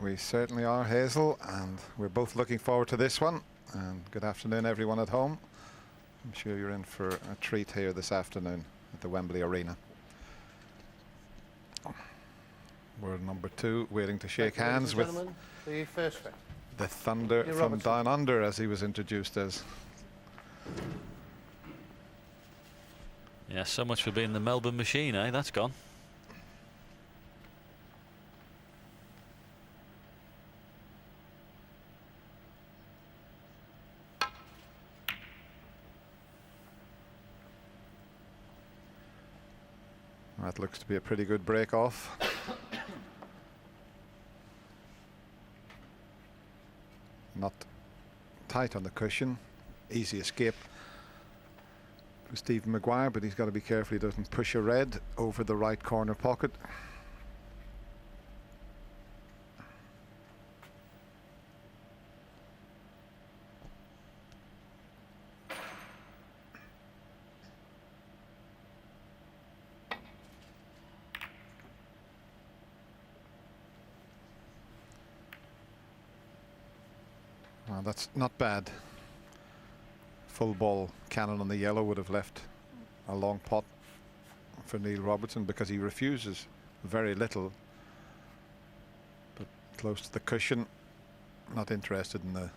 We certainly are, Hazel, and we're both looking forward to this one. And good afternoon, everyone at home. I'm sure you're in for a treat here this afternoon at the Wembley Arena. We're number 2, waiting to shake hands with the first round. The Thunder Neil from Robertson. Down Under, as he was introduced as. Yeah, so much for being the Melbourne machine, eh? That's gone. That looks to be a pretty good break off. Not tight on the cushion. Easy escape for Stephen Maguire, but he's got to be careful he doesn't push a red over the right corner pocket. Well, that's not bad. Full ball cannon on the yellow would have left a long pot for Neil Robertson, because he refuses very little, but close to the cushion, not interested in the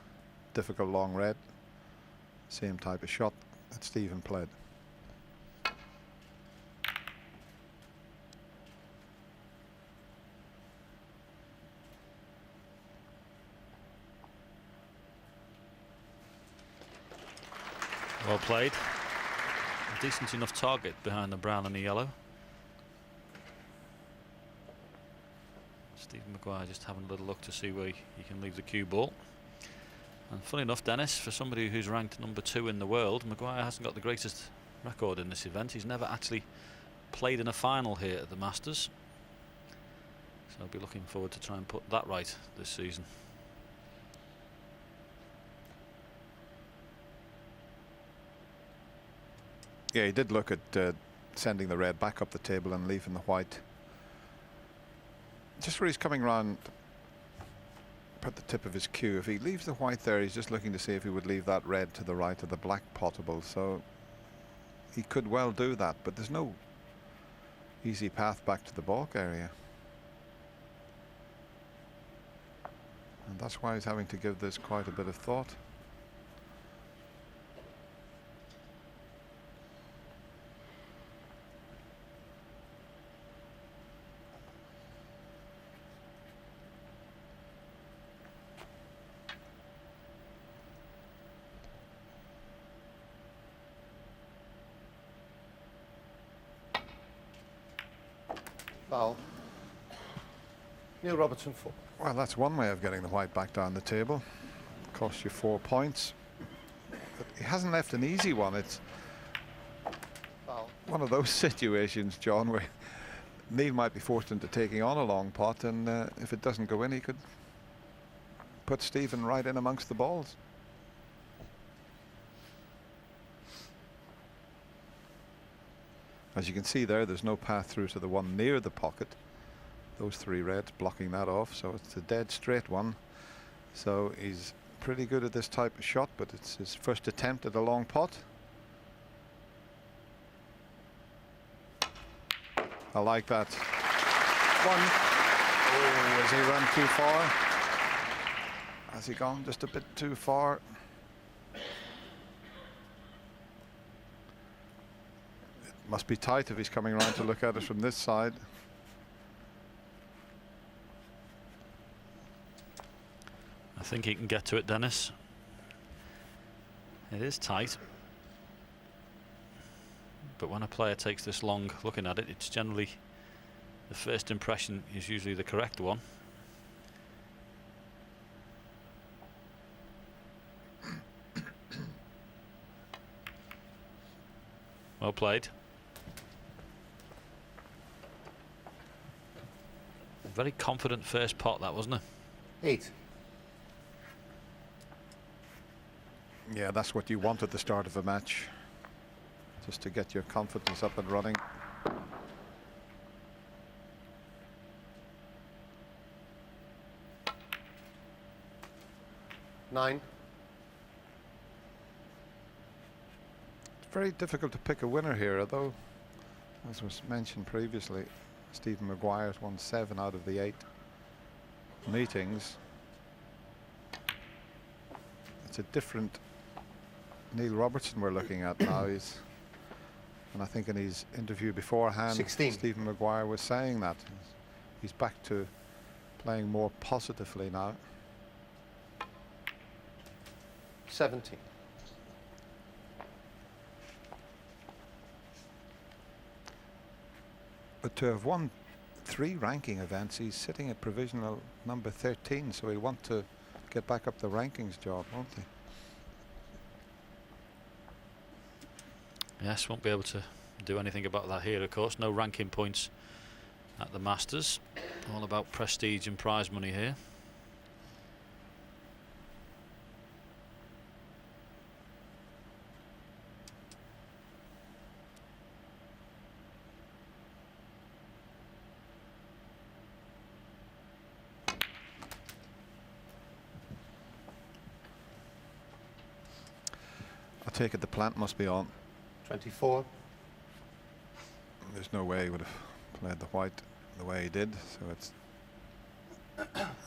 difficult long red. Same type of shot that Stephen played. Well played. A decent enough target behind the brown and the yellow. Stephen Maguire just having a little look to see where he can leave the cue ball. And funny enough, Dennis, for somebody who's ranked number 2 in the world, Maguire hasn't got the greatest record in this event. He's never actually played in a final here at the Masters. So I'll be looking forward to try and put that right this season. Yeah, he did look at sending the red back up the table and leaving the white. Just where he's coming round, put the tip of his cue. If he leaves the white there, he's just looking to see if he would leave that red to the right of the black potable. So he could well do that, but there's no easy path back to the baulk area. And that's why he's having to give this quite a bit of thought. Foul. Neil Robertson 4. Well, that's one way of getting the white back down the table. Cost you 4 points. But he hasn't left an easy one. It's Foul. one of those situations, John, where Neil might be forced into taking on a long pot, and if it doesn't go in, he could put Stephen right in amongst the balls. As you can see there, there's no path through to the one near the pocket. Those 3 reds blocking that off, so it's a dead straight one. So he's pretty good at this type of shot, but it's his first attempt at a long pot. I like that. 1. Oh, has he run too far? Has he gone just a bit too far? Must be tight if he's coming around to look at it from this side. I think he can get to it, Dennis. It is tight. But when a player takes this long looking at it, it's generally the first impression is usually the correct one. Well played. Very confident first pot, that, wasn't it? 8. Yeah, that's what you want at the start of a match, just to get your confidence up and running. 9. It's very difficult to pick a winner here, although, as was mentioned previously, Stephen Maguire's won 7 out of the 8 meetings. It's a different Neil Robertson we're looking at now. And I think in his interview beforehand, 16. Stephen Maguire was saying that he's back to playing more positively now. 17. But to have won 3 ranking events, he's sitting at provisional number 13, so he'll want to get back up the rankings job, won't he? Yes, won't be able to do anything about that here, of course. No ranking points at the Masters. All about prestige and prize money here. I take it the plant must be on. 24. There's no way he would have played the white the way he did, so it's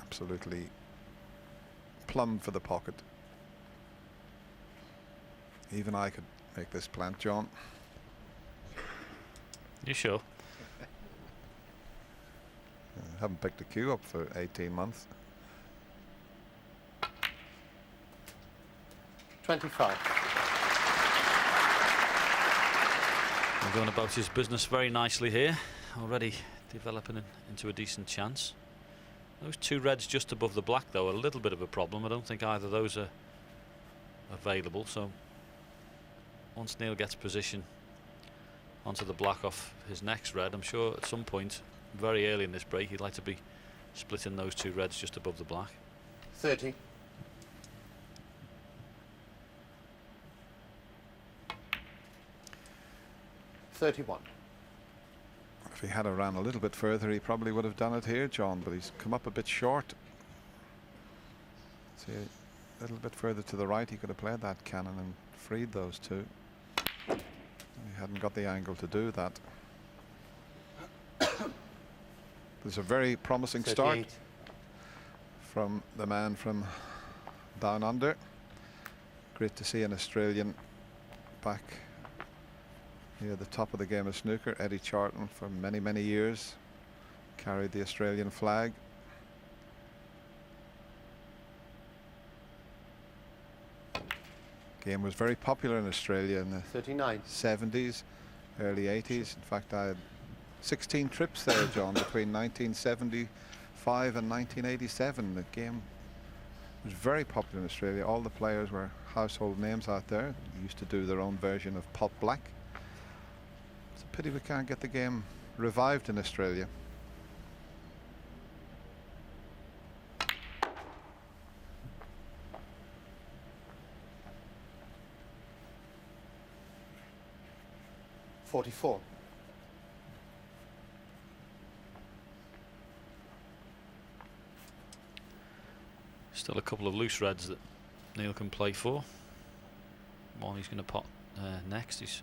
absolutely plumb for the pocket. Even I could make this plant, John. You sure? I haven't picked a cue up for 18 months. 25. Going about his business very nicely here, already developing into a decent chance. Those 2 reds just above the black, though, are a little bit of a problem. I don't think either of those are available, so once Neil gets position onto the black off his next red, I'm sure at some point very early in this break he'd like to be splitting those 2 reds just above the black. 30. $31. If he had ran a little bit further, he probably would have done it here, John, but he's come up a bit short. See, a little bit further to the right, he could have played that cannon and freed those 2. He hadn't got the angle to do that. There's a very promising 38. start from the man from down under. Great to see an Australian back near the top of the game of snooker. Eddie Charlton for many, many years carried the Australian flag. Game was very popular in Australia in the 39. 70s, early 80s. In fact, I had 16 trips there, John, between 1975 and 1987. The game was very popular in Australia. All the players were household names out there. They used to do their own version of pot black. It's a pity we can't get the game revived in Australia. $44. Still a couple of loose reds that Neil can play for. One he's going to pot next. He's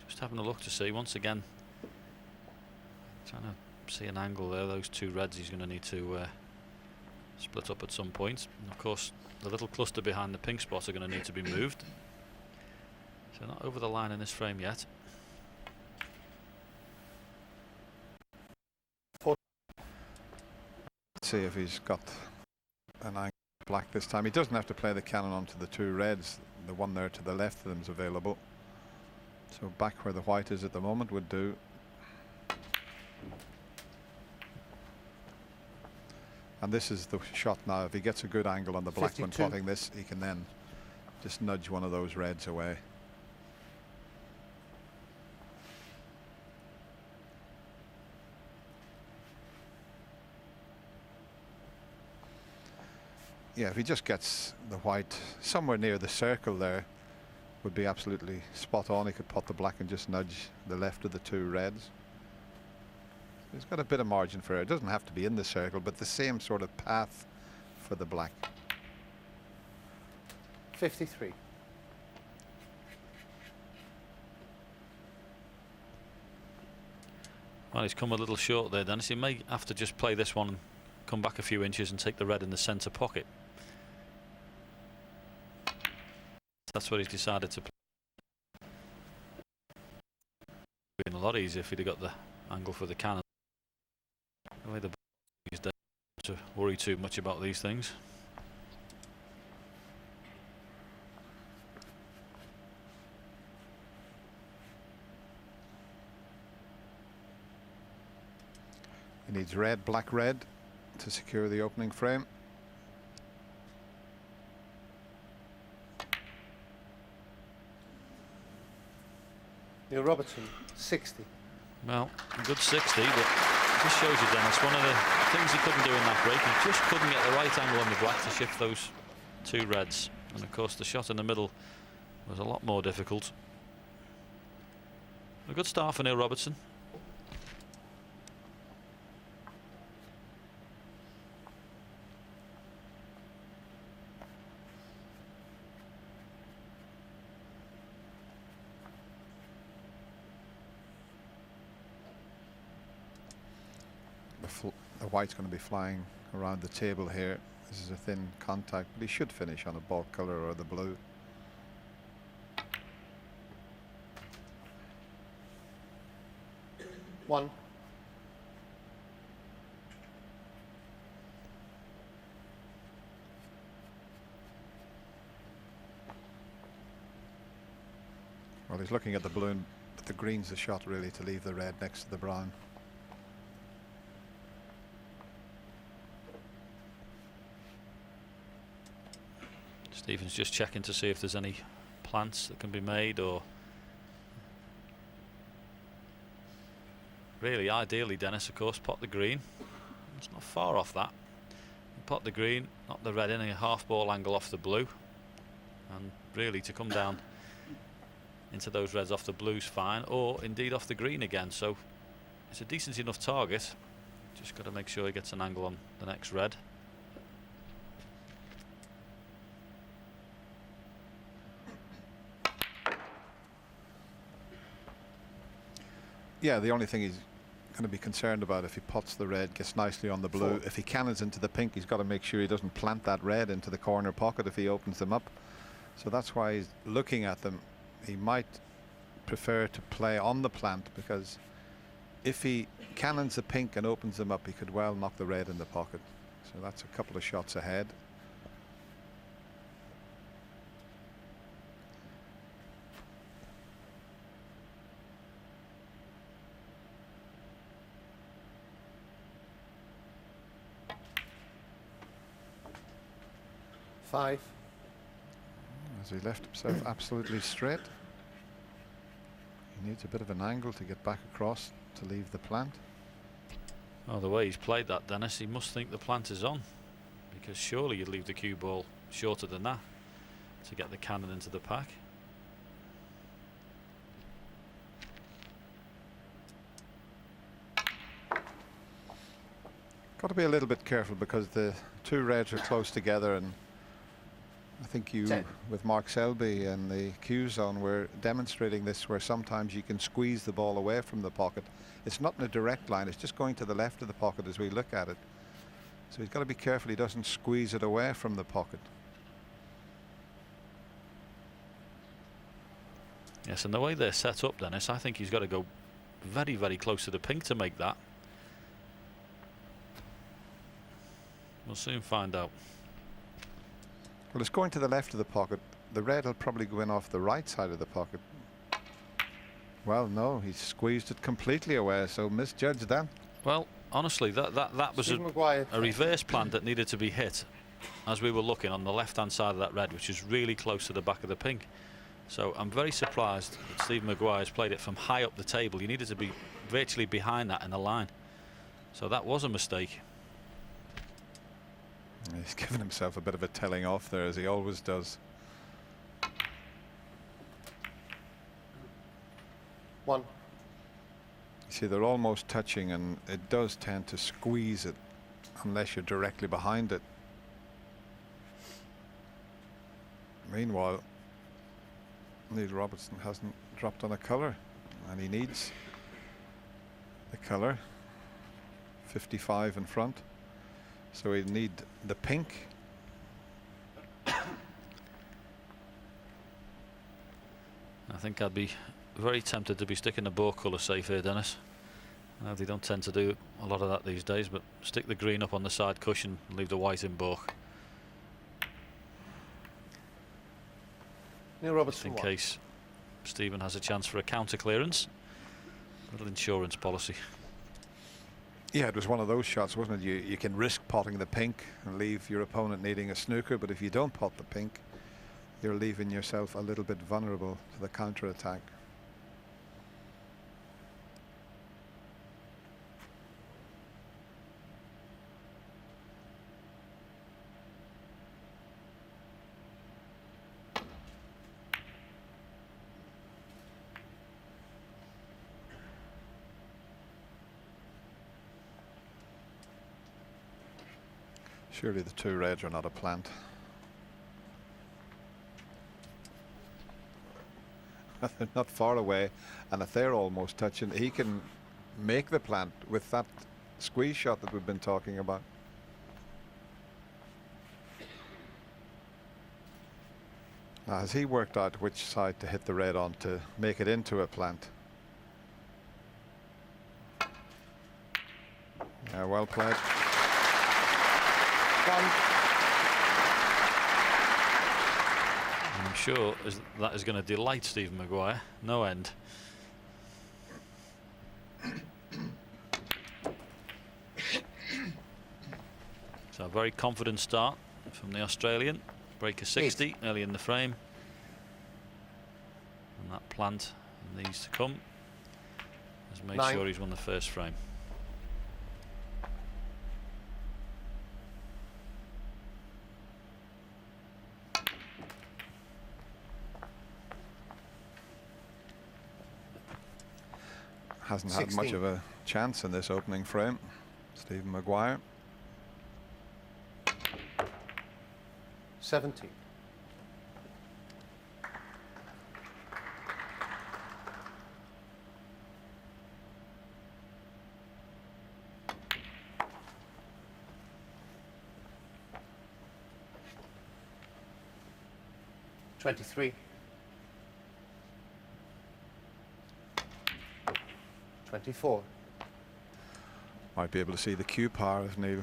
just having a look to see, once again, trying to see an angle there. Those 2 reds he's going to need to split up at some point. And of course, the little cluster behind the pink spots are going to need to be moved. So not over the line in this frame yet. Let's see if he's got an angle black this time. He doesn't have to play the cannon onto the 2 reds. The one there to the left of them is available. So back where the white is at the moment would do. And this is the shot now. If he gets a good angle on the black 52. when potting this, he can then just nudge one of those reds away. Yeah, if he just gets the white somewhere near the circle there, would be absolutely spot on. He could pot the black and just nudge the left of the 2 reds. He's got a bit of margin for error. It doesn't have to be in the circle, but the same sort of path for the black. 53. Well, he's come a little short there, Dennis. He may have to just play this one and come back a few inches and take the red in the centre pocket. That's what he's decided to play. It would have been a lot easier if he'd have got the angle for the cannon. The way the ball is, don't to worry too much about these things. He needs red, black, red to secure the opening frame. Neil Robertson, 60. Well, a good 60, but it just shows you, Dennis, one of the things he couldn't do in that break, he just couldn't get the right angle on the black to shift those two reds. And of course the shot in the middle was a lot more difficult. A good start for Neil Robertson. The white's going to be flying around the table here. This is a thin contact, but he should finish on a ball colour or the blue. One. Well, he's looking at the blue, but the green's the shot really to leave the red next to the brown. Stephen's just checking to see if there's any plants that can be made, or really ideally, Dennis, of course, pot the green. It's not far off that. Pot the green, knock the red in a half ball angle off the blue, and really to come down into those reds off the blue's fine, or indeed off the green again. So it's a decent enough target. Just got to make sure he gets an angle on the next red. Yeah, the only thing he's going to be concerned about, if he pots the red, gets nicely on the blue. If he cannons into the pink, he's got to make sure he doesn't plant that red into the corner pocket if he opens them up. So that's why he's looking at them. He might prefer to play on the plant, because if he cannons the pink and opens them up, he could well knock the red in the pocket. So that's a couple of shots ahead. Five. As he left himself absolutely straight. He needs a bit of an angle to get back across to leave the plant. Well, the way he's played that, Dennis, he must think the plant is on, because surely you'd leave the cue ball shorter than that to get the cannon into the pack. Got to be a little bit careful, because the two reds are close together, and I think you, with Mark Selby and the cue zone, were demonstrating this, where sometimes you can squeeze the ball away from the pocket. It's not in a direct line, it's just going to the left of the pocket as we look at it. So he's got to be careful he doesn't squeeze it away from the pocket. Yes, and the way they're set up, Dennis, I think he's got to go very, very close to the pink to make that. We'll soon find out. Well, it's going to the left of the pocket. The red will probably go in off the right side of the pocket. Well, no, he squeezed it completely away, so misjudged then. Well, honestly, that was a reverse plant that needed to be hit as we were looking on the left-hand side of that red, which is really close to the back of the pink. So I'm very surprised that Stephen Maguire's played it from high up the table. He needed to be virtually behind that in the line. So that was a mistake. He's given himself a bit of a telling off there, as he always does. One. You see, they're almost touching, and it does tend to squeeze it unless you're directly behind it. Meanwhile, Neil Robertson hasn't dropped on a colour, and he needs the colour. 55 in front, so he'll need the pink. I think I'd be very tempted to be sticking the ball colour safe here, Dennis. They don't tend to do a lot of that these days, but stick the green up on the side cushion and leave the white in balk. Neil Robertson, in case Stephen has a chance for a counter clearance. Little insurance policy. Yeah, it was one of those shots, wasn't it? You can risk potting the pink and leave your opponent needing a snooker, but if you don't pot the pink, you're leaving yourself a little bit vulnerable to the counter attack. Surely the two reds are not a plant. They're not far away, and if they're almost touching, he can make the plant with that squeeze shot that we've been talking about. Now, has he worked out which side to hit the red on to make it into a plant? Yeah, well played. I'm sure that is going to delight Stephen Maguire. No end. So a very confident start from the Australian. Breaker 60 early in the frame. And that plant needs to come. Has made sure he's won the first frame. Hasn't had much of a chance in this opening frame, Stephen Maguire. 70. $23. 24. Might be able to see the cue power of Neil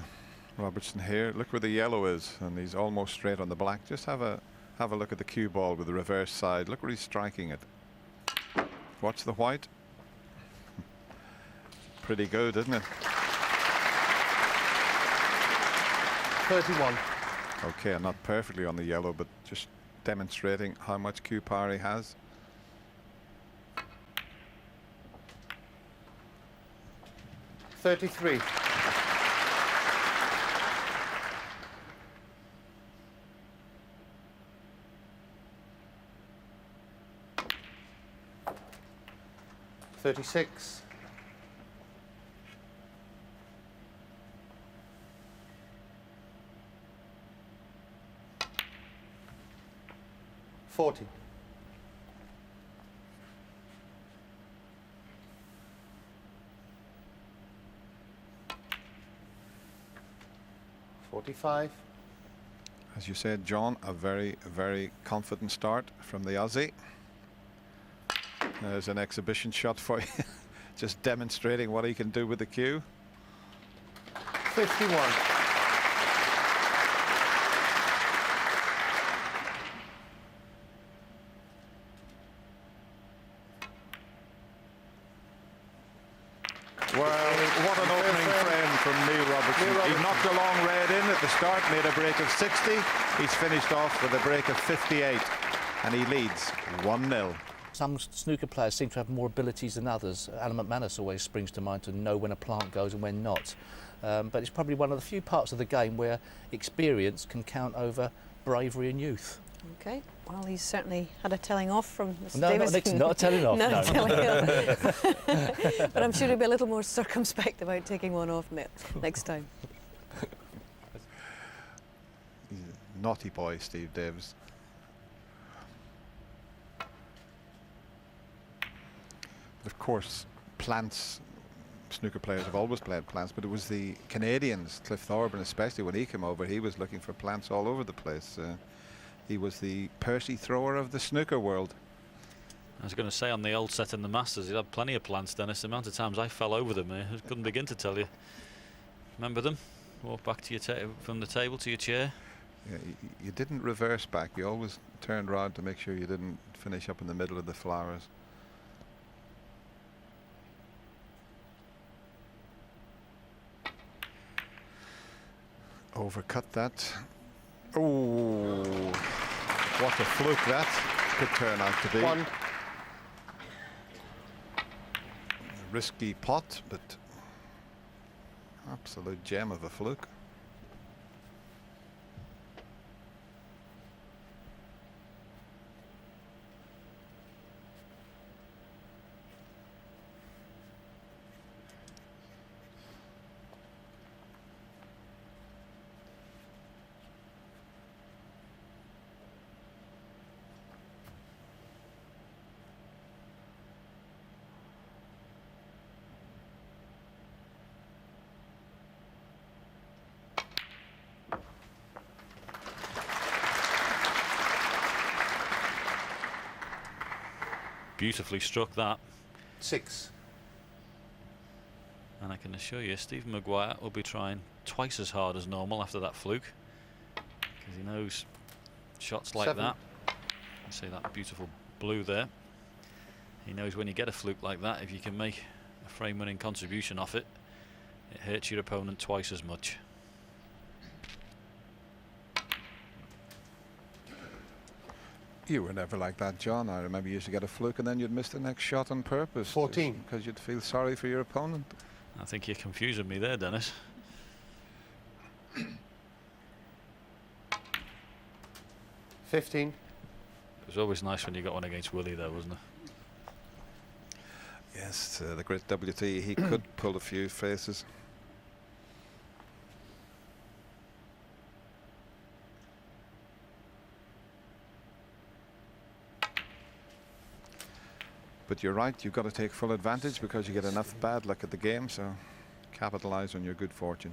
Robertson here. Look where the yellow is, and he's almost straight on the black. Just have a look at the cue ball with the reverse side. Look where he's striking it. Watch the white. Pretty good, isn't it? 31. Okay, not perfectly on the yellow, but just demonstrating how much cue power he has. $33. $36. $40. $45. As you said, John, a very, very confident start from the Aussie. There's an exhibition shot for you, just demonstrating what he can do with the cue. 51. Well, what an opening frame from Neil Robertson. He knocked a long red in at the start, made a break of 60. He's finished off with a break of 58, and he leads 1-0. Some snooker players seem to have more abilities than others. Alan McManus always springs to mind to know when a plant goes and when not. But it's probably one of the few parts of the game where experience can count over bravery and youth. Okay, well, he's certainly had a telling off from Mr. No, Davis. not a telling off. Not no. a telling off. But I'm sure he'll be a little more circumspect about taking one off next time. He's a naughty boy, Steve Davis. course, plants. Snooker players have always played plants, but it was the Canadians, Cliff Thorburn especially, when he came over, he was looking for plants all over the place. He was the Percy thrower of the snooker world. I was going to say, on the old set in the Masters, he had plenty of plants, Dennis. The amount of times I fell over them, I couldn't begin to tell you. Remember them? Walk back to your from the table to your chair. Yeah, you didn't reverse back. You always turned round to make sure you didn't finish up in the middle of the flowers. Overcut that. Oh, what a fluke that could turn out to be. 1. A risky pot, but absolute gem of a fluke. Beautifully struck that. 6. And I can assure you, Stephen Maguire will be trying twice as hard as normal after that fluke, because he knows shots like 7. that. You see that beautiful blue there. He knows when you get a fluke like that, if you can make a frame-winning contribution off it, it hurts your opponent twice as much. You were never like that, John. I remember you used to get a fluke and then you'd miss the next shot on purpose. 14. Because you'd feel sorry for your opponent. I think you're confusing me there, Dennis. 15. It was always nice when you got one against Willie there, wasn't it? Yes, the great WT, he could pull a few faces. But you're right, you've got to take full advantage because you get enough bad luck at the game, so capitalize on your good fortune.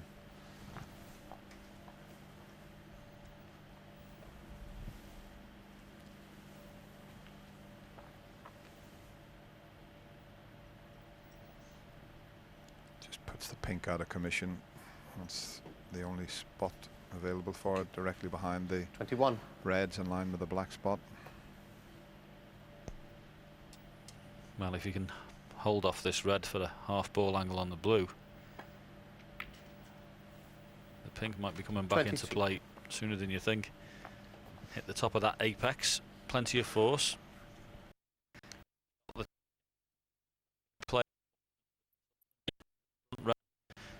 Just puts the pink out of commission. That's the only spot available for it, directly behind the 21. reds in line with the black spot. Well, if you can hold off this red for a half ball angle on the blue, the pink might be coming back 22. into play sooner than you think. Hit the top of that apex, plenty of force. Play.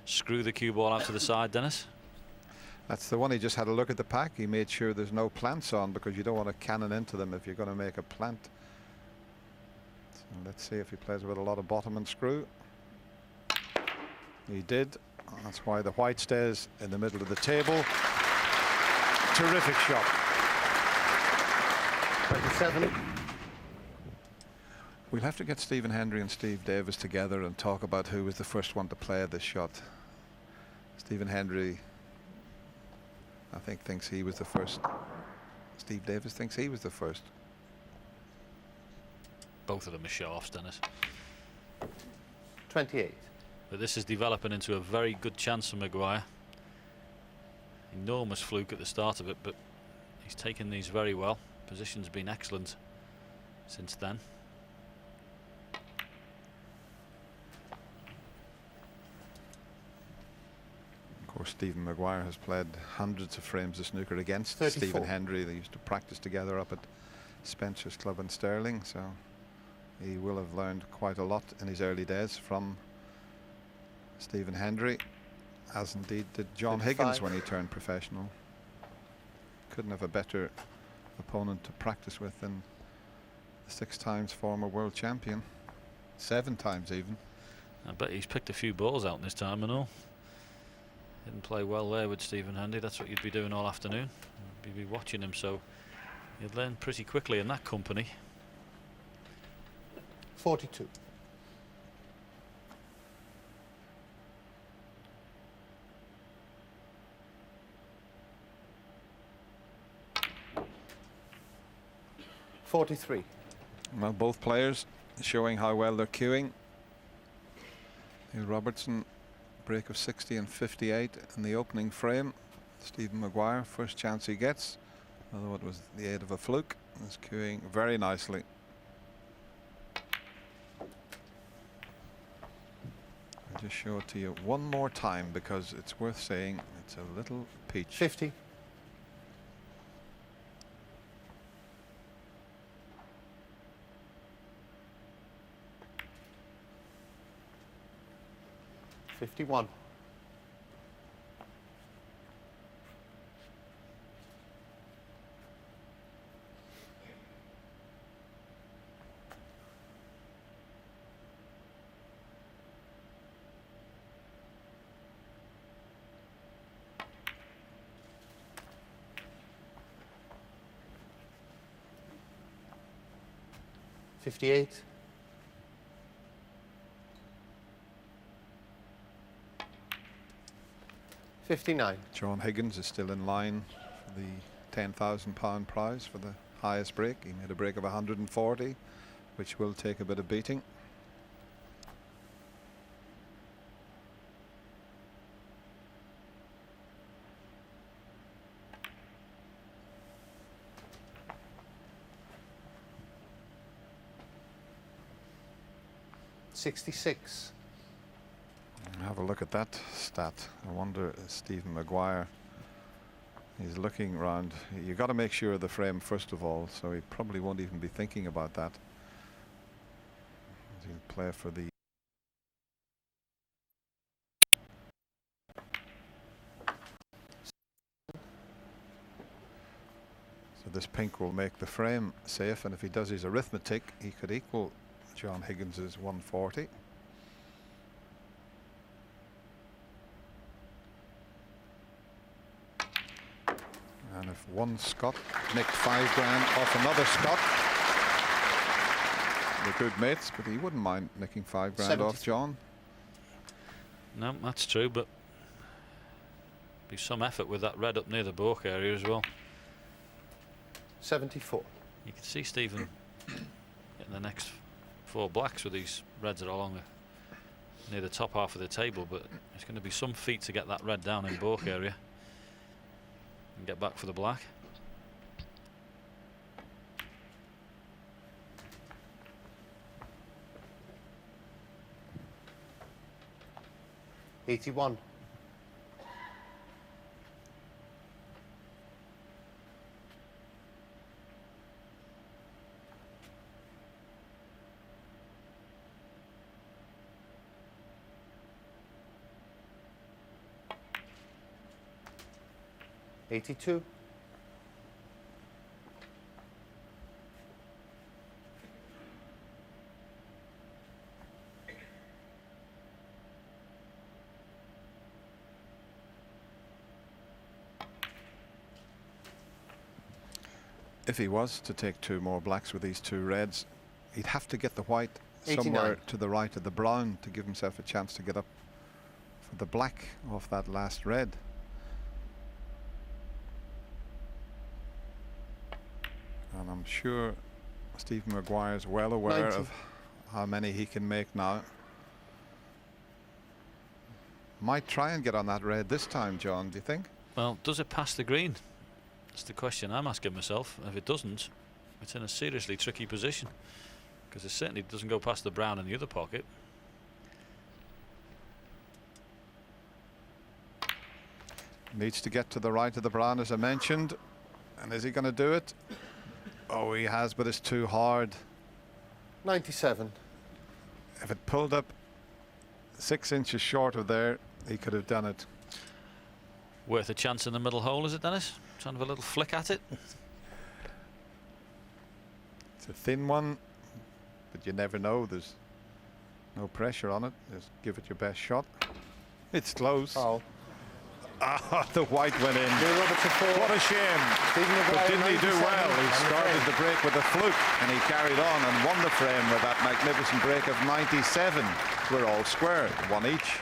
Screw the cue ball out to the side, Dennis. That's the one. He just had a look at the pack. He made sure there's no plants on because you don't want to cannon into them if you're going to make a plant. So let's see if he plays with a lot of bottom and screw. He did. That's why the white stays in the middle of the table. Terrific shot. 27. We'll have to get Stephen Hendry and Steve Davis together and talk about who was the first one to play this shot. Stephen Hendry, I think, thinks he was the first. Steve Davis thinks he was the first. Both of them are show-offs, Dennis. 28. But this is developing into a very good chance for Maguire. Enormous fluke at the start of it, but he's taken these very well. Position's been excellent since then. Of course, Stephen Maguire has played hundreds of frames of snooker against 34. Stephen Hendry. They used to practice together up at Spencer's Club in Stirling, so he will have learned quite a lot in his early days from Stephen Hendry, as indeed did John 55. Higgins when he turned professional. Couldn't have a better opponent to practice with than the 6 times former world champion, 7 times even. I bet he's picked a few balls out this time and all. Didn't play well there with Stephen Hendry. That's what you'd be doing all afternoon. You'd be watching him, so you'd learn pretty quickly in that company. 42. 43. Well, both players showing how well they're cueing. Neil Robertson, break of 60 and 58 in the opening frame. Stephen Maguire, first chance he gets, although it was the aid of a fluke, is cueing very nicely. I'll just show it to you one more time because it's worth saying it's a little peach. 50. $51. $58. $59. John Higgins is still in line for the £10,000 prize for the highest break. He made a break of 140, which will take a bit of beating. $66. Have a look at that stat. I wonder, Stephen Maguire, he's looking round. You got to make sure of the frame first of all, so he probably won't even be thinking about that. He'll play for the so this pink will make the frame safe, and if he does his arithmetic, he could equal John Higgins's 140. And if one Scot nicked £5 grand off another Scot, they're good mates, but he wouldn't mind nicking £5 grand off John. No, that's true, but be some effort with that red up near the balk area as well. 74. You can see Stephen getting the next 4 blacks with these reds that are along near the top half of the table, but it's going to be some feat to get that red down in balk area and get back for the black. $81. $82. If he was to take 2 more blacks with these 2 reds, he'd have to get the white 89. somewhere to the right of the brown to give himself a chance to get up for the black off that last red. And I'm sure Stephen Maguire is well aware 90. of how many he can make now. Might try and get on that red this time, John, do you think? Well, does it pass the green? That's the question I'm asking myself. If it doesn't, it's in a seriously tricky position, because it certainly doesn't go past the brown in the other pocket. Needs to get to the right of the brown, as I mentioned. And is he going to do it? Oh, he has, but it's too hard. 97. If it pulled up 6 inches short of there, he could have done it. Worth a chance in the middle hole, is it, Dennis? Trying to have a little flick at it. It's a thin one, but you never know. There's no pressure on it. Just give it your best shot. It's close. Oh. Ah, the white went in. Neil Robertson 4. What a shame. Stephen Maguire But didn't he do 97 well? He on the started frame. the break with a fluke, and he carried on and won the frame with that magnificent break of 97. We're all square, 1 each.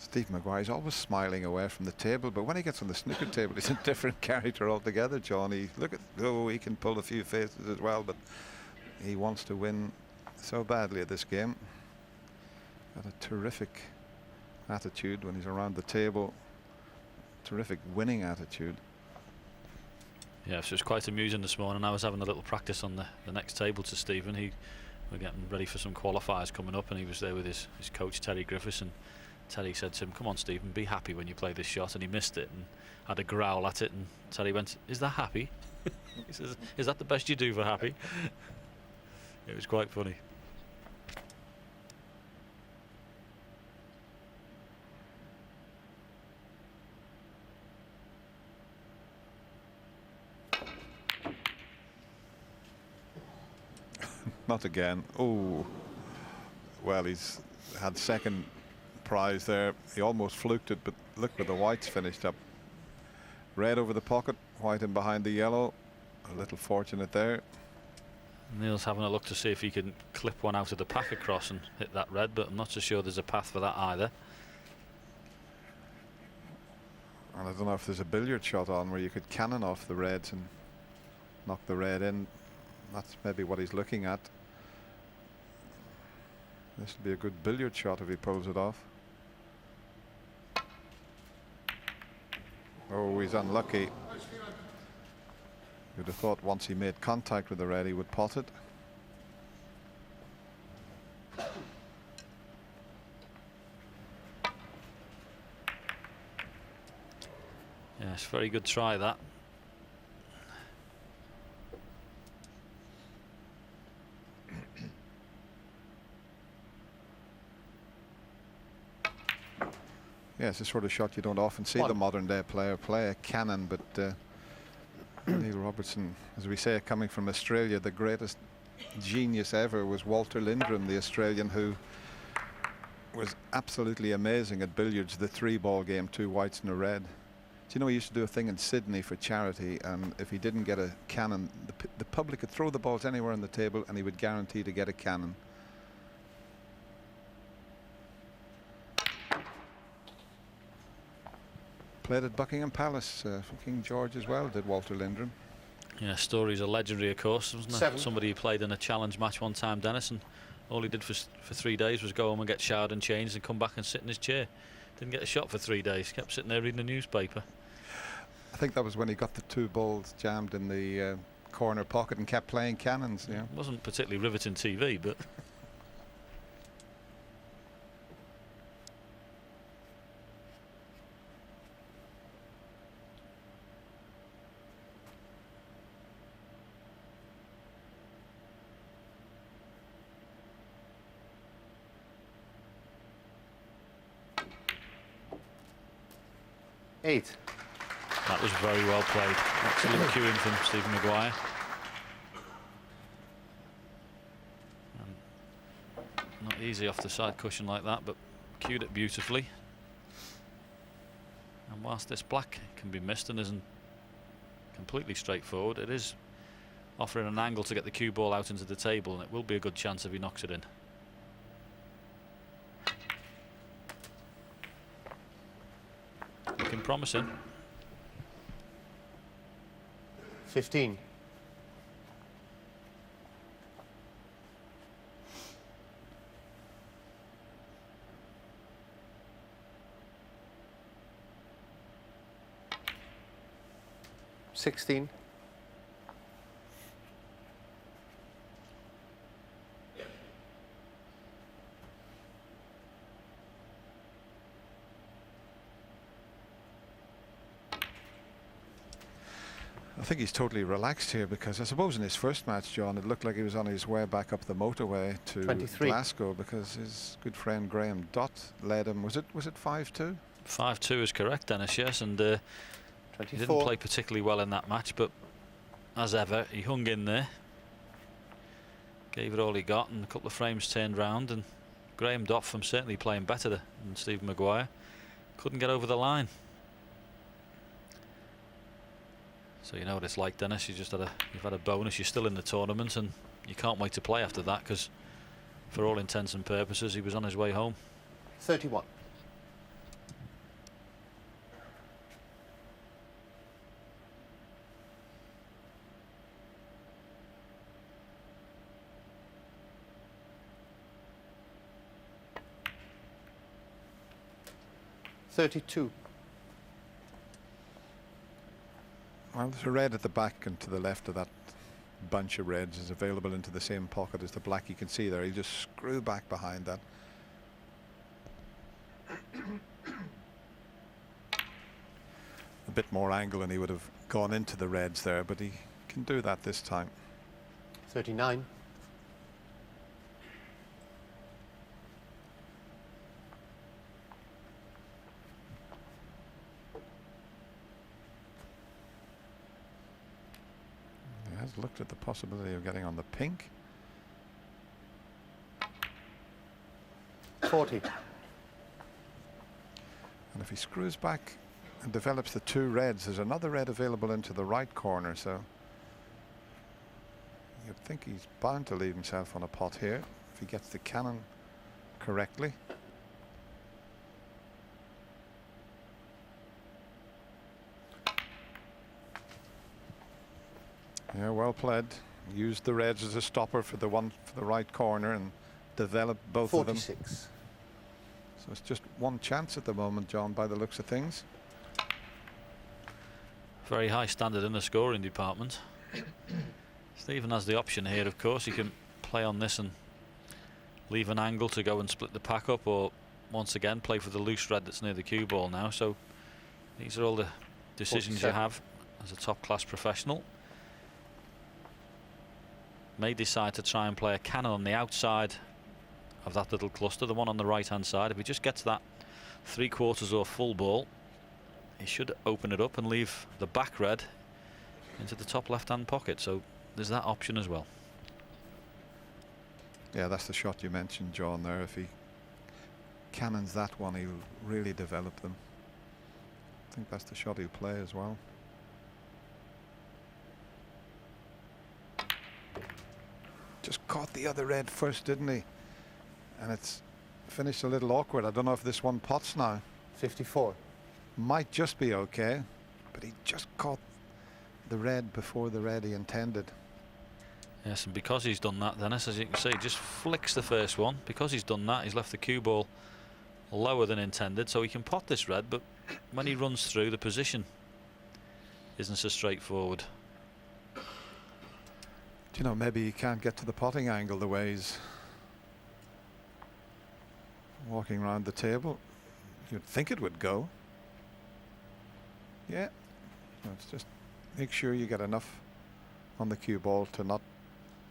Steve Maguire's always smiling away from the table, but when he gets on the snooker table, he's a different character altogether, John. He he can pull a few faces as well, but he wants to win so badly at this game. Got a terrific attitude when he's around the table. Terrific winning attitude. Yeah, so it's quite amusing this morning. I was having a little practice on the next table to Stephen. We're getting ready for some qualifiers coming up, and he was there with his coach Terry Griffiths, and Terry said to him, "Come on, Stephen, be happy when you play this shot," and he missed it and had a growl at it, and Terry went, "Is that happy?" He says, "Is that the best you do for happy?" It was quite funny. Not again. Oh, well, he's had second prize there. He almost fluked it, but look where the whites finished up. Red over the pocket, white in behind the yellow. A little fortunate there. Neil's having a look to see if he can clip one out of the pack across and hit that red, but I'm not so sure there's a path for that either. And I don't know if there's a billiard shot on where you could cannon off the reds and knock the red in. That's maybe what he's looking at. This will be a good billiard shot if he pulls it off. Oh, he's unlucky. You'd have thought once he made contact with the red, he would pot it. Yes, very good try that. Yeah, it's a sort of shot you don't often see the modern day player play, a cannon, but Neil Robertson, as we say, coming from Australia, the greatest genius ever was Walter Lindrum, the Australian, who was absolutely amazing at billiards, the 3-ball game, 2 whites and a red. Do you know, he used to do a thing in Sydney for charity, and if he didn't get a cannon, the public could throw the balls anywhere on the table and he would guarantee to get a cannon. Played at Buckingham Palace for King George as well, did Walter Lindrum. Yeah, stories are legendary, of course, wasn't there? Somebody who played in a challenge match one time, Dennis, and all he did for 3 days was go home and get showered and changed and come back and sit in his chair. Didn't get a shot for 3 days, kept sitting there reading the newspaper. I think that was when he got the 2 balls jammed in the corner pocket and kept playing cannons. Yeah, it wasn't particularly riveting TV, but Eight. that was very well played. Excellent cueing from Stephen Maguire. And not easy off the side cushion like that, but cued it beautifully. And whilst this black can be missed and isn't completely straightforward, it is offering an angle to get the cue ball out into the table, and it will be a good chance if he knocks it in. Looking promising. 15. $16. I think he's totally relaxed here, because I suppose in his first match, John, it looked like he was on his way back up the motorway to 23. Glasgow, because his good friend Graham Dott led him. Was it 5-2? 5-2 is correct, Dennis, yes, and he didn't play particularly well in that match, but as ever, he hung in there, gave it all he got, and a couple of frames turned round, and Graham Dott, from certainly playing better than Stephen Maguire, couldn't get over the line. So you know what it's like, Dennis. You've had a bonus. You're still in the tournament, and you can't wait to play after that, because for all intents and purposes, he was on his way home. 31. 32. Well, there's a red at the back, and to the left of that bunch of reds is available into the same pocket as the black. You can see there, he just screw back behind that. A bit more angle and he would have gone into the reds there, but he can do that this time. 39. He has looked at the possibility of getting on the pink. 40. And if he screws back and develops the two reds, there's another red available into the right corner, so you'd think he's bound to leave himself on a pot here if he gets the cannon correctly. Yeah, well played. Used the reds as a stopper for the one for the right corner and developed both 46. of them. So it's just one chance at the moment, John, by the looks of things. Very high standard in the scoring department. Stephen has the option here, of course. He can play on this and leave an angle to go and split the pack up, or once again play for the loose red that's near the cue ball now. So these are all the decisions 47. you have as a top class professional. May decide to try and play a cannon on the outside of that little cluster, the one on the right hand side. If he just gets that 3/4 or full ball, he should open it up and leave the back red into the top left hand pocket. So there's that option as well. Yeah, that's the shot you mentioned, John, there. If he cannons that one, he'll really develop them. I think that's the shot he'll play as well. Just caught the other red first, didn't he? And it's finished a little awkward. I don't know if this one pots now. 54. Might just be okay, but he just caught the red before the red he intended. Yes, and because he's done that, Dennis, as you can see, just flicks the first one. Because he's done that, he's left the cue ball lower than intended, so he can pot this red, but when he runs through, the position isn't so straightforward. You know, maybe he can't get to the potting angle the way he's walking around the table. You'd think it would go. Yeah, let's just make sure you get enough on the cue ball to not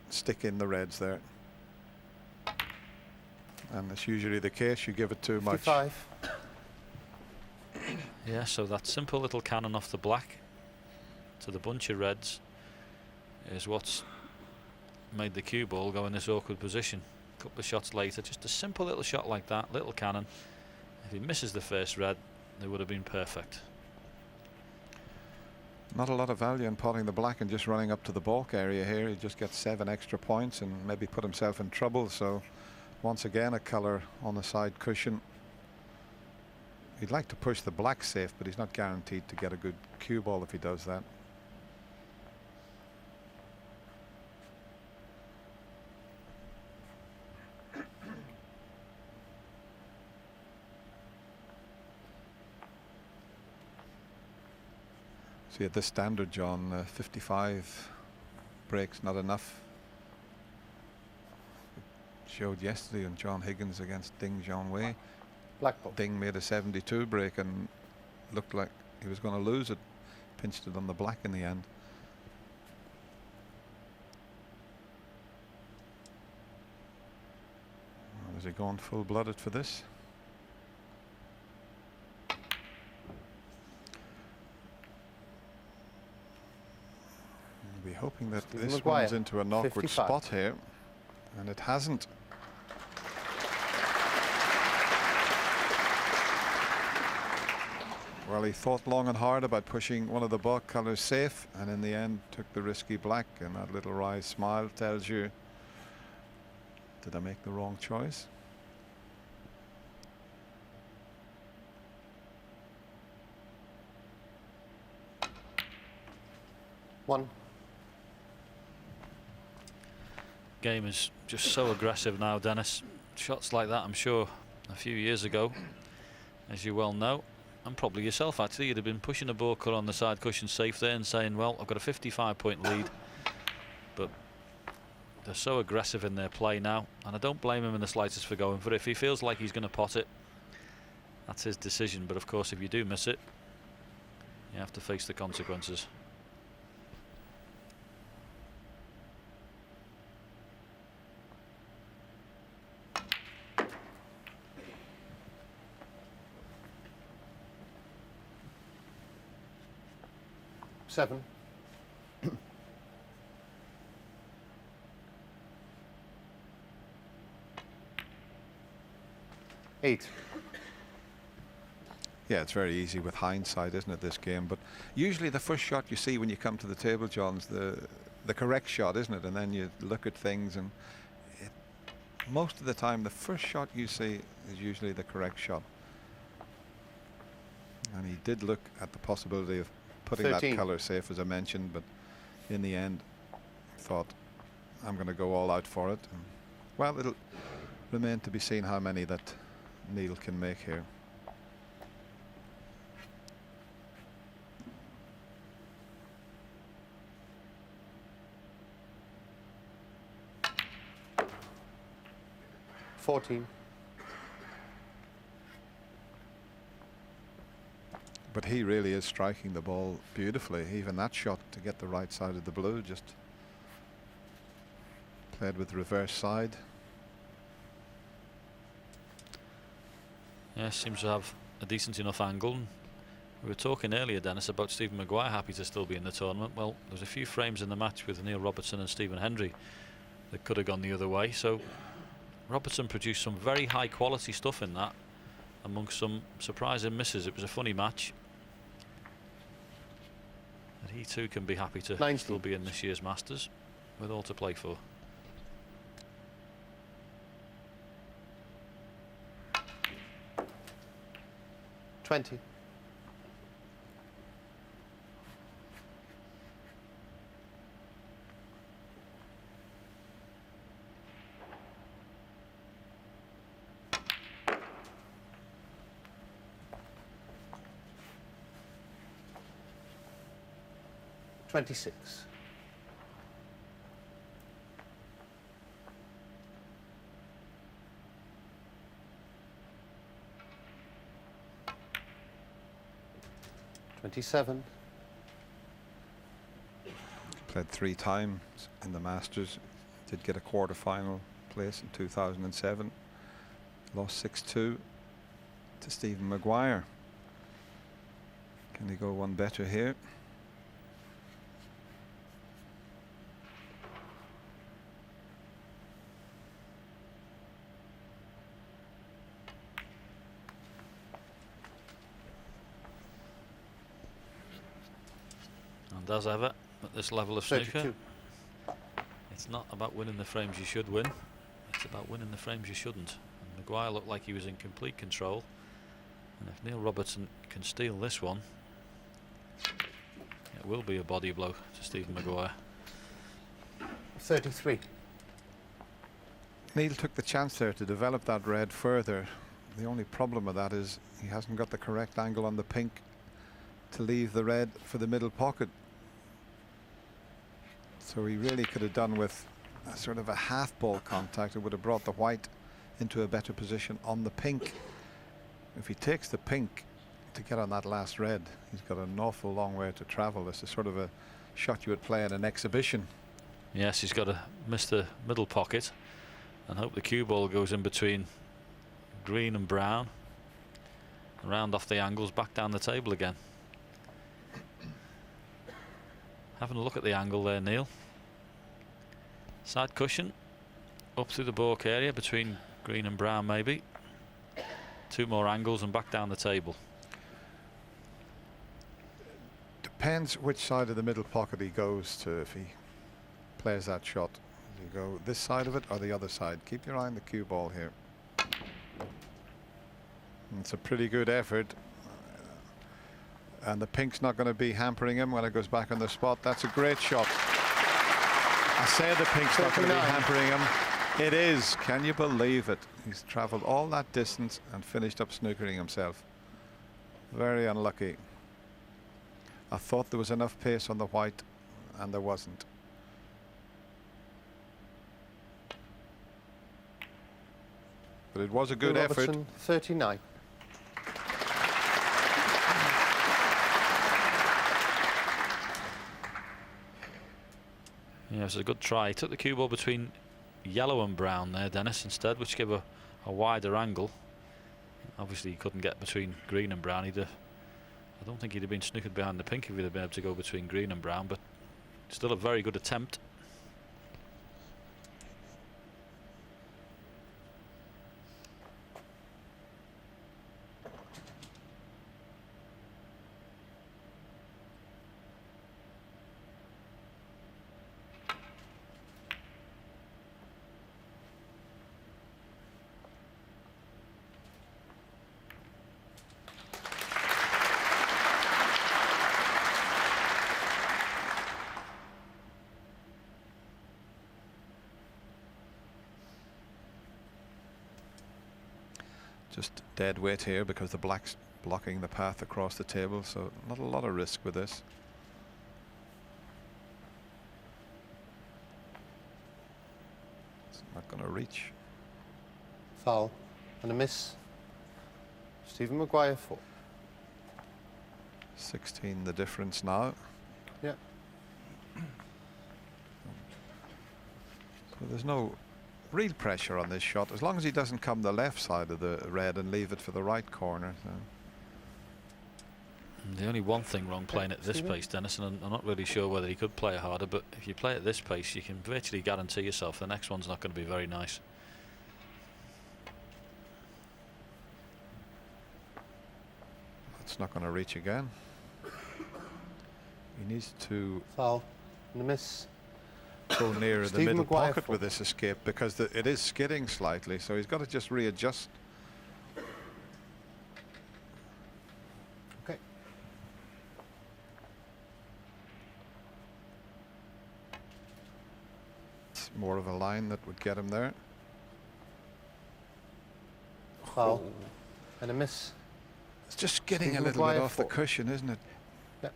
stick in the reds there. And it's usually the case, you give it too much. 55. Yeah, so that simple little cannon off the black to the bunch of reds is what's made the cue ball go in this awkward position. A couple of shots later, just a simple little shot like that, little cannon. If he misses the first red, they would have been perfect. Not a lot of value in potting the black and just running up to the balk area here. He just gets 7 extra points and maybe put himself in trouble. So once again, a colour on the side cushion. He'd like to push the black safe, but he's not guaranteed to get a good cue ball if he does that. See, at this standard, John, 55 breaks not enough. Showed yesterday on John Higgins against Ding Junhui. Black ball. Ding made a 72 break and looked like he was going to lose it. Pinched it on the black in the end. Is he going full-blooded for this? We'll be hoping that Stephen this Maguire, one's into an awkward 55. spot here, and it hasn't. Well, he thought long and hard about pushing one of the balk colours safe, and in the end took the risky black, and that little wry smile tells you, did I make the wrong choice? One. Game is just so aggressive now, Dennis. Shots like that, I'm sure, a few years ago, as you well know, and probably yourself actually, you'd have been pushing a ball cut on the side cushion safe there and saying, well, I've got a 55-point lead. But they're so aggressive in their play now, and I don't blame him in the slightest for going for it. If he feels like he's going to pot it, that's his decision. But of course, if you do miss it, you have to face the consequences. Seven. 8. Yeah, it's very easy with hindsight, isn't it, this game? But usually the first shot you see when you come to the table, John's the correct shot, isn't it? And then you look at things, and most of the time the first shot you see is usually the correct shot. And he did look at the possibility of putting 13. that colour safe, as I mentioned, but in the end thought, I'm going to go all out for it. And, well, it'll remain to be seen how many that Neil can make here. But he really is striking the ball beautifully. Even that shot to get the right side of the blue, just played with reverse side. Yeah, seems to have a decent enough angle. And we were talking earlier, Dennis, about Stephen Maguire happy to still be in the tournament. Well, there's a few frames in the match with Neil Robertson and Stephen Hendry that could have gone the other way. So Robertson produced some very high quality stuff in that, amongst some surprising misses. It was a funny match. But he too can be happy to 19. still be in this year's Masters with all to play for. $20. $26. $27. Played 3 times in the Masters. Did get a quarter-final place in 2007. Lost 6-2 to Stephen Maguire. Can he go one better here? And as ever, at this level of snooker, 32. it's not about winning the frames you should win. It's about winning the frames you shouldn't. And Maguire looked like he was in complete control. And if Neil Robertson can steal this one, it will be a body blow to Stephen Maguire. 33. Neil took the chance there to develop that red further. The only problem with that is he hasn't got the correct angle on the pink to leave the red for the middle pocket. So he really could have done with a sort of a half ball contact. It would have brought the white into a better position on the pink. If he takes the pink to get on that last red, he's got an awful long way to travel. This is sort of a shot you would play in an exhibition. Yes, he's got to miss the middle pocket and hope the cue ball goes in between green and brown, around off the angles, back down the table again. Having a look at the angle there, Neil. Side cushion up through the balk area between green and brown, maybe. 2 more angles and back down the table. Depends which side of the middle pocket he goes to if he plays that shot. Do you go this side of it or the other side? Keep your eye on the cue ball here. It's a pretty good effort. And the pink's not going to be hampering him when it goes back on the spot. That's a great shot. I say the pink's not going to be hampering him. It is. Can you believe it? He's travelled all that distance and finished up snookering himself. Very unlucky. I thought there was enough pace on the white, and there wasn't. But it was a good Neil effort. Robertson, 39. Yeah, it was a good try. He took the cue ball between yellow and brown there, Dennis, instead, which gave a wider angle. Obviously, he couldn't get between green and brown. I don't think he'd have been snookered behind the pink if he'd have been able to go between green and brown, but still a very good attempt. Just dead weight here because the black's blocking the path across the table, so not a lot of risk with this. It's not going to reach. Foul and a miss. Stephen Maguire 4. 16 the difference now. Yeah. So there's no real pressure on this shot as long as he doesn't come the left side of the red and leave it for the right corner. So. The only one thing wrong playing at this pace, Dennis, and I'm not really sure whether he could play it harder, but if you play at this pace, you can virtually guarantee yourself the next one's not going to be very nice. It's not going to reach again. He needs to Foul and a miss. go nearer the Stephen middle Maguire pocket 4. with this escape because it is skidding slightly, so he's got to just readjust. Okay. It's more of a line that would get him there. Foul and a miss. It's just skidding Stephen a little bit Maguire off the 4. cushion, isn't it? Yep.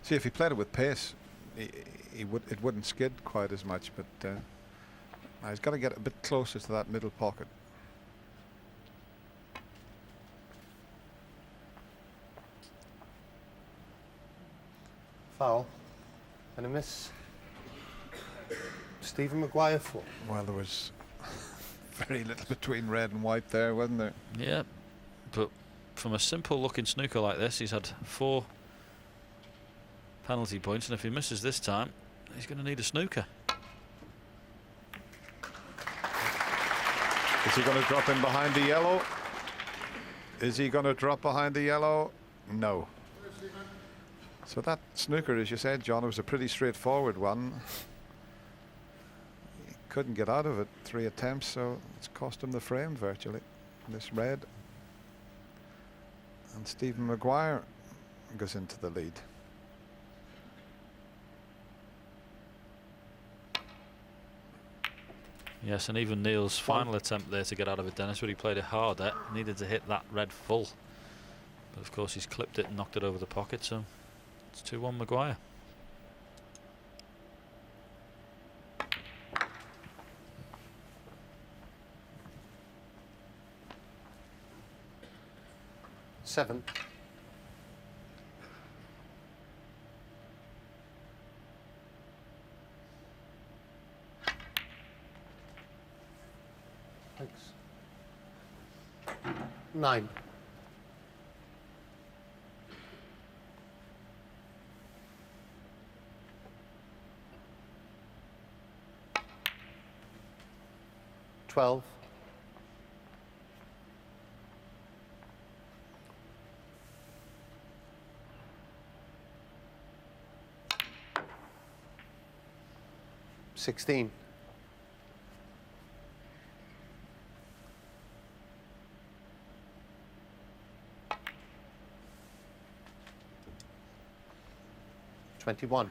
See, if he played it with pace, it wouldn't skid quite as much, but he's got to get a bit closer to that middle pocket. Foul and a miss. Stephen Maguire 4. Well, there was very little between red and white there, wasn't there? Yeah, but from a simple looking snooker like this, he's had 4 penalty points, and if he misses this time, he's going to need a snooker. Is he going to drop in behind the yellow? Is he going to drop behind the yellow? No. So that snooker, as you said, John, was a pretty straightforward one. He couldn't get out of it 3 attempts, so it's cost him the frame virtually. This red. And Stephen Maguire goes into the lead. Yes, and even Neil's final attempt there to get out of it, Dennis, where he played it harder, needed to hit that red full. But of course he's clipped it and knocked it over the pocket, so it's 2-1 Maguire. Seven. Thanks. 9. $12. 16. 21.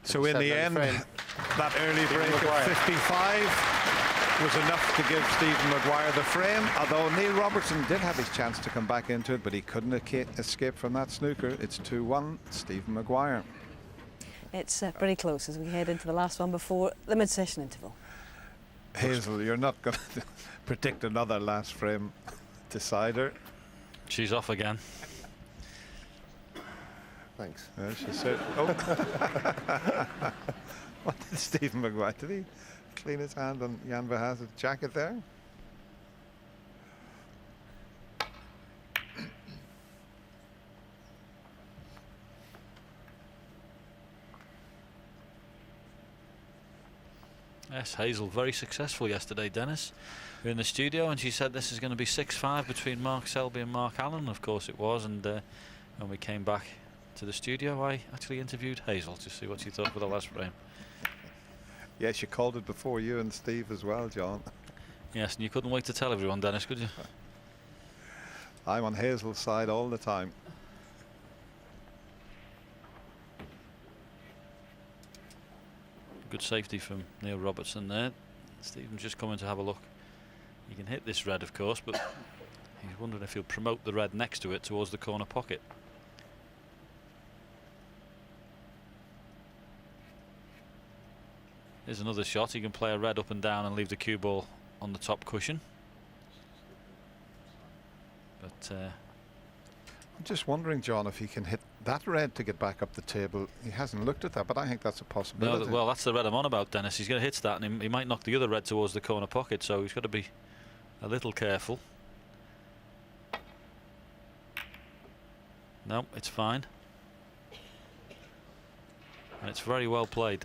So in the end, that early break Maguire. of 55 was enough to give Stephen Maguire the frame, although Neil Robertson did have his chance to come back into it, but he couldn't escape from that snooker. It's 2-1, Stephen Maguire. It's pretty close as we head into the last one before the mid-session interval. Hazel, you're not going to predict another last frame decider. She's off again. Thanks. She said, oh. What did Stephen Maguire, did he clean his hand on Jan Verhaesen's jacket there? Yes, Hazel very successful yesterday, Dennis. We were in the studio and she said this is going to be 6-5 between Mark Selby and Mark Allen. Of course it was, and when we came back to the studio I actually interviewed Hazel to see what she thought for the last frame. Yes, you called it before you and Steve as well, John. Yes, and you couldn't wait to tell everyone, Dennis, could you? I'm on Hazel's side all the time. Good safety from Neil Robertson there. Stephen's just coming to have a look. He can hit this red, of course, but he's wondering if he'll promote the red next to it towards the corner pocket. Here's another shot. He can play a red up and down and leave the cue ball on the top cushion. But I'm just wondering, John, if he can hit that red to get back up the table. He hasn't looked at that, but I think that's a possibility. no, well, that's the red I'm on about, Dennis. He's going to hit that, and he might knock the other red towards the corner pocket, so he's got to be a little careful. No, it's fine. And it's very well played.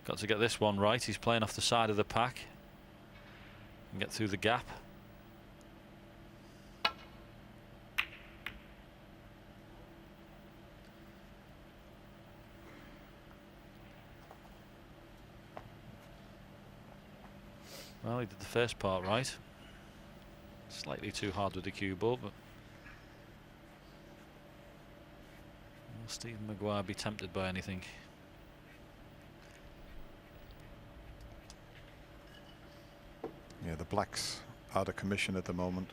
Got to get this one right. He's playing off the side of the pack and get through the gap. Well, he did the first part right. Slightly too hard with the cue ball, but will Stephen Maguire be tempted by anything? Yeah, the black's out of commission at the moment.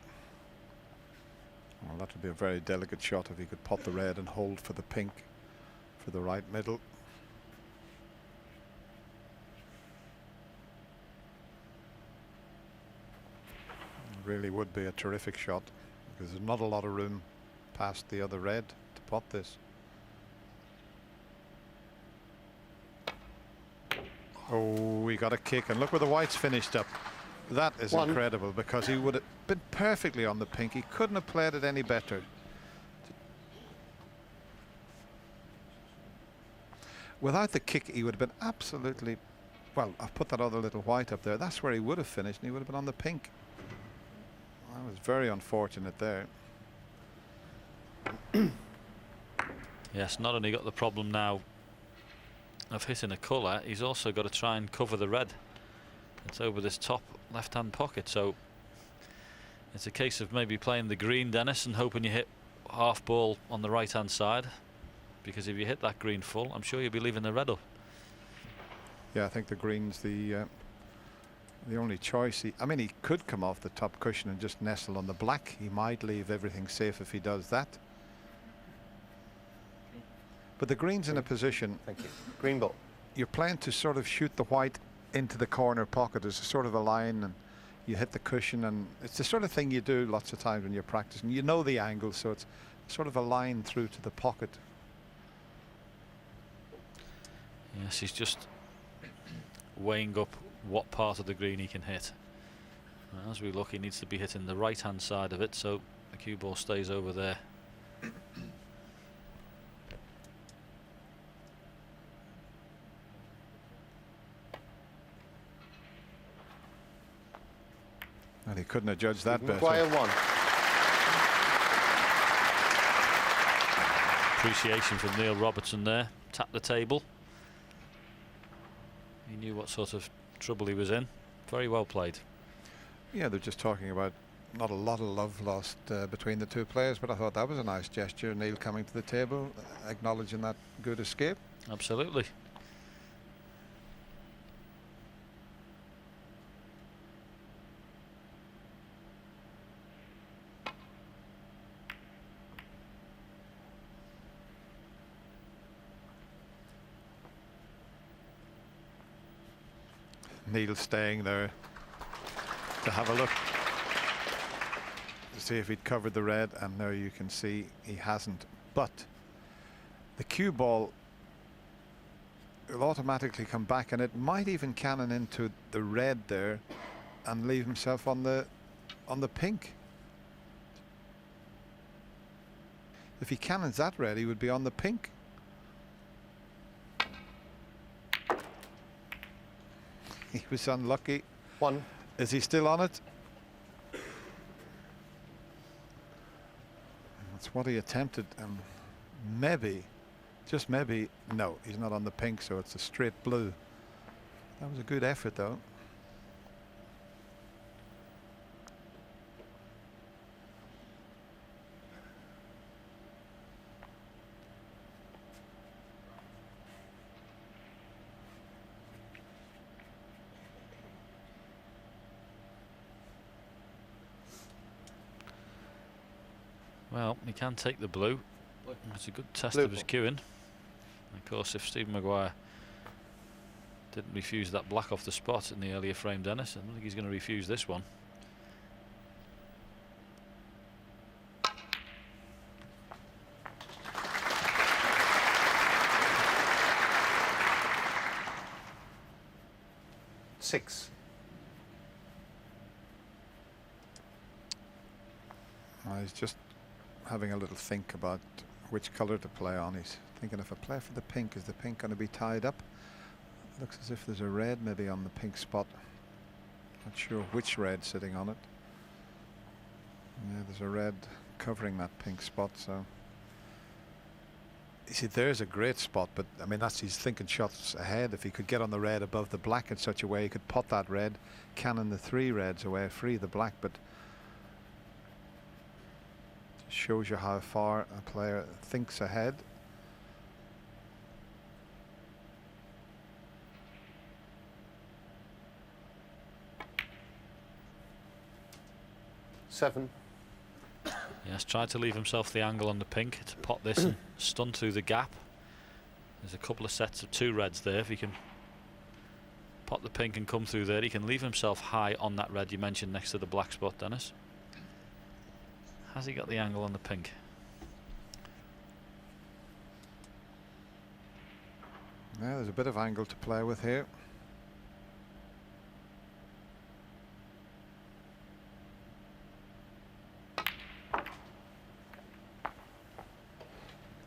Well, that would be a very delicate shot if he could pot the red and hold for the pink for the right middle. It really would be a terrific shot because there's not a lot of room past the other red to pot this. Oh, we got a kick, and look where the whites finished up. That is incredible, because he would have been perfectly on the pink. He couldn't have played it any better. Without the kick, he would have been absolutely, well, I've put that other little white up there. That's where he would have finished, and he would have been on the pink. That was very unfortunate there. Yes, not only got the problem now of hitting a colour, he's also got to try and cover the red. It's over this top left-hand pocket, so it's a case of maybe playing the green, Dennis, and hoping you hit half ball on the right-hand side, because if you hit that green full, I'm sure you'll be leaving the red up. Yeah, I think the green's the only choice. I mean, he could come off the top cushion and just nestle on the black. He might leave everything safe if he does that. But the green's in a position. Thank you. Green ball. You're playing to sort of shoot the white into the corner pocket. There's a sort of a line, and you hit the cushion, and it's the sort of thing you do lots of times when you're practicing. You know the angle, so it's sort of a line through to the pocket. Yes, he's just weighing up what part of the green he can hit. And as we look, he needs to be hitting the right-hand side of it, so the cue ball stays over there. And he couldn't have judged that better. Maguire 1. appreciation from Neil Robertson there. Tapped the table. He knew what sort of trouble he was in. Very well played. Yeah, they're just talking about not a lot of love lost between the two players, but I thought that was a nice gesture. Neil coming to the table, acknowledging that good escape. Absolutely. Neil staying there to have a look to see if he'd covered the red, and there you can see he hasn't. But the cue ball will automatically come back, and it might even cannon into the red there and leave himself on the pink. If he cannons that red, he would be on the pink. He was unlucky. 1. Is he still on it? That's what he attempted, and maybe, just maybe, no, he's not on the pink, so it's a straight blue. That was a good effort, though. Well, he can take the blue. It's a good test Blue of his ball. cueing. And of course, if Stephen Maguire didn't refuse that black off the spot in the earlier frame, Dennis, I don't think he's going to refuse this one. Six. He's just having a little think about which colour to play on. He's thinking, if I play for the pink, is the pink going to be tied up? Looks as if there's a red maybe on the pink spot. Not sure which red sitting on it. Yeah, there's a red covering that pink spot, so you see, there's a great spot, but I mean, that's, he's thinking shots ahead. If he could get on the red above the black in such a way, he could pot that red, cannon the 3 reds away, free the black. But shows you how far a player thinks ahead. Seven. Yes, tried to leave himself the angle on the pink to pot this and stun through the gap. There's a couple of sets of 2 reds there. If he can pot the pink and come through there, he can leave himself high on that red you mentioned next to the black spot, Dennis. Has he got the angle on the pink? Yeah, there's a bit of angle to play with here.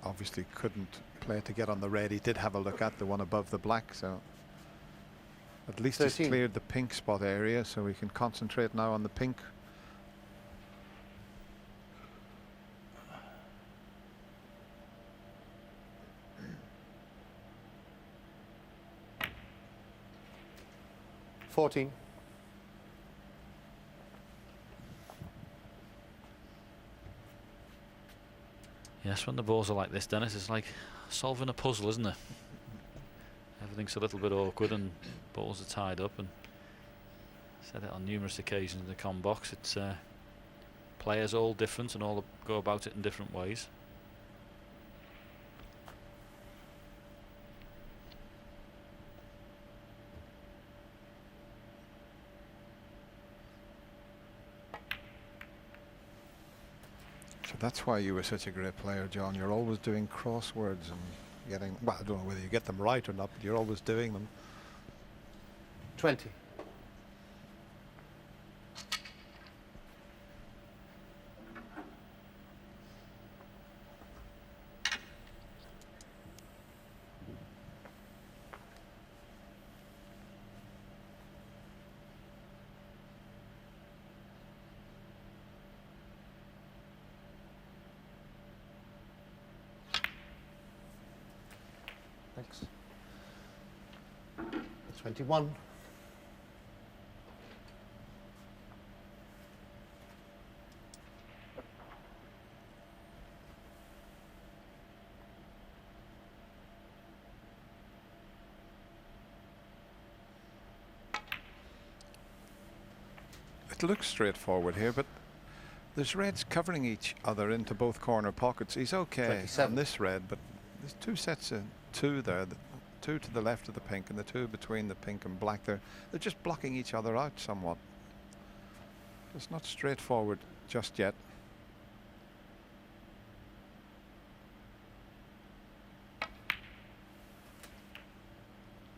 Obviously couldn't play to get on the red. He did have a look at the one above the black, so at least 13. he's cleared the pink spot area, so we can concentrate now on the pink. $14. Yes, when the balls are like this, Dennis, it's like solving a puzzle, isn't it? Everything's a little bit awkward and balls are tied up, and said it on numerous occasions in the com box. It's players all different and all go about it in different ways. So that's why you were such a great player, John. You're always doing crosswords and getting, well, I don't know whether you get them right or not, but you're always doing them. 20. 21. It looks straightforward here, but there's reds covering each other into both corner pockets. He's okay 27. on this red, but there's two sets of two there. The two to the left of the pink and the two between the pink and black. They're just blocking each other out somewhat. It's not straightforward just yet.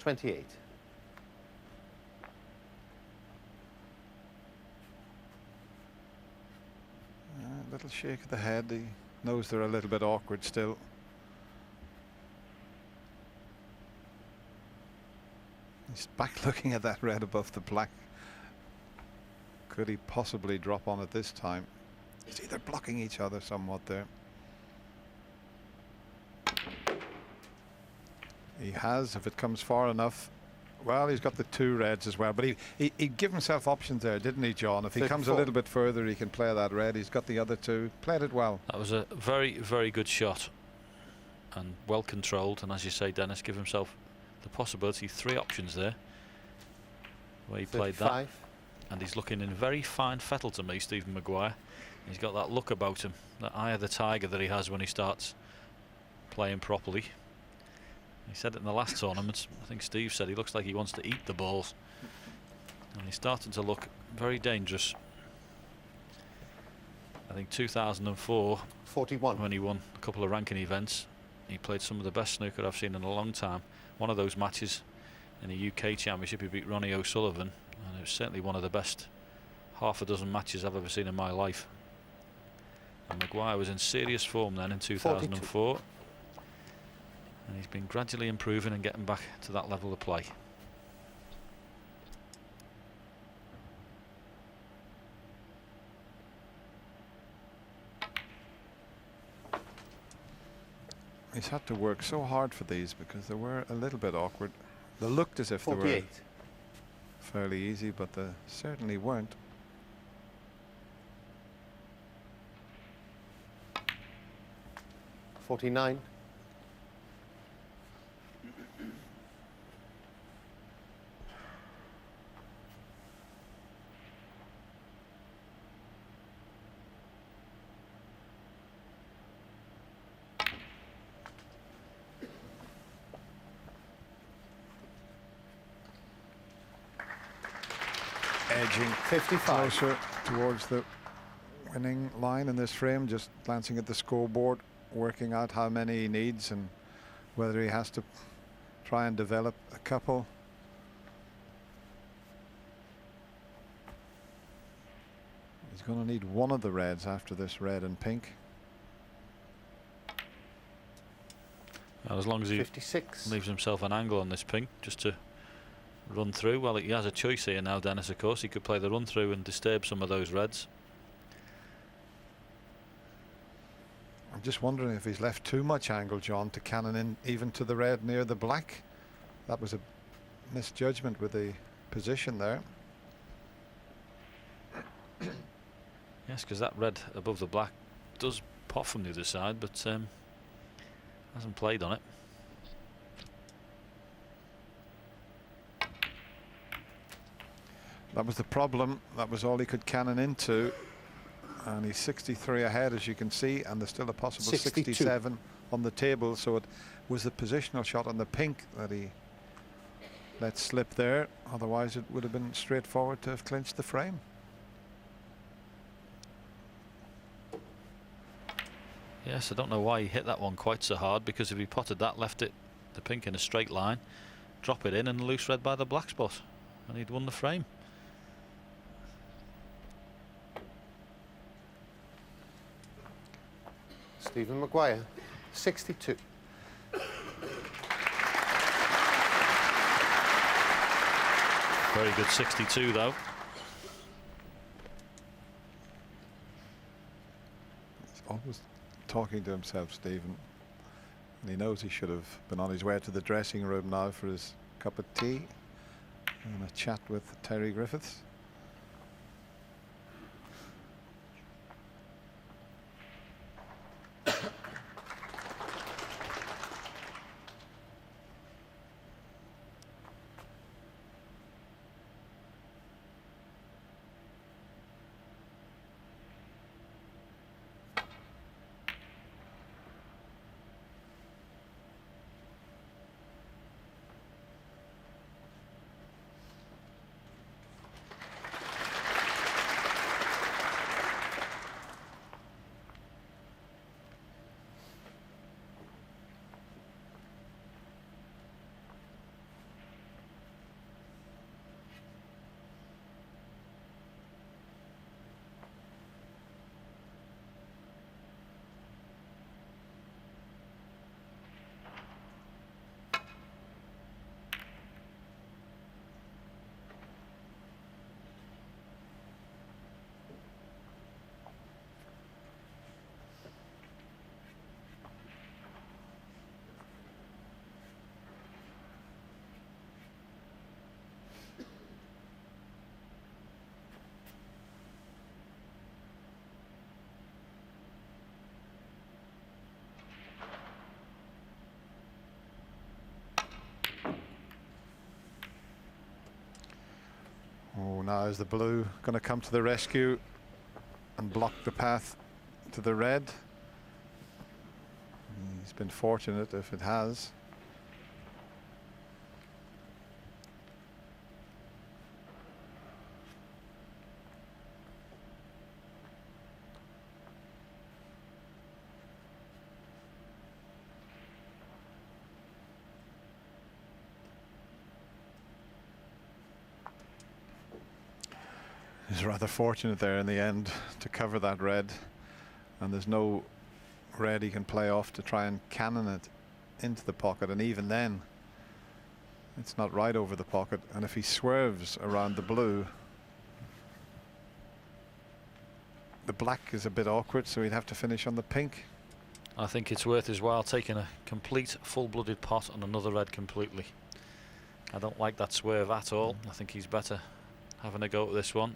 $28. A little shake of the head. He knows they're a little bit awkward still. He's back looking at that red above the black. Could he possibly drop on it this time? He's either blocking each other somewhat there. He has, if it comes far enough. Well, he's got the two reds as well, but he gave himself options there, didn't he, John? If he comes a 54. little bit further, he can play that red. He's got the other two. Played it well. That was a very, very good shot and well controlled. And as you say, Dennis, give himself the possibility. Three options there where he played that. 35. And he's looking in very fine fettle to me, Stephen Maguire. He's got that look about him, that eye of the tiger that he has when he starts playing properly. He said it in the last tournament. I think Steve said he looks like he wants to eat the balls. And he's starting to look very dangerous. I think 2004, 41. when he won a couple of ranking events, he played some of the best snooker I've seen in a long time. One of those matches in the UK Championship, he beat Ronnie O'Sullivan, and it was certainly one of the best half a dozen matches I've ever seen in my life. And Maguire was in serious form then in 2004. And he's been gradually improving and getting back to that level of play. He's had to work so hard for these because they were a little bit awkward. They looked as if they were 48. fairly easy, but they certainly weren't. $49. Edging 55. closer towards the winning line in this frame, just glancing at the scoreboard, working out how many he needs and whether he has to try and develop a couple. He's going to need one of the reds after this red and pink. Well, as long as he 56. leaves himself an angle on this pink just to run through. Well, he has a choice here now, Dennis, of course. He could play the run through and disturb some of those reds. I'm just wondering if he's left too much angle, John, to cannon in even to the red near the black. That was a misjudgment with the position there. Yes, because that red above the black does pop from the other side, but hasn't played on it. That was the problem. That was all he could cannon into. And he's 63 ahead, as you can see, and there's still a possible 62. 67 on the table. So it was the positional shot on the pink that he let slip there. Otherwise, it would have been straightforward to have clinched the frame. Yes, I don't know why he hit that one quite so hard, because if he potted that, left it, the pink in a straight line, drop it in and loose red by the black spot, and he'd won the frame. Stephen Maguire, 62. Very good 62 though. He's always talking to himself, Stephen. And he knows he should have been on his way to the dressing room now for his cup of tea. And a chat with Terry Griffiths. Oh, now is the blue going to come to the rescue and block the path to the red? He's been fortunate if it has. He's rather fortunate there in the end to cover that red, and there's no red he can play off to try and cannon it into the pocket, and even then it's not right over the pocket, and if he swerves around the blue, the black is a bit awkward, so he'd have to finish on the pink. I think it's worth his while taking a complete full-blooded pot on another red completely. I don't like that swerve at all. I think he's better having a go at this one.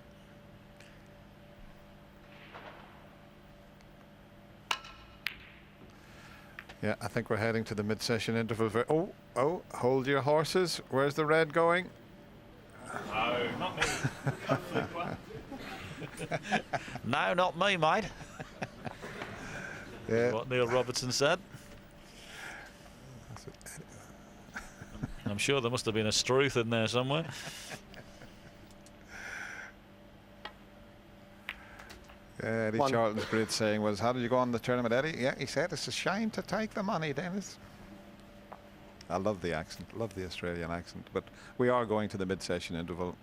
Yeah, I think we're heading to the mid-session interval. Oh, hold your horses. Where's the red going? No, not me. No, not me, mate. Yeah. What Neil Robertson said. I'm sure there must have been a Struth in there somewhere. Eddie Charlton's grid saying was, how did you go on the tournament, Eddie? Yeah, he said, it's a shame to take the money, Dennis. I love the accent, love the Australian accent, but we are going to the mid-session interval.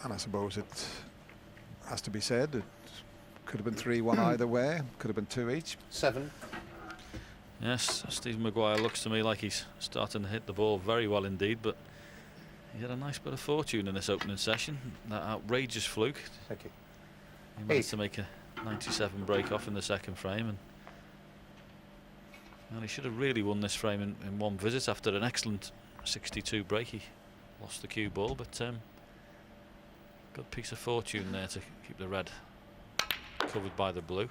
And I suppose it has to be said, it could have been 3-1 either way, could have been 2 each. 7. Yes, Stephen Maguire looks to me like he's starting to hit the ball very well indeed, but he had a nice bit of fortune in this opening session. That outrageous fluke. Thank you. He managed to make a 97 break off in the second frame, and well, he should have really won this frame in one visit after an excellent 62 break. He lost the cue ball, but good piece of fortune there to keep the red covered by the blue.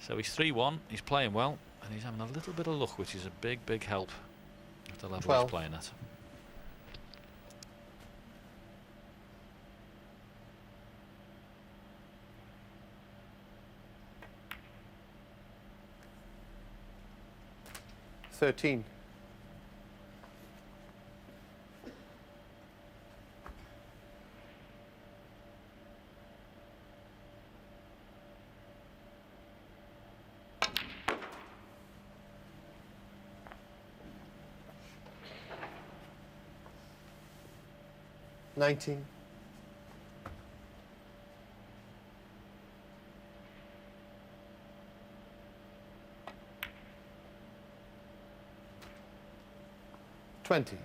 So he's 3-1, he's playing well, and he's having a little bit of luck, which is a big help at the level 12. he's playing at. Thirteen. Nineteen. 20.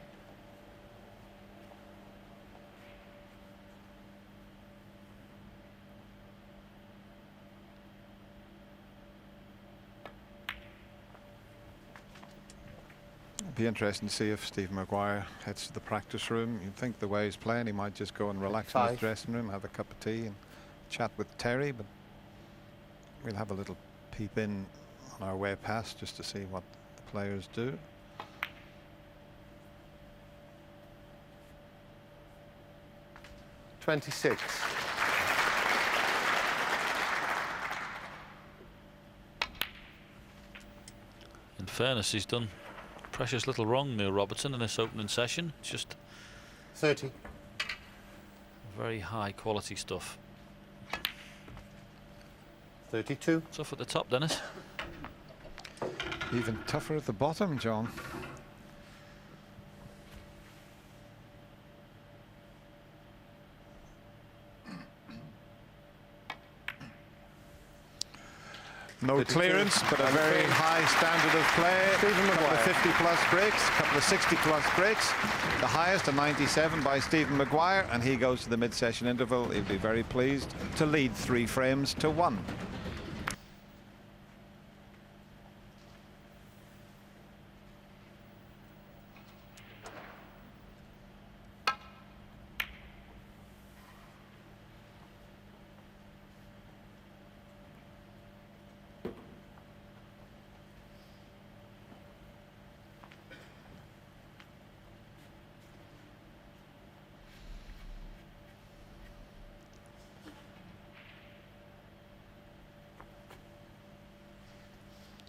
Be interesting to see if Steve Maguire heads to the practice room. You'd think the way he's playing, he might just go and relax in his 5. dressing room, have a cup of tea and chat with Terry, but we'll have a little peep in on our way past just to see what the players do. $26. In fairness, he's done precious little wrong, Neil Robertson, in this opening session. Just 30. very high quality stuff. 32. Tough at the top, Dennis. Even tougher at the bottom, John. No 32. clearance, but a very high standard of play. Stephen A couple of Maguire. 50-plus breaks, a couple of 60-plus breaks. The highest, a 97 by Stephen Maguire, and he goes to the mid-session interval. He'll be very pleased to lead 3 frames to 1.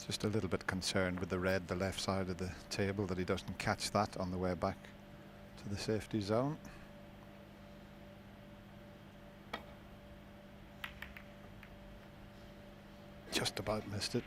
Just a little bit concerned with the red, the left side of the table, that he doesn't catch that on the way back to the safety zone. Just about missed it.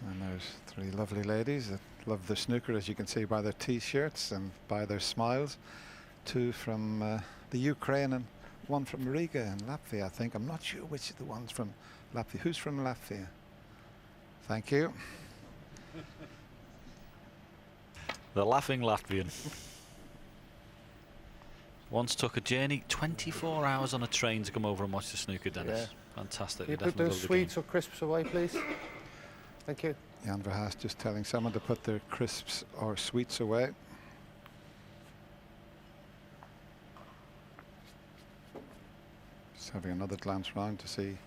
And there's 3 lovely ladies that love the snooker, as you can see by their t-shirts and by their smiles. 2 from the Ukraine and 1 from Riga in Latvia, I think. I'm not sure which of the ones from Latvia. Who's from Latvia? Thank you. The laughing Latvian. Once took a journey 24 hours on a train to come over and watch the snooker, Dennis. Fantastic. Can you He put definitely those loved the game. sweets or crisps away, please? Thank you. Jan Verhaast just telling someone to put their crisps or sweets away. Just having another glance round to see.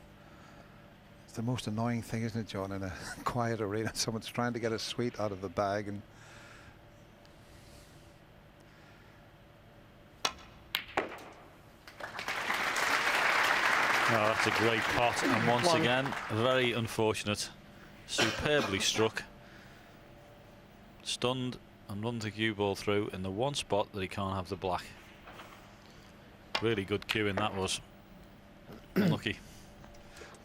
It's the most annoying thing, isn't it, John, in a quiet arena? Someone's trying to get a sweet out of the bag and Oh, that's a great pot, and once again, very unfortunate. Superbly struck. Stunned and runs the cue ball through in the one spot that he can't have the black. Really good cueing that was. Unlucky.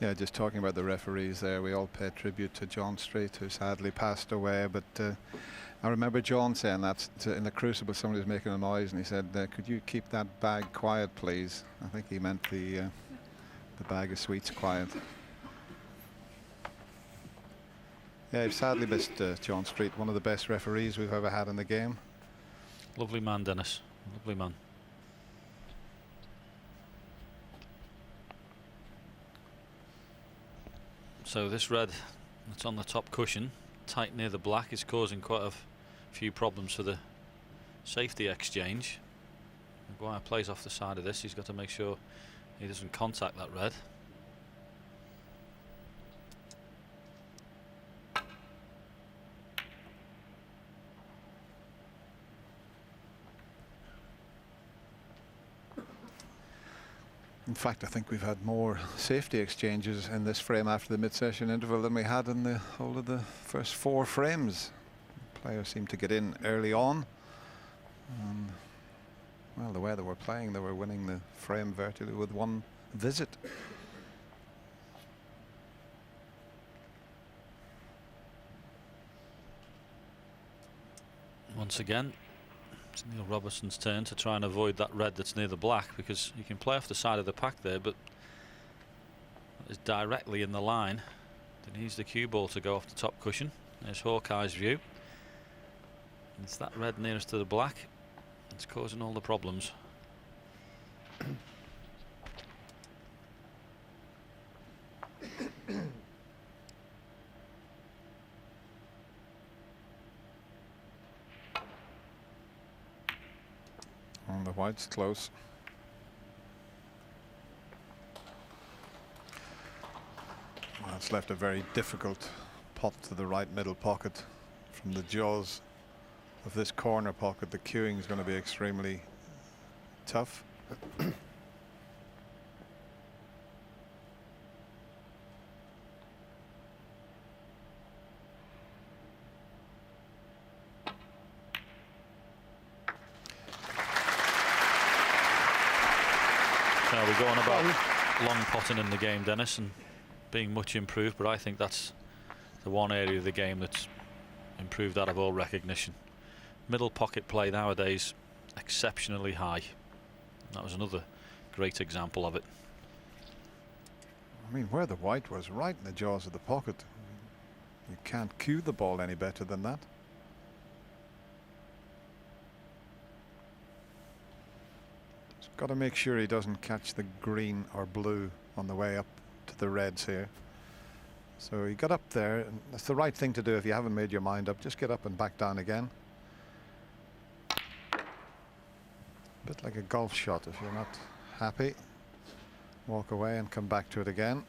yeah, just talking about the referees there, we all pay tribute to John Street, who sadly passed away, but I remember John saying that in the Crucible somebody was making a noise and he said, could you keep that bag quiet, please? I think he meant the bag of sweets quiet. Yeah, I've sadly missed John Street, one of the best referees we've ever had in the game. Lovely man, Dennis. Lovely man. So this red that's on the top cushion, tight near the black, is causing quite a few problems for the safety exchange. Maguire plays off the side of this. He's got to make sure he doesn't contact that red. In fact, I think we've had more safety exchanges in this frame after the mid-session interval than we had in the whole of the first 4 frames. Players seem to get in early on. Well, the way they were playing, they were winning the frame virtually with 1 visit. Once again, it's Neil Robertson's turn to try and avoid that red that's near the black, because you can play off the side of the pack there, but that is directly in the line. He needs the cue ball to go off the top cushion. There's Hawkeye's view. And it's that red nearest to the black. It's causing all the problems. And the white's close. Well, it's left a very difficult pot to the right middle pocket. From the jaws of this corner pocket, the cueing is going to be extremely tough. Now we go on about long potting in the game, Dennis, and being much improved, but I think that's the one area of the game that's improved out of all recognition. Middle pocket play nowadays exceptionally high. That was another great example of it. I mean, where the white was, right in the jaws of the pocket. You can't cue the ball any better than that. Just got to make sure he doesn't catch the green or blue on the way up to the reds here. So he got up there, and that's the right thing to do if you haven't made your mind up. Just get up and back down again. A bit like a golf shot. If you're not happy, walk away and come back to it again.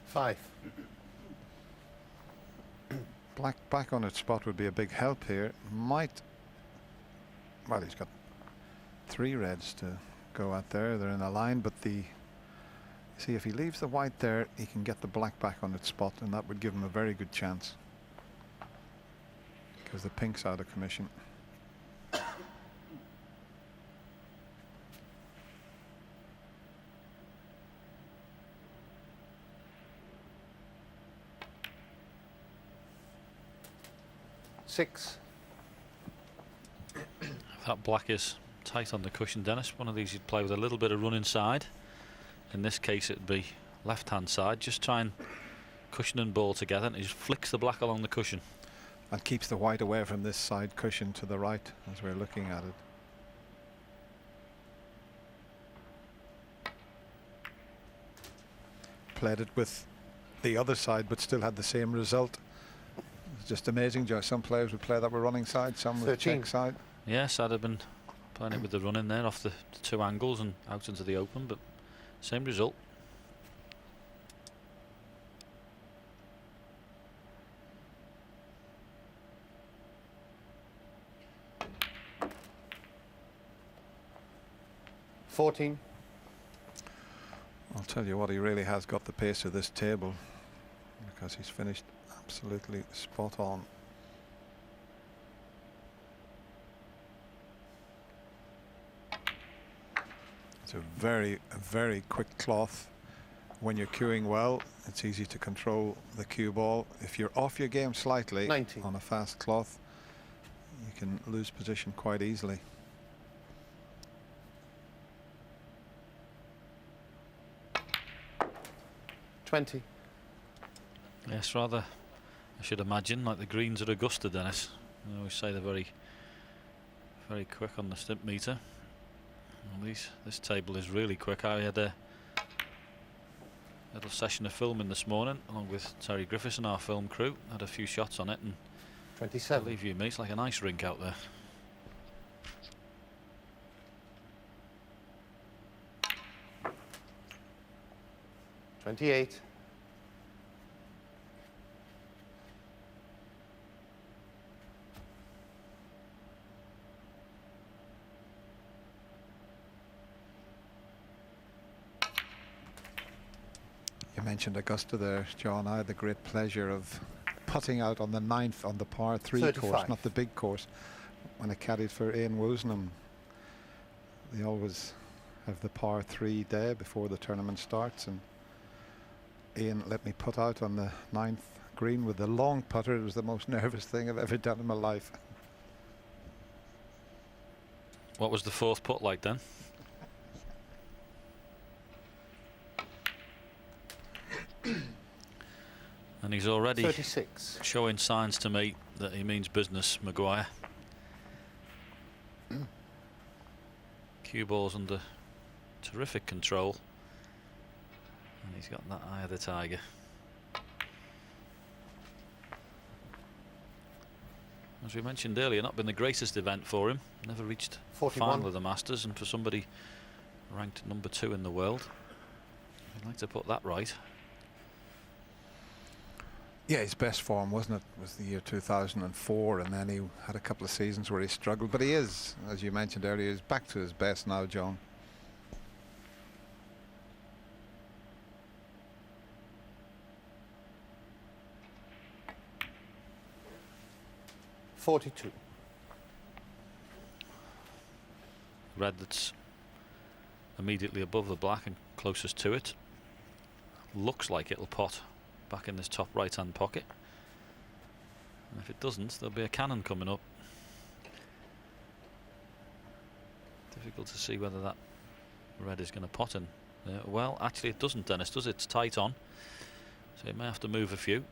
5. Black back on its spot would be a big help here. Might, well, he's got 3 reds to go at there. They're in a line, but see, if he leaves the white there, he can get the black back on its spot, and that would give him a very good chance, because the pink's out of commission. Six. That black is tight on the cushion, Dennis. One of these you'd play with a little bit of run inside. In this case it'd be left hand side. Just try and cushion and ball together, and he just flicks the black along the cushion. And keeps the white away from this side cushion to the right as we're looking at it. Played it with the other side but still had the same result. It's just amazing, Joe. Some players would play that with running side, some with 13. check side. Yes, I'd have been playing it with the run in there off the 2 angles and out into the open, but same result. I'll tell you what, he really has got the pace of this table, because he's finished absolutely spot on. It's a very quick cloth. When you're cueing well, it's easy to control the cue ball. If you're off your game slightly 90. on a fast cloth, you can lose position quite easily. Yes, rather, I should imagine, like the greens at Augusta, Dennis. I always say they're very quick on the stimp meter. Well, this table is really quick. I had a little session of filming this morning along with Terry Griffiths and our film crew. Had a few shots on it, and 27. believe you me, it's like an ice rink out there. $28. You mentioned Augusta there, John. I had the great pleasure of putting out on the 9th on the par 3 course, 35. not the big course, when I caddied for Ian Woosnam. They always have the par 3 day before the tournament starts, and Ian let me put out on the 9th green with the long putter. It was the most nervous thing I've ever done in my life. What was the fourth putt like then? And he's already 36. showing signs to me that he means business, Maguire. Cue ball's under terrific control. And he's got that eye of the tiger. As we mentioned earlier, not been the greatest event for him. Never reached 41. final of the Masters, and for somebody ranked number 2 in the world, I'd like to put that right. Yeah, his best form, wasn't it, was the year 2004, and then he had a couple of seasons where he struggled. But he is, as you mentioned earlier, he's back to his best now, John. .42. Red that's immediately above the black and closest to it. Looks like it'll pot back in this top right hand pocket. And if it doesn't, there'll be a cannon coming up. Difficult to see whether that red is going to pot in there. Well, actually it doesn't, Dennis, does it? It's tight on, so it may have to move a few.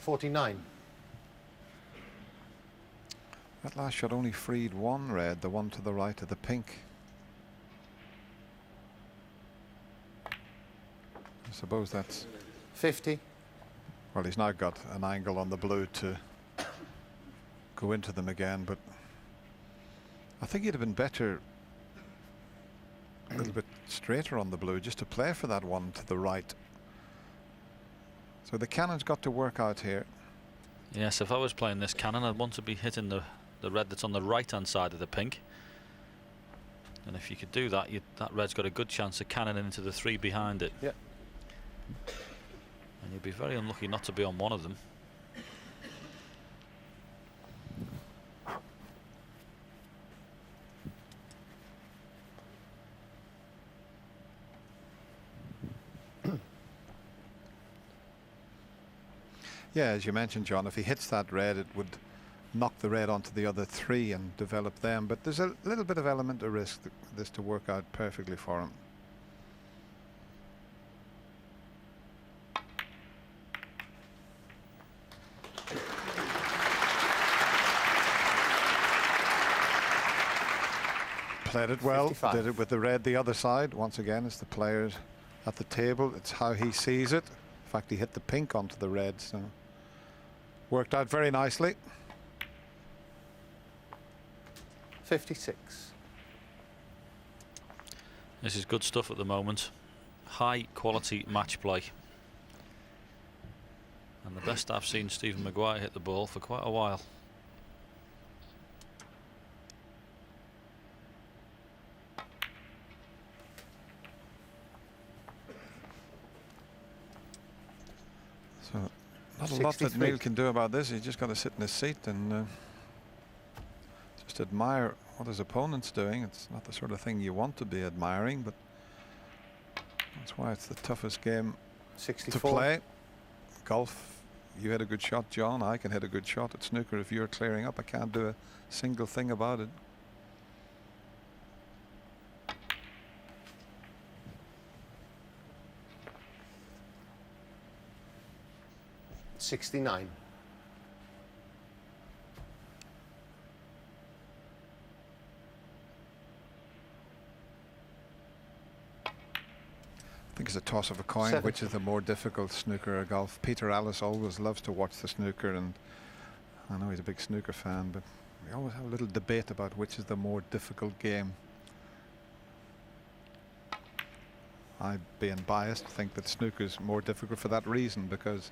.49. That last shot only freed one red, the one to the right of the pink. I suppose that's... 50. Well, he's now got an angle on the blue to go into them again, but I think he'd have been better a little bit straighter on the blue, just to play for that one to the right. So the cannon's got to work out here. Yes, if I was playing this cannon, I'd want to be hitting the red that's on the right hand side of the pink. And if you could do that, that red's got a good chance of cannoning into the 3 behind it. Yeah. And you'd be very unlucky not to be on one of them. Yeah, as you mentioned, John, if he hits that red, it would knock the red onto the other 3 and develop them. But there's a little bit of element of risk this to work out perfectly for him. Played it well, 55. did it with the red the other side. Once again, it's the players at the table. It's how he sees it. In fact, he hit the pink onto the red, so worked out very nicely. 56. This is good stuff at the moment. High quality match play. And the best I've seen Stephen Maguire hit the ball for quite a while. So not a lot that 63. Neil can do about this. He's just got to sit in his seat and just admire what his opponent's doing. It's not the sort of thing you want to be admiring, but that's why it's the toughest game 64. to play. Golf, you hit a good shot, John. I can hit a good shot at snooker. If you're clearing up, I can't do a single thing about it. .69. I think it's a toss of a coin, 70. which is the more difficult, snooker or golf. Peter Ellis always loves to watch the snooker, and I know he's a big snooker fan, but we always have a little debate about which is the more difficult game. I, being biased, think that snooker's more difficult for that reason, because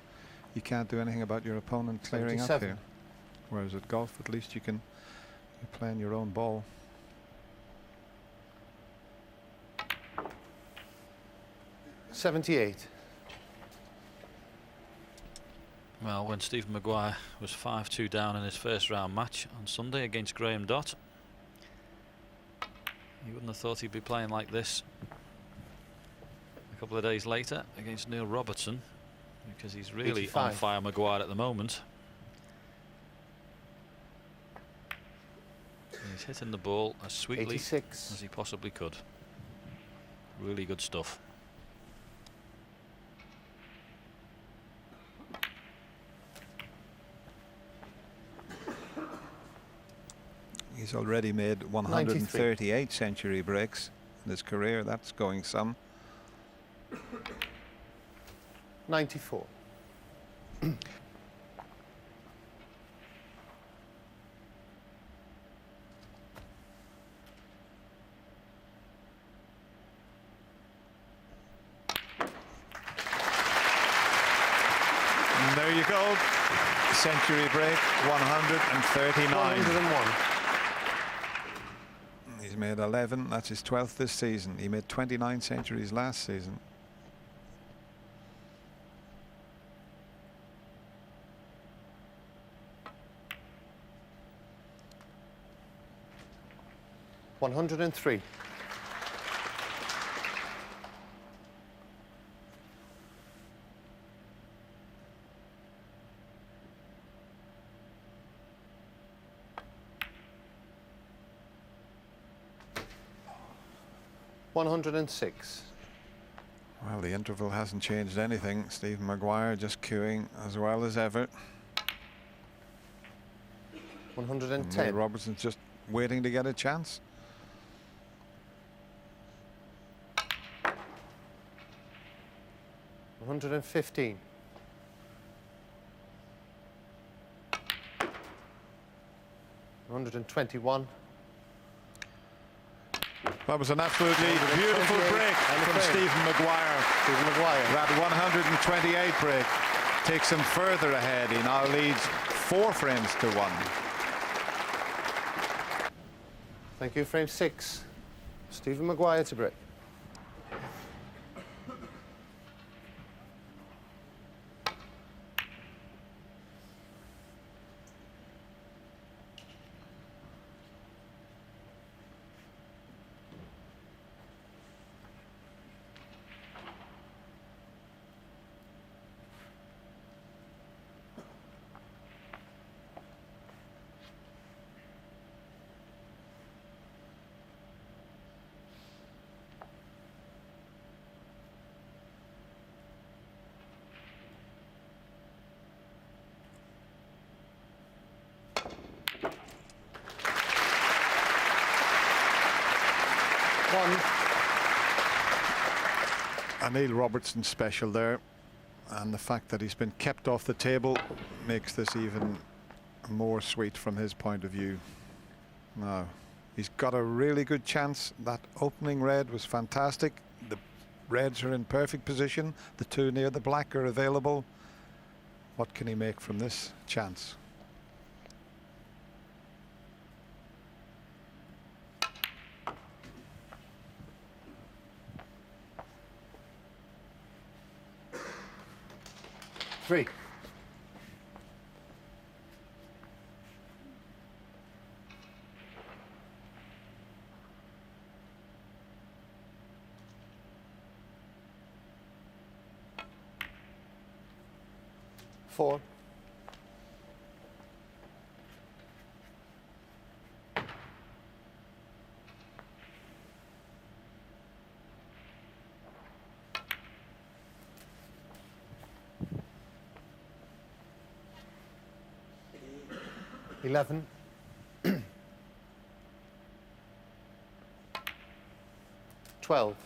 you can't do anything about your opponent clearing up 77. here. Whereas at golf, at least you're playing your own ball. .78. Well, when Stephen Maguire was 5-2 down in his first round match on Sunday against Graham Dott, you wouldn't have thought he'd be playing like this a couple of days later against Neil Robertson, because he's really 85. on fire, Maguire, at the moment. He's hitting the ball as sweetly 86. as he possibly could. Really good stuff. He's already made 138 century breaks in his career. That's going some. 94. And there you go. Century break, 139. 101. He's made 11. That's his 12th this season. He made 29 centuries last season. $103. $106. Well, the interval hasn't changed anything. Stephen Maguire just queuing as well as ever. 110. Neil Robertson's just waiting to get a chance. $115. $121. That was an absolutely beautiful break from Stephen Maguire. Stephen Maguire. That 128 break takes him further ahead. He now leads 4 frames to 1. Thank you. Frame 6. Stephen Maguire to break. A Neil Robertson special there, and the fact that he's been kept off the table makes this even more sweet from his point of view. Now, he's got a really good chance. That opening red was fantastic. The reds are in perfect position. The 2 near the black are available. What can he make from this chance? Three. Four. $11. 12.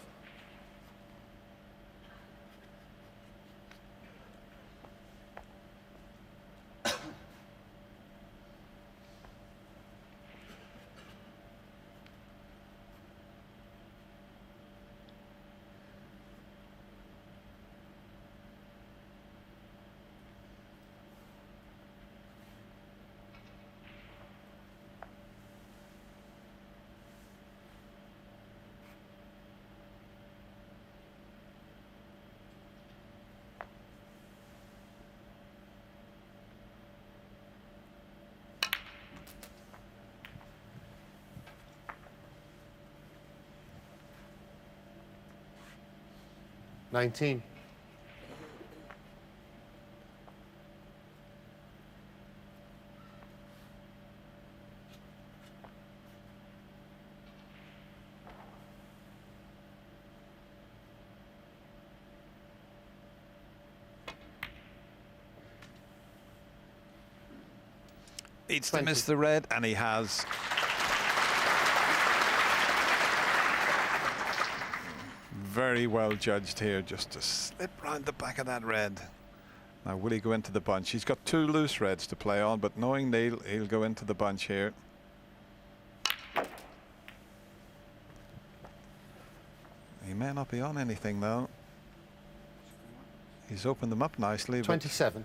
19. Needs to miss the red, and he has. Very well judged here, just to slip round the back of that red. Now, will he go into the bunch? He's got 2 loose reds to play on, but knowing Neil, he'll go into the bunch here. He may not be on anything, though. He's opened them up nicely. 27.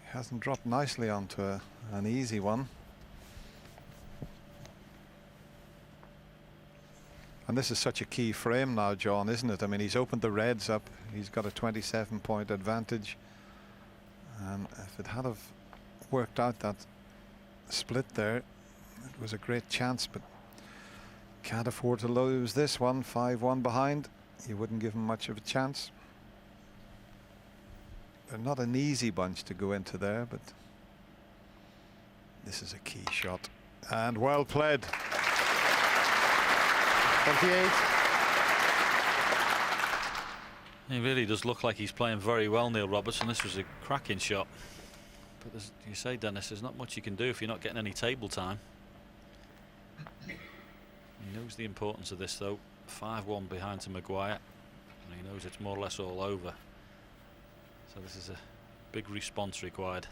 He hasn't dropped nicely onto an easy one. And this is such a key frame now, John, isn't it? I mean, he's opened the reds up. He's got a 27-point advantage. And if it had have worked out that split there, it was a great chance, but can't afford to lose this one. 5-1 behind. You wouldn't give him much of a chance. They're not an easy bunch to go into there, but this is a key shot. And well played. 28. He really does look like he's playing very well, Neil Robertson. This was a cracking shot. But as you say, Dennis, there's not much you can do if you're not getting any table time. He knows the importance of this, though. 5-1 behind to Maguire. And he knows it's more or less all over. So this is a big response required.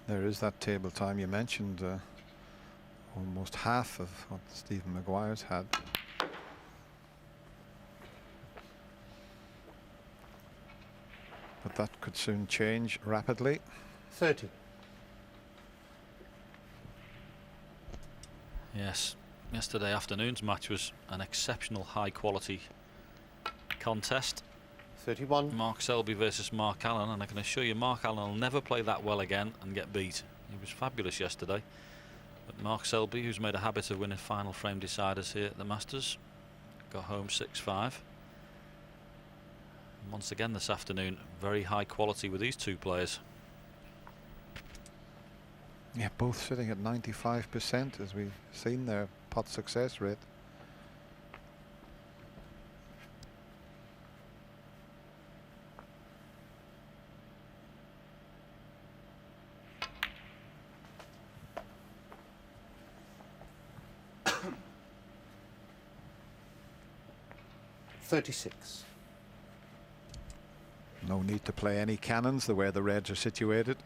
There is that table time you mentioned. Almost half of what Stephen Maguire's had. But that could soon change rapidly. 30. Yes, yesterday afternoon's match was an exceptional high quality contest. 31. Mark Selby versus Mark Allen, and I can assure you Mark Allen will never play that well again and get beat. He was fabulous yesterday. But Mark Selby, who's made a habit of winning final frame deciders here at the Masters, got home 6-5. Once again this afternoon, very high quality with these two players. Yeah, both sitting at 95%, as we've seen their pot success rate. $36. No need to play any cannons the way the reds are situated.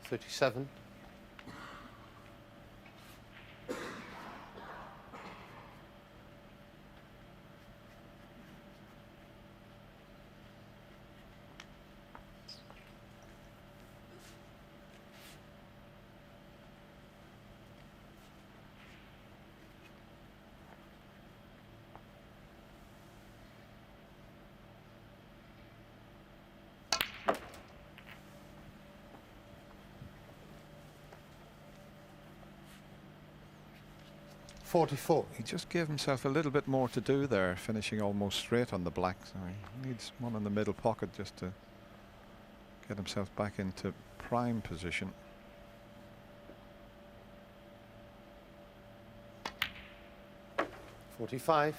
$37. $44. He just gave himself a little bit more to do there, finishing almost straight on the black. So he needs one in the middle pocket just to get himself back into prime position. $45.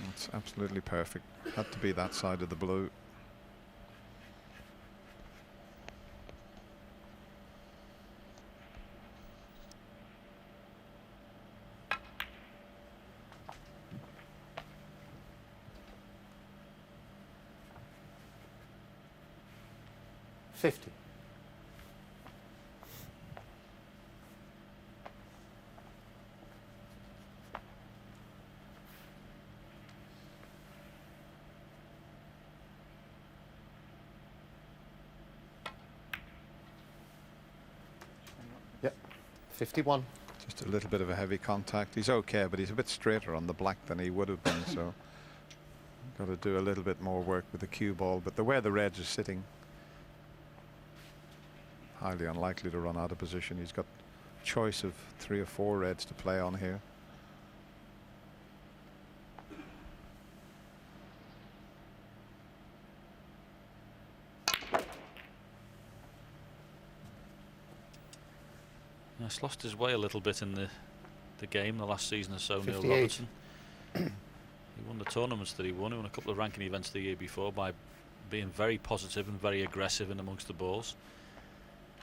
That's absolutely perfect. Had to be that side of the blue. $50. Yep. 51. Just a little bit of a heavy contact. He's okay, but he's a bit straighter on the black than he would have been, so Got to do a little bit more work with the cue ball, but the way the reds are sitting, highly unlikely to run out of position. He's got a choice of 3 or 4 reds to play on here. He's lost his way a little bit in the game the last season or so, 58. Neil Robertson. He won the tournaments that he won. He won a couple of ranking events the year before by being very positive and very aggressive in amongst the balls.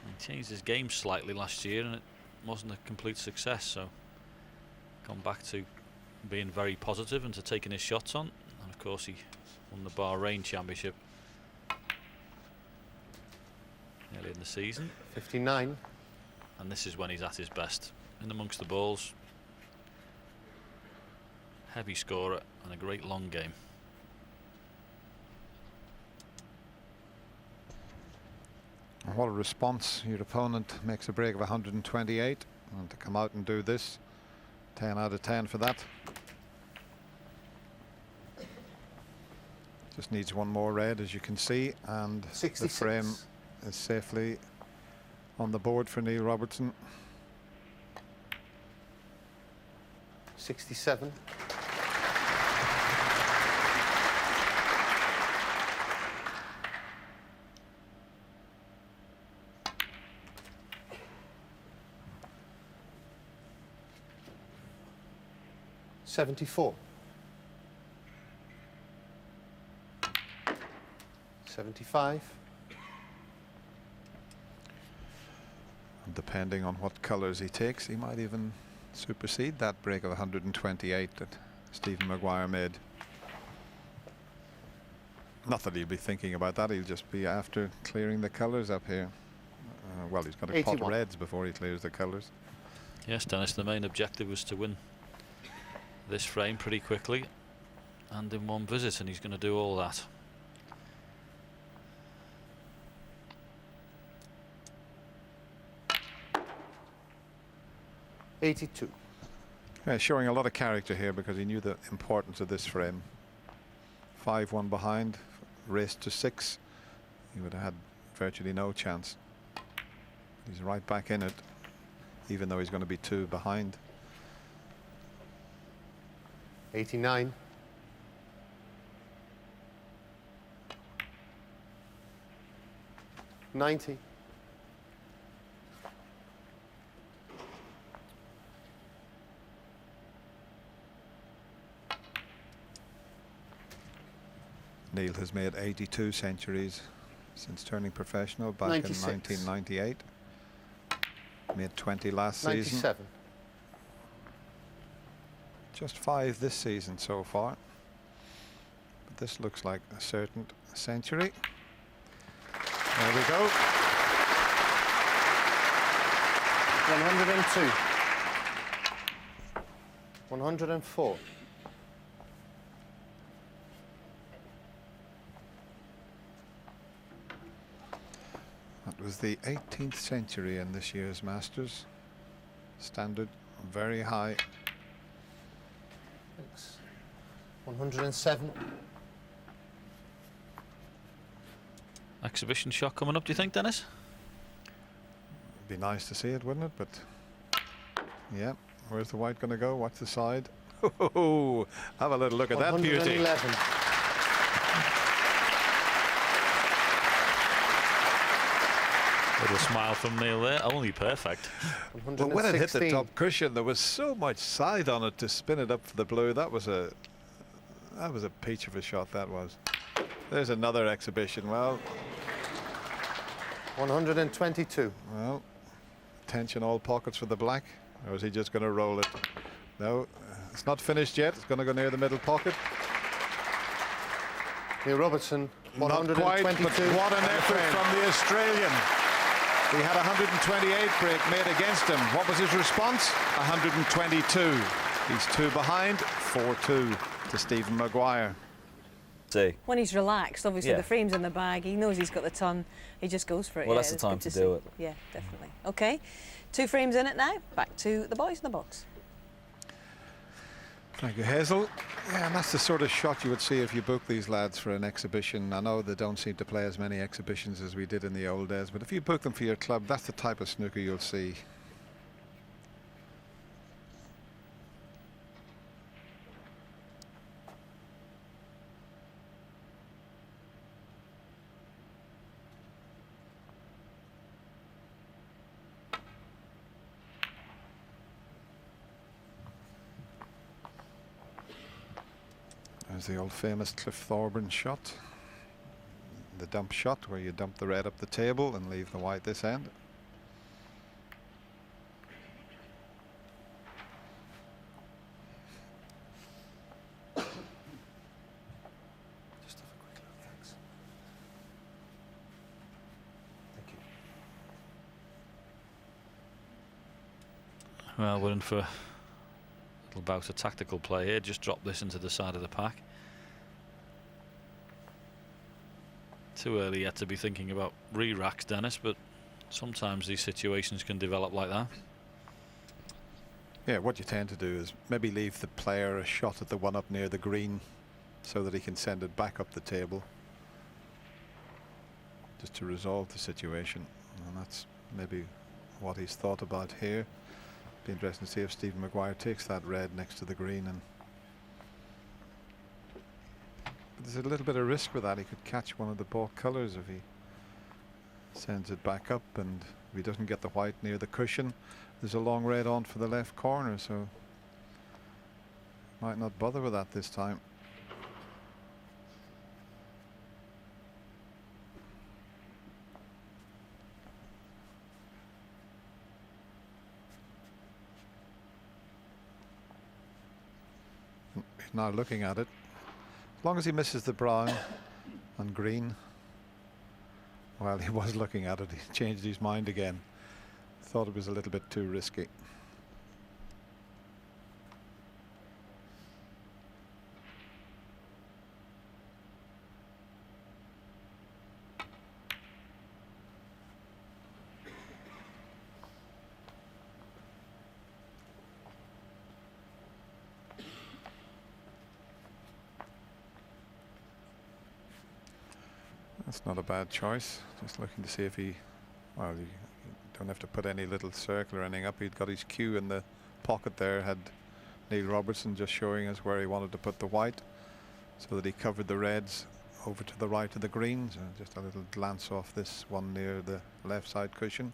And he changed his game slightly last year and it wasn't a complete success, so gone back to being very positive and to taking his shots on. And of course he won the Bahrain Championship early in the season. 59. And this is when he's at his best. In amongst the balls, heavy scorer and a great long game. What a response. Your opponent makes a break of 128, and to come out and do this, 10 out of 10 for that. Just needs one more red, as you can see, and 66. the frame is safely on the board for Neil Robertson. 67. $74. 75. Depending on what colours he takes, he might even supersede that break of 128 that Stephen Maguire made. Not that he'll be thinking about that, he'll just be after clearing the colours up here. Well, he's got to pot 81. reds before he clears the colours. Yes, Dennis, the main objective was to win this frame pretty quickly and in one visit, and he's going to do all that. $82. Yeah, showing a lot of character here because he knew the importance of this frame. 5-1 behind, raced to 6. He would have had virtually no chance. He's right back in it, even though he's going to be 2 behind. 89. $90. Neil has made 82 centuries since turning professional back 96. in 1998. Made 20 last season. 97. Just 5 this season so far. But this looks like a certain century. There we go. 102. 104. That was the 18th century in this year's Masters. Standard very high. 107. Exhibition shot coming up, do you think, Dennis? Be nice to see it, wouldn't it? But yeah, where's the white going to go? Watch the side. Oh, have a little look at that beauty. 111. Little smile from Neil there, only perfect. But when it hit the top cushion, there was so much side on it to spin it up for the blue. That was a peach of a shot, that was. There's another exhibition. Well, 122. well, attention all pockets for the black. Or is he just going to roll it? No, it's not finished yet. It's going to go near the middle pocket. Neil Robertson, Not quite, 122. but what an effort from the Australian. He had a 128 break made against him. What was his response? 122. He's 2 behind, 4-2 to Stephen Maguire. See. When he's relaxed, obviously Yeah. the frame's in the bag, he knows he's got the ton, he just goes for it. Well, Yeah, that's the it's time good to see. do it. Yeah, definitely. Okay, 2 frames in it now, back to the boys in the box. Thank you, Hazel. Yeah, and that's the sort of shot you would see if you book these lads for an exhibition. I know they don't seem to play as many exhibitions as we did in the old days, but if you book them for your club, that's the type of snooker you'll see. There's the old famous Cliff Thorburn shot, the dump shot, where you dump the red up the table and leave the white this end. Just have a quick look, thanks. Thank you. Well, we're in for a little bout of tactical play here. Just drop this into the side of the pack. Too early yet to be thinking about re-racks, Dennis, but sometimes these situations can develop like that. Yeah, what you tend to do is maybe leave the player a shot at the one up near the green so that he can send it back up the table just to resolve the situation, and that's maybe what he's thought about here. Be interesting to see if Stephen Maguire takes that red next to the green, and there's a little bit of risk with that. He could catch one of the ball colours if he sends it back up, and if he doesn't get the white near the cushion, there's a long red on for the left corner, so might not bother with that this time. He's now looking at it. As long as he misses the brown and green. Well, he was looking at it. He changed his mind again. Thought it was a little bit too risky. That's not a bad choice. Just looking to see if he, well, you don't have to put any little circle or anything up. He'd got his cue in the pocket there, had Neil Robertson just showing us where he wanted to put the white, so that he covered the reds over to the right of the greens. And just a little glance off this one near the left side cushion.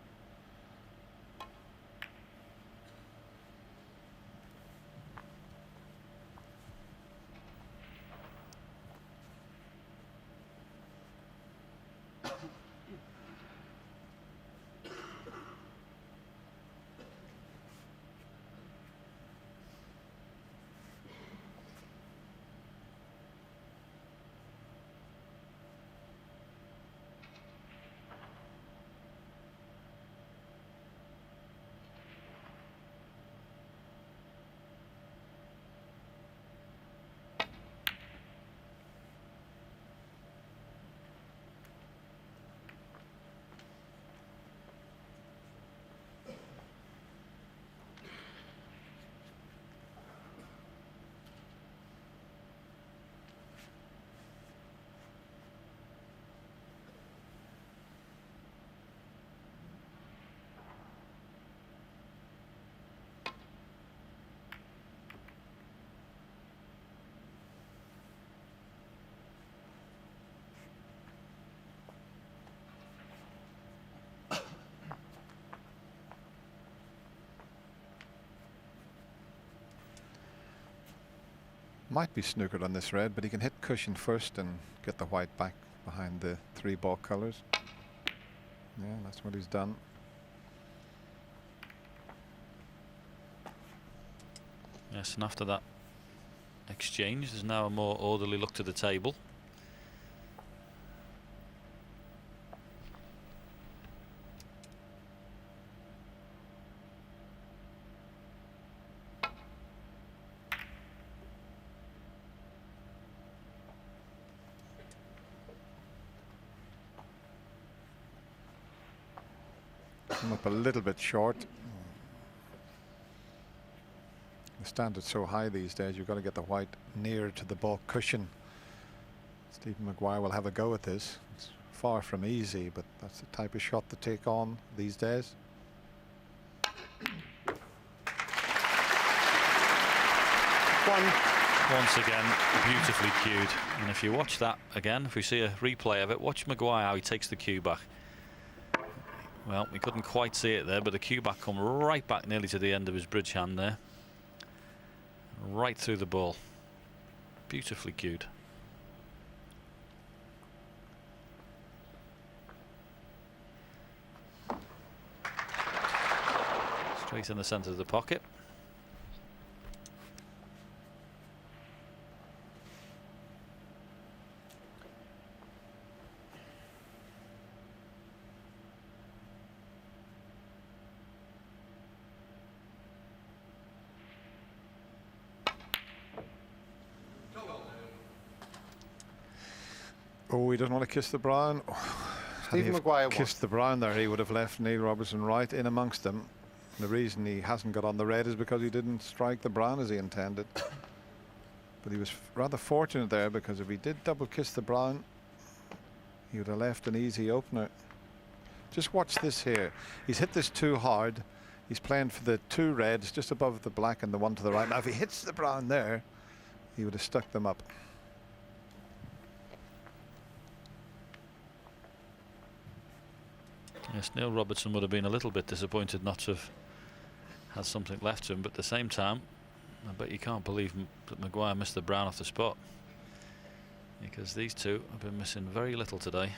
Might be snookered on this red, but he can hit cushion first and get the white back behind the three ball colours. Yeah, that's what he's done. Yes, and after that exchange, there's now a more orderly look to the table. Come up a little bit short. The standard's so high these days, you've got to get the white near to the ball cushion. Stephen Maguire will have a go at this. It's far from easy, but that's the type of shot to take on these days. Once again, beautifully cued. And if you watch that again, if we see a replay of it, watch Maguire how he takes the cue back. Well, we couldn't quite see it there, but the cue back come right back nearly to the end of his bridge hand there. Right through the ball. Beautifully cued. Straight in the centre of the pocket. Oh, he doesn't want to kiss the brown. Stephen Maguire kissed the brown there, he would have left Neil Robertson right in amongst them. The reason he hasn't got on the red is because he didn't strike the brown as he intended. But he was rather fortunate there, because if he did double kiss the brown, he would have left an easy opener. Just watch this here. He's hit this too hard. He's playing for the two reds just above the black and the one to the right. Now if he hits the brown there, he would have stuck them up. Yes, Neil Robertson would have been a little bit disappointed not to have had something left to him, but at the same time, I bet you can't believe that Maguire missed the brown off the spot, because these two have been missing very little today.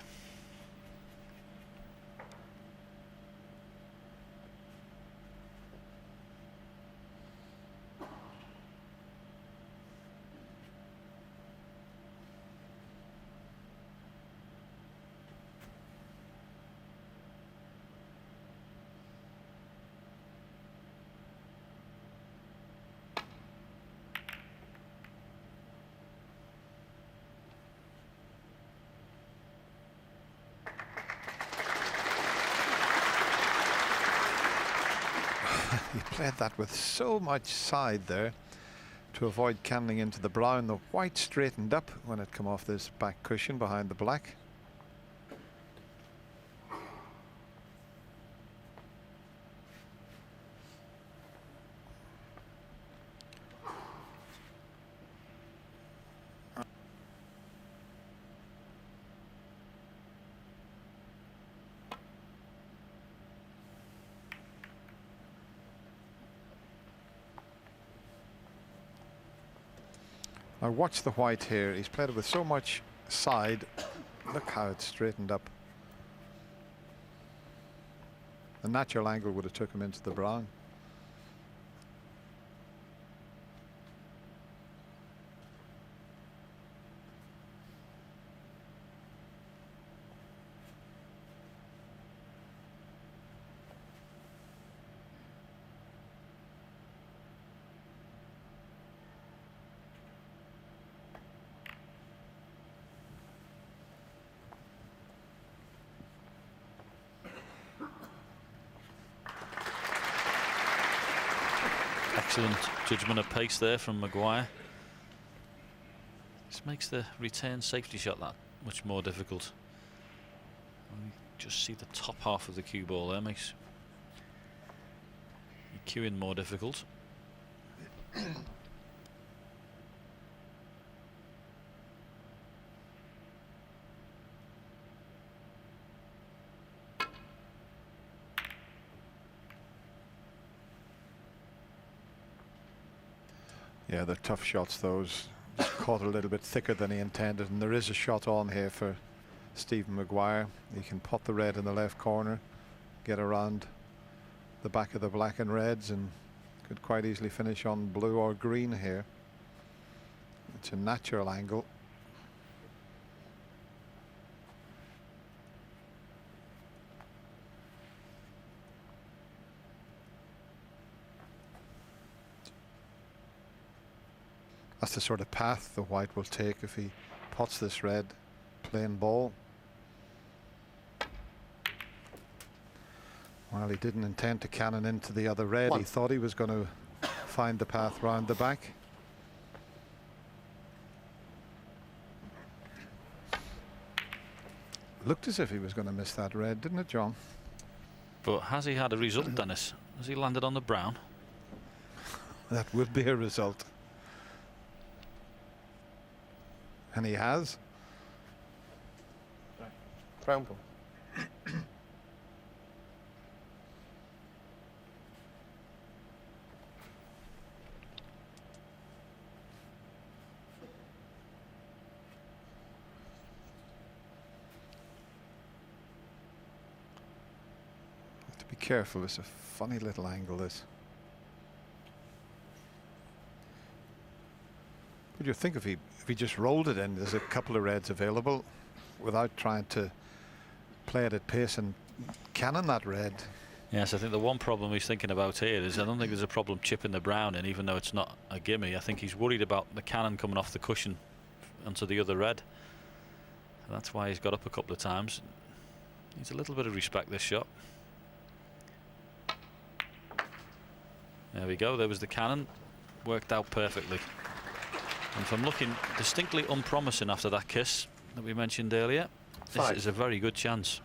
He played that with so much side there to avoid canning into the brown. The white straightened up when it come off this back cushion behind the black. Now watch the white here. He's played it with so much side. Look how it's straightened up. The natural angle would have took him into the brown. Excellent judgment of pace there from Maguire. This makes the return safety shot that much more difficult. You just see the top half of the cue ball there, makes your cueing more difficult. Yeah, they're tough shots, those. Just caught a little bit thicker than he intended, and there is a shot on here for Stephen Maguire. He can pot the red in the left corner, get around the back of the black and reds, and could quite easily finish on blue or green here. It's a natural angle. That's the sort of path the white will take if he pots this red plain ball. Well, he didn't intend to cannon into the other red. He thought he was going to find the path round the back. Looked as if he was going to miss that red, didn't it, John? But has he had a result, Dennis? Has he landed on the brown? That would be a result. And he has. Brown ball. Have to be careful. It's a funny little angle, this. Would you think if he just rolled it in, there's a couple of reds available without trying to play it at pace and cannon that red? Yes, I think the one problem he's thinking about here is I don't think there's a problem chipping the brown in, even though it's not a gimme. I think he's worried about the cannon coming off the cushion onto the other red. And that's why he's got up a couple of times. Needs a little bit of respect, this shot. There we go, there was the cannon. Worked out perfectly. And from looking distinctly unpromising after that kiss that we mentioned earlier, this is a very good chance.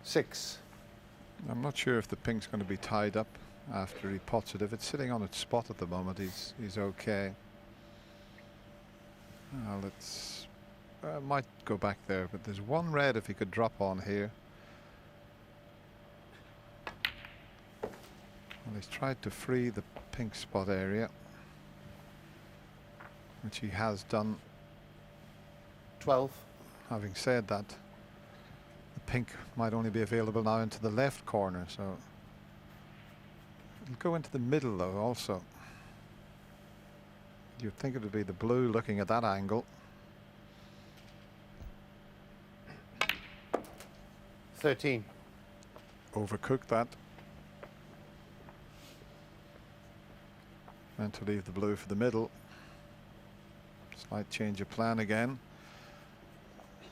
Six. I'm not sure if the pink's going to be tied up after he pots it. If it's sitting on its spot at the moment, he's okay. Well, it's might go back there, but there's one red if he could drop on here. Well, he's tried to free the pink spot area, which he has done. 12. Having said that, the pink might only be available now into the left corner, so it'll go into the middle though also. You'd think it would be the blue looking at that angle. 13. Overcooked that. Meant to leave the blue for the middle. Slight change of plan again.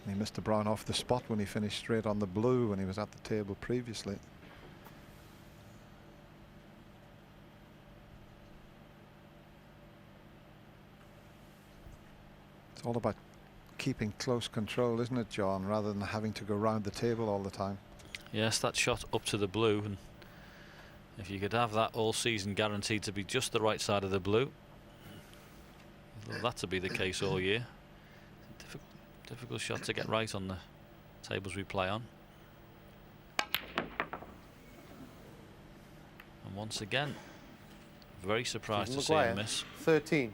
He missed the brown off the spot when he finished straight on the blue when he was at the table previously. It's all about keeping close control, isn't it, John, rather than having to go round the table all the time. Yes, that shot up to the blue, and if you could have that all season guaranteed to be just the right side of the blue, that to be the case all year. Difficult shot to get right on the tables we play on. And once again, very surprised to see him miss. 13.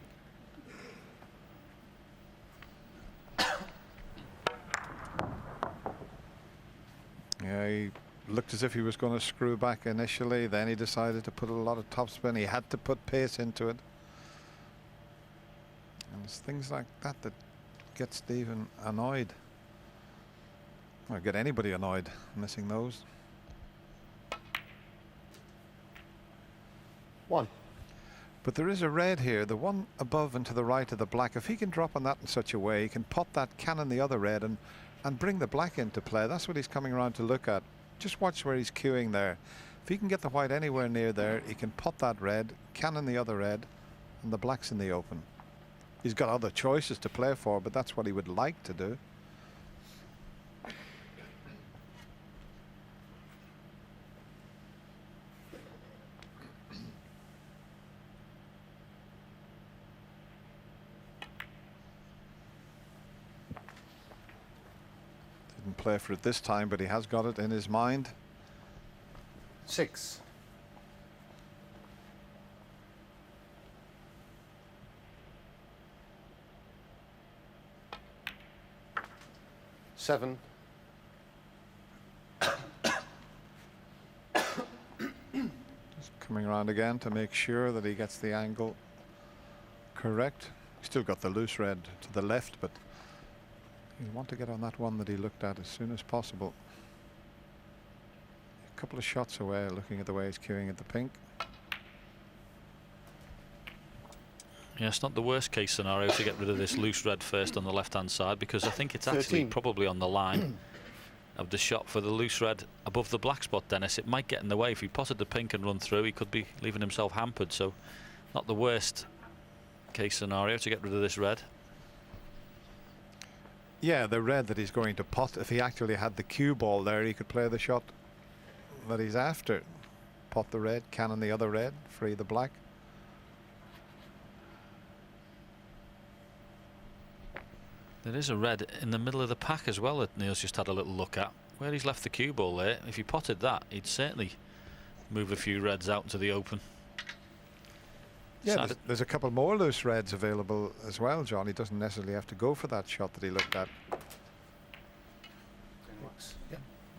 Yeah, he looked as if he was going to screw back initially, then he decided to put a lot of topspin. He had to put pace into it. And it's things like that that get Stephen annoyed. Or get anybody annoyed missing those. 1. But there is a red here, the one above and to the right of the black. If he can drop on that in such a way, he can pot that cannon the other red and bring the black into play. That's what he's coming around to look at. Just watch where he's queuing there. If he can get the white anywhere near there, he can pot that red, cannon the other red, and the black's in the open. He's got other choices to play for, but that's what he would like to do. Didn't play for it this time, but he has got it in his mind. 6. 7. Just coming around again to make sure that he gets the angle correct. He's still got the loose red to the left, but you want to get on that one that he looked at as soon as possible. A couple of shots away, looking at the way he's queuing at the pink. Yeah, it's not the worst case scenario to get rid of this loose red first on the left hand side, because I think it's actually 13. probably on the line of the shot for the loose red above the black spot, Dennis. It might get in the way. If he potted the pink and run through, he could be leaving himself hampered. So not the worst case scenario to get rid of this red. Yeah, the red that he's going to pot, if he actually had the cue ball there, he could play the shot that he's after. Pot the red, cannon the other red, free the black. There is a red in the middle of the pack as well that Neil's just had a little look at. Where he's left the cue ball there, if he potted that, he'd certainly move a few reds out into the open. Yeah, there's a couple more loose reds available as well, John. He doesn't necessarily have to go for that shot that he looked at.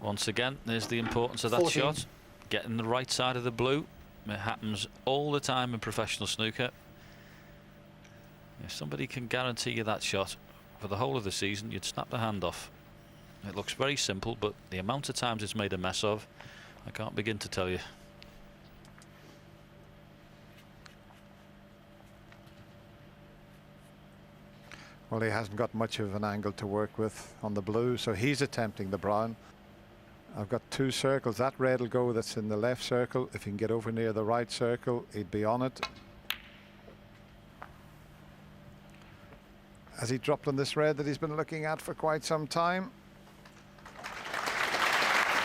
Once again, there's the importance of that 14. shot. Getting the right side of the blue. It happens all the time in professional snooker. If somebody can guarantee you that shot for the whole of the season, you'd snap the hand off. It looks very simple, but the amount of times it's made a mess of, I can't begin to tell you. Well, he hasn't got much of an angle to work with on the blue, so he's attempting the brown. I've got two circles. That red will go, that's in the left circle. If he can get over near the right circle, he'd be on it. Has he dropped on this red that he's been looking at for quite some time?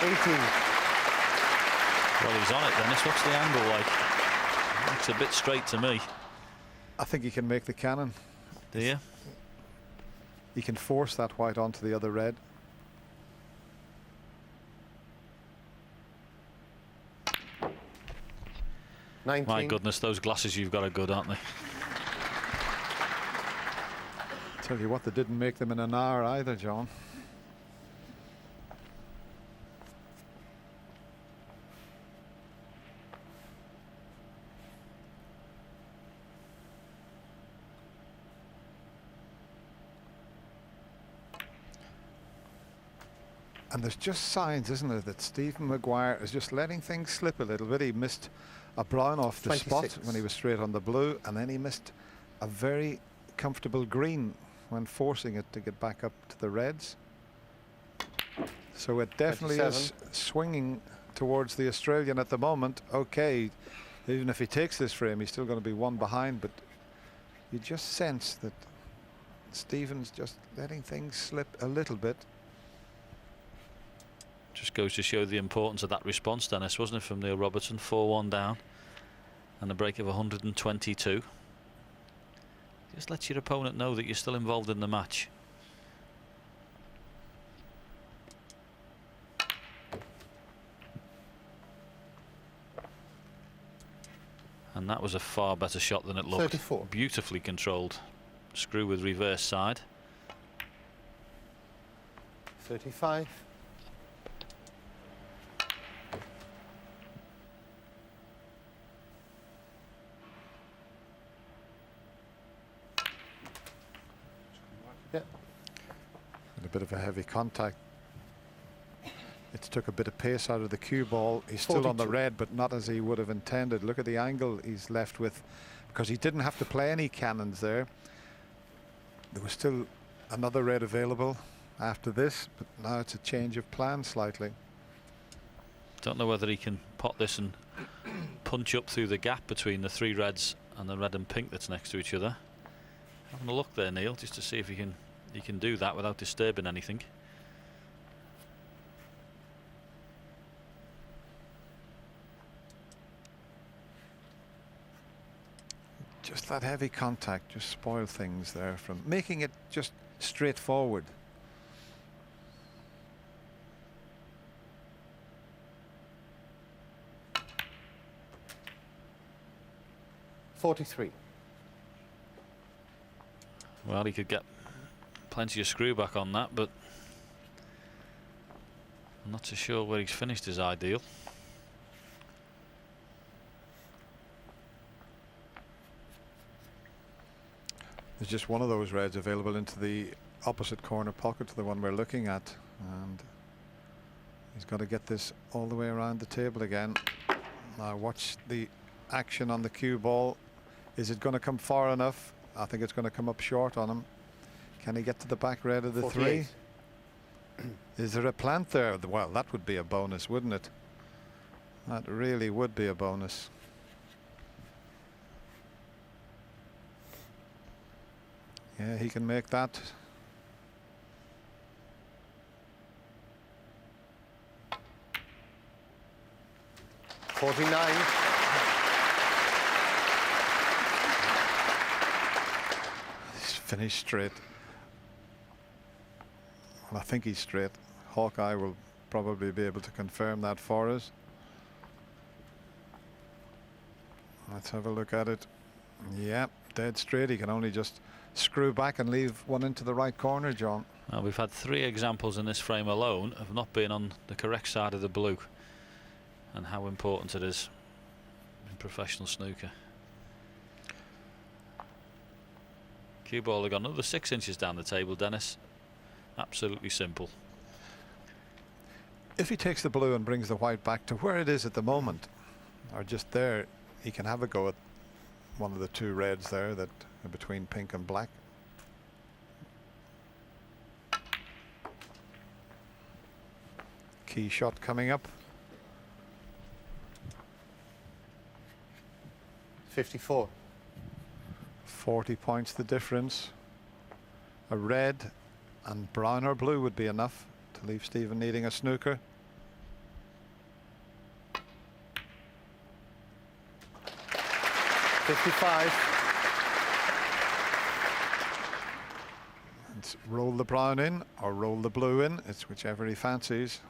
18. Well, he's on it, Dennis. What's the angle like? Looks a bit straight to me. I think he can make the cannon. Do you? He can force that white onto the other red. My goodness, those glasses you've got are good, aren't they? Tell you what, they didn't make them in an hour either, John. And there's just signs, isn't there, that Stephen Maguire is just letting things slip a little bit. He missed a brown off the 26. spot when he was straight on the blue, and then he missed a very comfortable green when forcing it to get back up to the reds. So it definitely 27. is swinging towards the Australian at the moment. Okay, even if he takes this frame, he's still going to be one behind, but you just sense that Stephen's just letting things slip a little bit. Just goes to show the importance of that response, Dennis, wasn't it, from Neil Robertson? 4-1 down and a break of 122. Just let your opponent know that you're still involved in the match. And that was a far better shot than it looked. 34. Beautifully controlled. Screw with reverse side. 35. And a bit of a heavy contact. It took a bit of pace out of the cue ball. He's still on the 42. red, but not as he would have intended. Look at the angle he's left with, because he didn't have to play any cannons there. There was still another red available after this, but now it's a change of plan slightly. Don't know whether he can pot this and punch up through the gap between the three reds and the red and pink that's next to each other. Having a look there, Neil, just to see if he can do that without disturbing anything. Just that heavy contact just spoil things there, from making it just straightforward. $43. Well, he could get plenty of screw back on that, but I'm not so sure where he's finished his ideal. There's just one of those reds available into the opposite corner pocket to the one we're looking at, and he's got to get this all the way around the table again. Now watch the action on the cue ball. Is it going to come far enough? I think it's going to come up short on him. Can he get to the back red of the 48. 3? Is there a plant there? Well, that would be a bonus, wouldn't it? That really would be a bonus. Yeah, he can make that. $49. He's finished straight. Well, I think he's straight. Hawkeye will probably be able to confirm that for us. Let's have a look at it. Yeah, dead straight. He can only just screw back and leave one into the right corner, John. We've had 3 examples in this frame alone of not being on the correct side of the blue, and how important it is in professional snooker. Cue ball have gone another 6 inches down the table, Dennis. Absolutely simple. If he takes the blue and brings the white back to where it is at the moment, or just there, he can have a go at one of the 2 reds there that are between pink and black. Key shot coming up. 54. 40 points the difference. A red and brown or blue would be enough to leave Stephen needing a snooker. Let's roll the brown in or roll the blue in. It's whichever he fancies.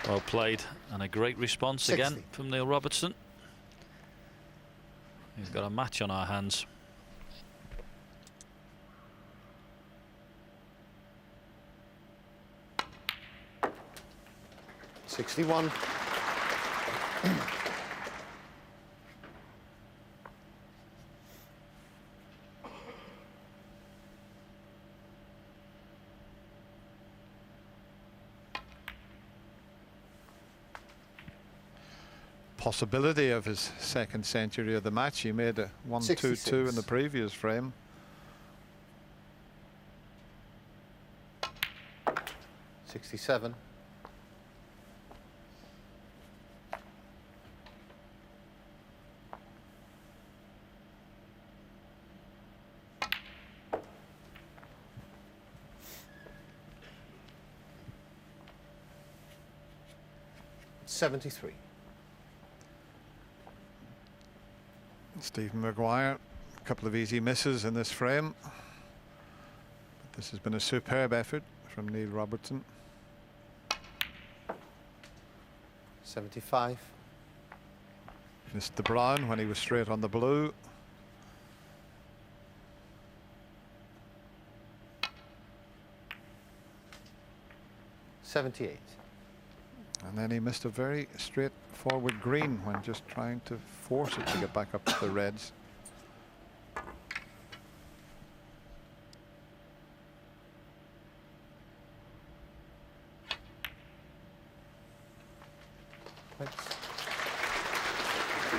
Well played, and a great response 60. again from Neil Robertson. He's got a match on our hands. $61. Possibility of his 2nd century of the match. He made a 1-2-2 in the previous frame. $67. $73. Stephen Maguire, a couple of easy misses in this frame. But this has been a superb effort from Neil Robertson. 75. Missed the brown when he was straight on the blue. $78. And then he missed a very straightforward green when just trying to force it to get back up to the reds.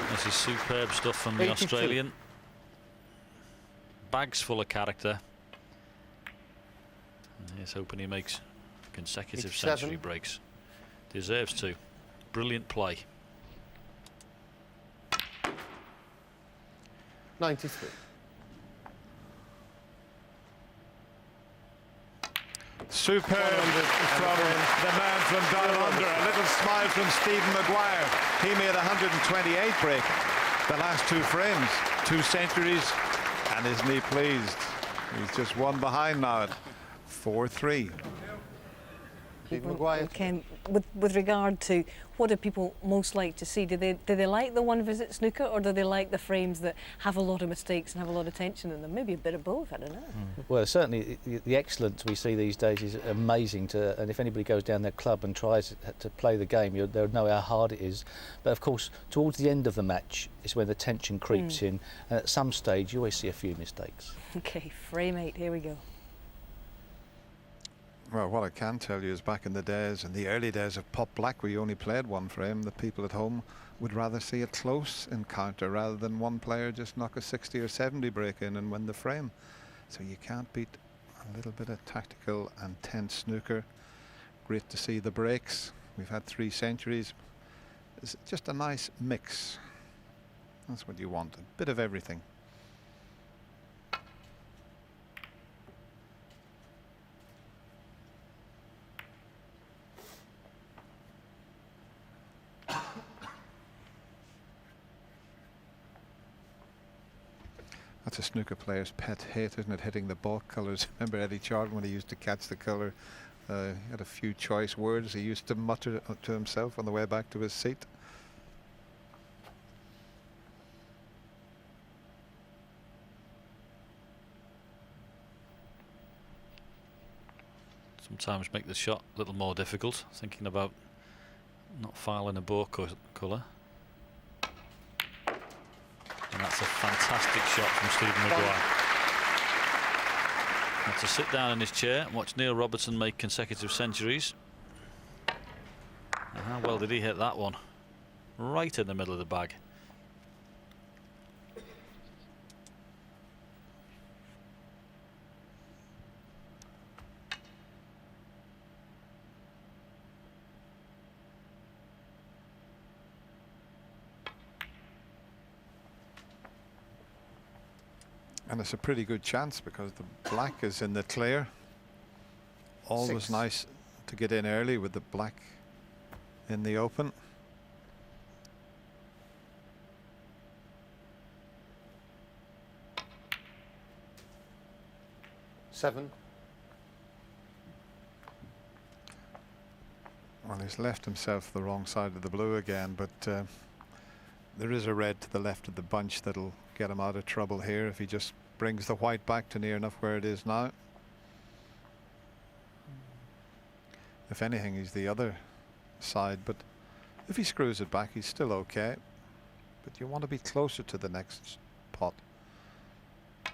This is superb stuff from the 82. Australian. Bags full of character. And here's hoping he makes consecutive 87. century breaks. Deserves to. Brilliant play. 93. Superb from the man from down under. A little smile from Stephen Maguire. He made 128 break the last 2 frames. 2 centuries, and isn't he pleased? He's just 1 behind now at 4-3. Stephen Maguire. Ken, with regard to what do people most like to see? Do they like the one visit snooker, or do they like the frames that have a lot of mistakes and have a lot of tension in them? Maybe a bit of both, I don't know. Well, certainly the excellence we see these days is amazing, and if anybody goes down their club and tries to play the game, they'll know how hard it is. But of course, towards the end of the match is when the tension creeps in, and at some stage you always see a few mistakes. Okay, frame 8, here we go. Well, what I can tell you is back in the days, in the early days of Pop Black, where you only played one frame, the people at home would rather see a close encounter rather than one player just knock a 60 or 70 break in and win the frame. So you can't beat a little bit of tactical and tense snooker. Great to see the breaks. We've had 3 centuries. It's just a nice mix. That's what you want, a bit of everything. That's a snooker player's pet hate, isn't it? Hitting the ball colours. Remember Eddie Charlton when he used to catch the colour? He had a few choice words he used to mutter to himself on the way back to his seat. Sometimes make the shot a little more difficult, thinking about not filing a ball colour. And that's a fantastic shot from Stephen Maguire. Now to sit down in his chair and watch Neil Robertson make consecutive centuries. And how well did he hit that one? Right in the middle of the bag. And it's a pretty good chance because the black is in the clear. Always 6. nice to get in early with the black in the open. Seven. Well, he's left himself the wrong side of the blue again, but there is a red to the left of the bunch that'll get him out of trouble here if he just brings the white back to near enough where it is now. If anything, he's the other side, but if he screws it back, he's still okay. But you want to be closer to the next pot. So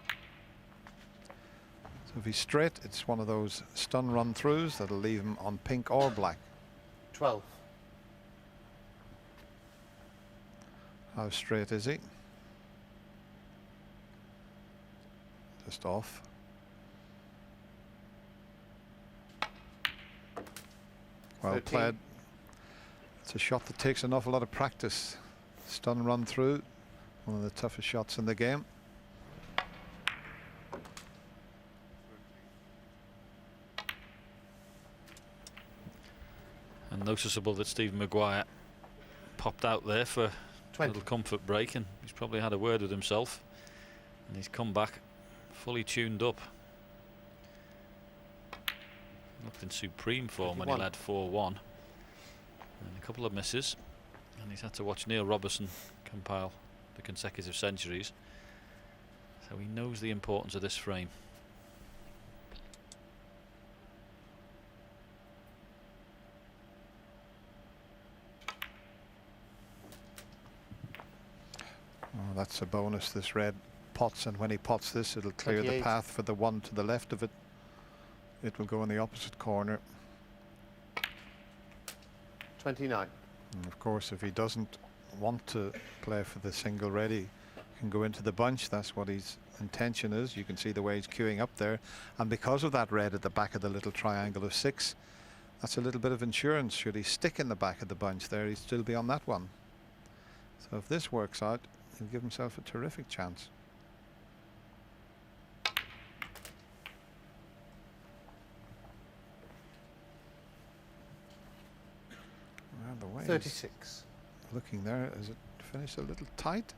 if he's straight, it's one of those stun run throughs that'll leave him on pink or black. 12. How straight is he? Just off. Well 13. played. It's a shot that takes an awful lot of practice. Stun run through, one of the toughest shots in the game. And noticeable that Stephen Maguire popped out there for a 20. little comfort break, and he's probably had a word with himself, and he's come back fully tuned up. Looked in supreme form when he led 4-1, and a couple of misses, and he's had to watch Neil Robertson compile the consecutive centuries, so he knows the importance of this frame. Oh, that's a bonus, this red pots, and when he pots this, it'll clear 28. the path for the one to the left of it. It will go in the opposite corner. 29. And of course, if he doesn't want to play for the single red, he can go into the bunch. That's what his intention is. You can see the way he's queuing up there, and because of that red at the back of the little triangle of 6, that's a little bit of insurance. Should he stick in the back of the bunch there, he'd still be on that one. So if this works out, he'll give himself a terrific chance. Well, the way 36. looking there, is it finished a little tight?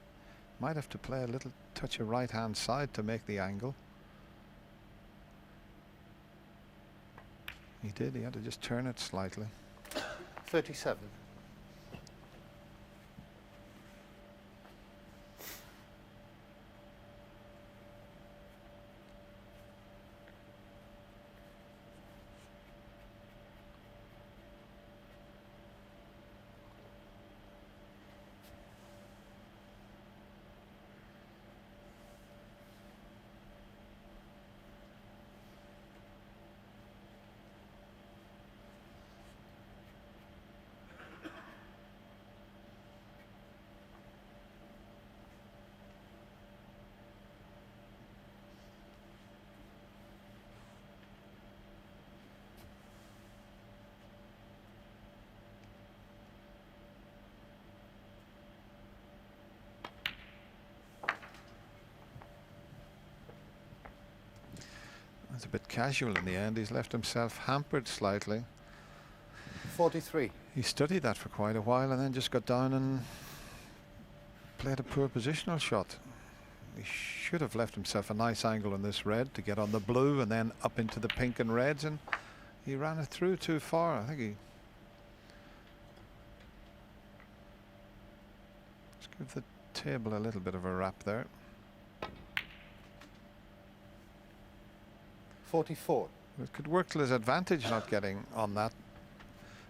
Might have to play a little touch of right hand side to make the angle. He did. He had to just turn it slightly. 37. It's a bit casual in the end. He's left himself hampered slightly. 43. He studied that for quite a while and then just got down and played a poor positional shot. He should have left himself a nice angle on this red to get on the blue and then up into the pink and reds, and he ran it through too far. I think he... Let's give the table a little bit of a rap there. 44. It could work to his advantage not getting on that.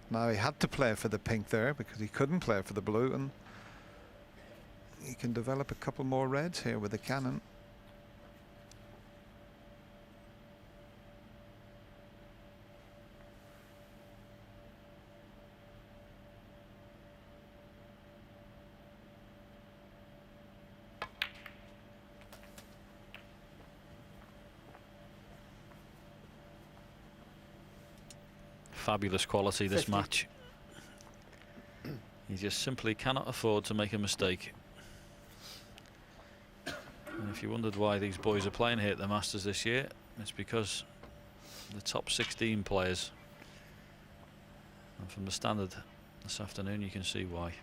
Now he had to play for the pink there because he couldn't play for the blue, and he can develop a couple more reds here with the cannon. Fabulous quality this 50. match. He just simply cannot afford to make a mistake. And if you wondered why these boys are playing here at the Masters this year, it's because the top 16 players. And from the standard this afternoon, you can see why.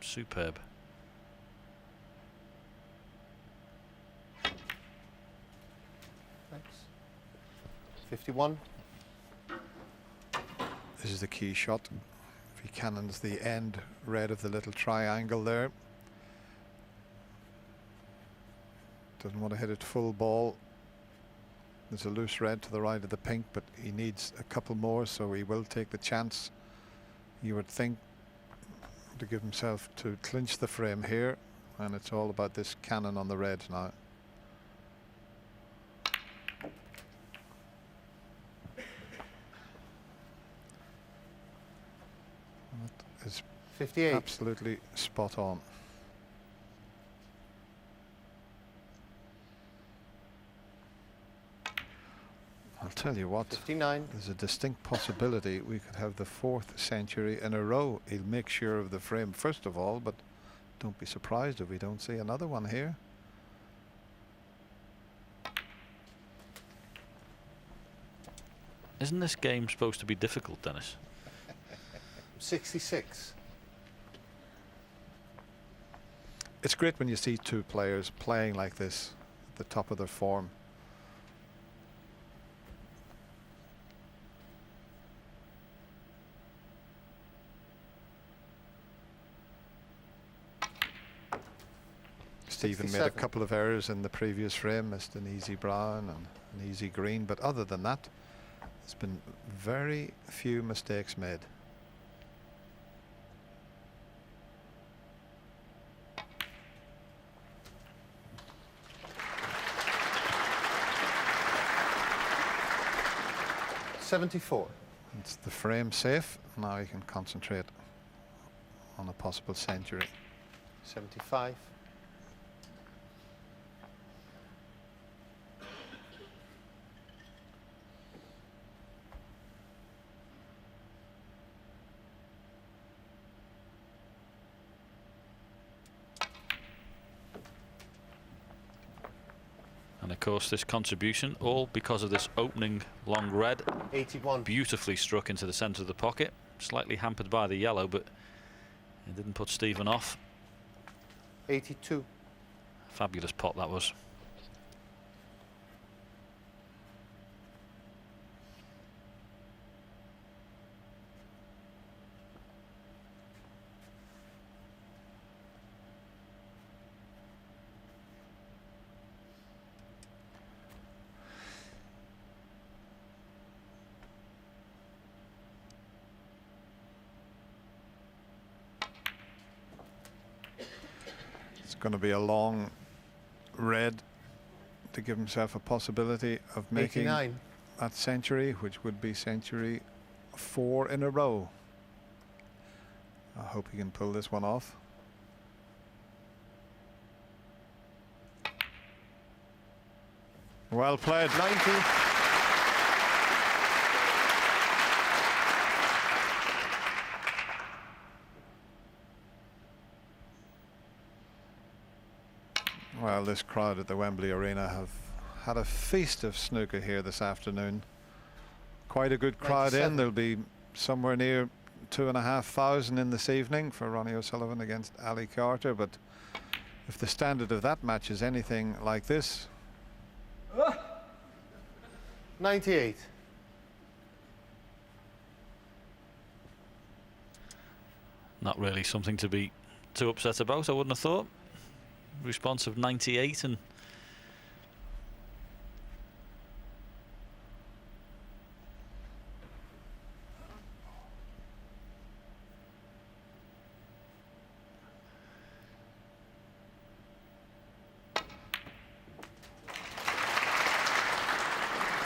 Superb. Thanks. 51. This is the key shot. If he cannons the end red of the little triangle there. Doesn't want to hit it full ball. There's a loose red to the right of the pink, but he needs a couple more, so he will take the chance, you would think, to give himself to clinch the frame here, and it's all about this cannon on the reds now. That is 58. absolutely spot on. I'll tell you what, 59. there's a distinct possibility we could have the 4th century in a row. He'll make sure of the frame first of all, but don't be surprised if we don't see another one here. Isn't this game supposed to be difficult, Dennis? 66. It's great when you see two players playing like this at the top of their form. Stephen made a 67. couple of errors in the previous frame, missed an easy brown and an easy green, but other than that, there's been very few mistakes made. $74. It's the frame safe. Now you can concentrate on a possible century. 75. And of course this contribution, all because of this opening long red. 81. Beautifully struck into the centre of the pocket. Slightly hampered by the yellow, but it didn't put Stephen off. 82. Fabulous pot that was. going to be a long red to give himself a possibility of making 89. that century, which would be century 4 in a row. I hope he can pull this one off. Well played. 90. Well, this crowd at the Wembley Arena have had a feast of snooker here this afternoon. Quite a good crowd 97. in. There'll be somewhere near 2,500 in this evening for Ronnie O'Sullivan against Ali Carter. But if the standard of that match is anything like this, 98. Not really something to be too upset about, I wouldn't have thought. Response of 98 and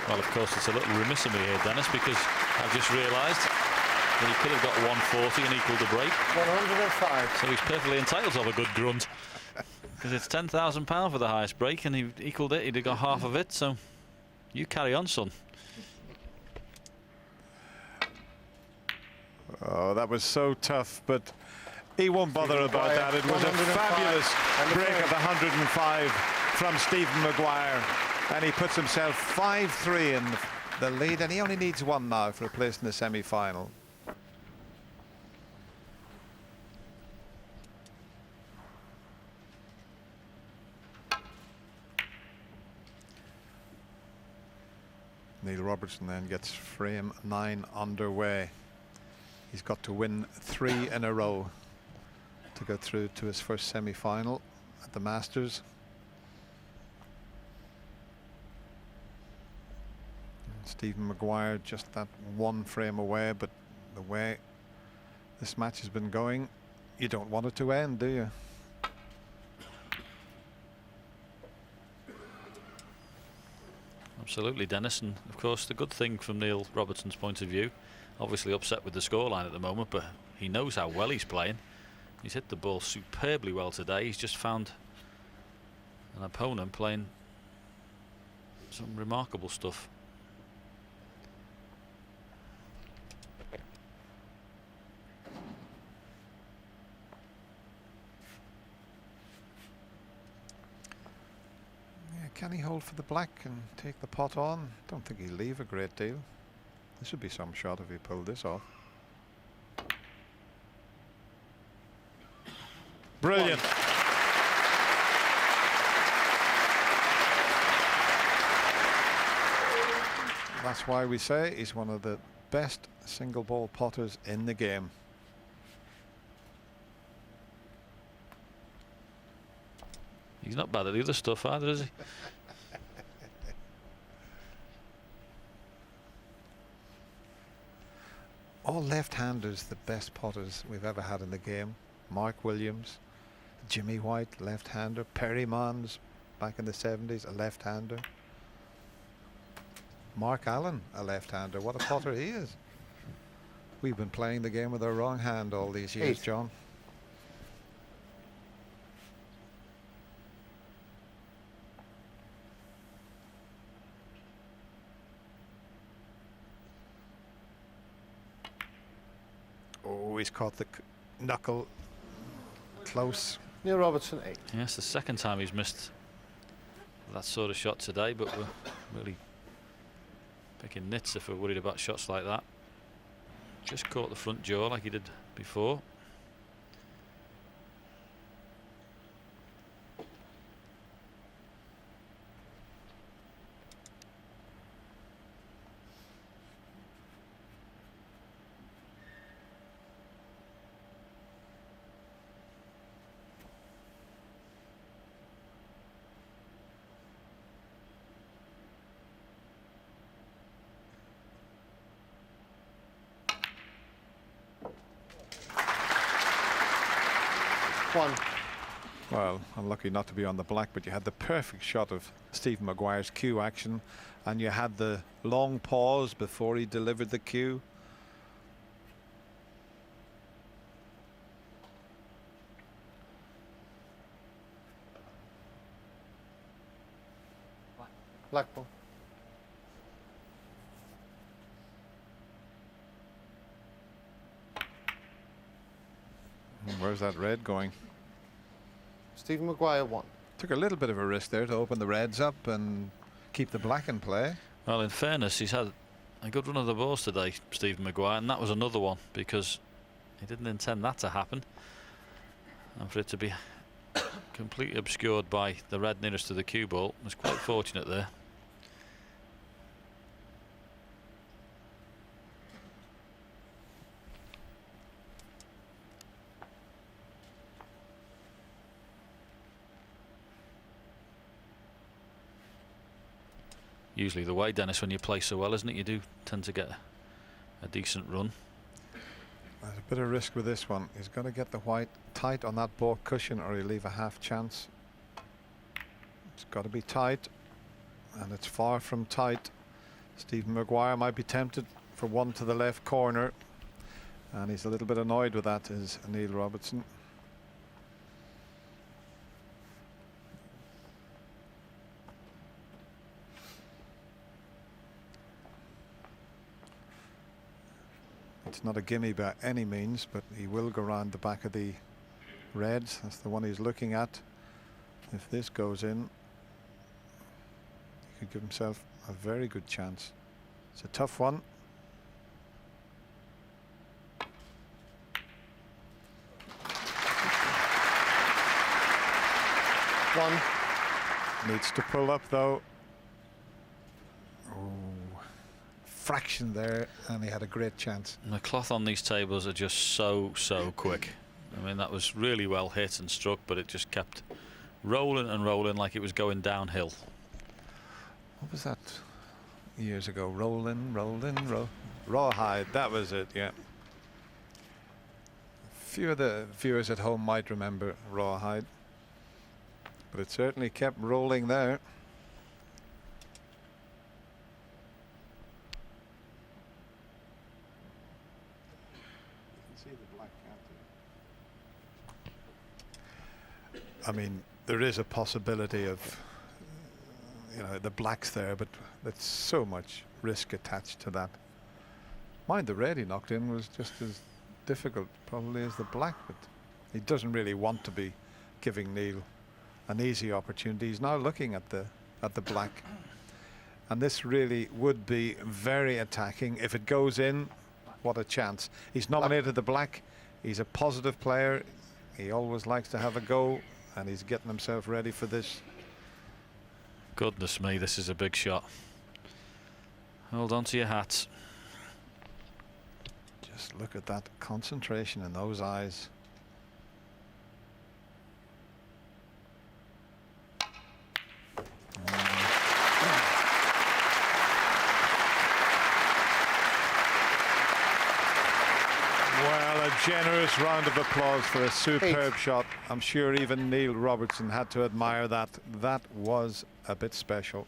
well, of course, it's a little remiss of me here, Dennis, because I've just realised that he could have got 140 and equalled the break. 105. So he's perfectly entitled to have a good grunt. Because it's £10,000 for the highest break, and he equalled it. He'd have got half of it. So you carry on, son. oh, that was so tough, but he won't bother about that. It was a 105 fabulous and the break third. of 105 from Stephen Maguire, and he puts himself 5-3 in the lead, and he only needs one now for a place in the semi-final. Neil Robertson then gets frame 9 underway. He's got to win 3 in a row to go through to his first semi-final at the Masters. Stephen Maguire just that one frame away, but the way this match has been going, you don't want it to end, do you? Absolutely, Dennis. And of course, the good thing from Neil Robertson's point of view, obviously upset with the scoreline at the moment, but he knows how well he's playing. He's hit the ball superbly well today. He's just found an opponent playing some remarkable stuff. Can he hold for the black and take the pot on? Don't think he'll leave a great deal. This would be some shot if he pulled this off. Brilliant. That's why we say he's one of the best single ball potters in the game. He's not bad at the other stuff either, is he? All left-handers, the best potters we've ever had in the game. Mark Williams, Jimmy White, left-hander. Perry Mons, back in the 70s, a left-hander. Mark Allen, a left-hander. What a potter he is. We've been playing the game with our wrong hand all these years, 8. John. Oh, he's caught the knuckle close. Neil Robertson 8. Yes, the second time he's missed that sort of shot today, but we're really picking nits if we're worried about shots like that. Just caught the front jaw like he did before. Well, unlucky not to be on the black, but you had the perfect shot of Stephen Maguire's cue action, and you had the long pause before he delivered the cue. Black ball. Where's that red going? Stephen Maguire 1. Took a little bit of a risk there to open the reds up and keep the black in play. Well, in fairness, he's had a good run of the balls today, Stephen Maguire, and that was another one because he didn't intend that to happen. And for it to be completely obscured by the red nearest to the cue ball was quite fortunate there. Usually the way, Dennis, when you play so well, isn't it? You do tend to get a decent run. There's a bit of risk with this one. He's got to get the white tight on that ball cushion or he'll leave a half chance. It's got to be tight, and it's far from tight. Stephen Maguire might be tempted for one to the left corner, and he's a little bit annoyed with that, is Neil Robertson. It's not a gimme by any means, but he will go around the back of the reds. That's the one he's looking at. If this goes in, he could give himself a very good chance. It's a tough one. One. Needs to pull up though. Fraction there, and he had a great chance. And the cloth on these tables are just so quick. I mean, that was really well hit and struck, but it just kept rolling and rolling like it was going downhill. What was that years ago? Rolling, rawhide. That was it. Yeah. A few of the viewers at home might remember rawhide, but it certainly kept rolling there. I mean, there is a possibility of, you know, the black's there, but there's so much risk attached to that. Mind the red he knocked in was just as difficult probably as the black, but he doesn't really want to be giving Neil an easy opportunity. He's now looking at the black, and this really would be very attacking. If it goes in, what a chance. He's nominated the black. He's a positive player. He always likes to have a go, and he's getting himself ready for this. Goodness me, this is a big shot. Hold on to your hats. Just look at that concentration in those eyes. Well, a generous round of applause for a superb shot. I'm sure even Neil Robertson had to admire that. That was a bit special.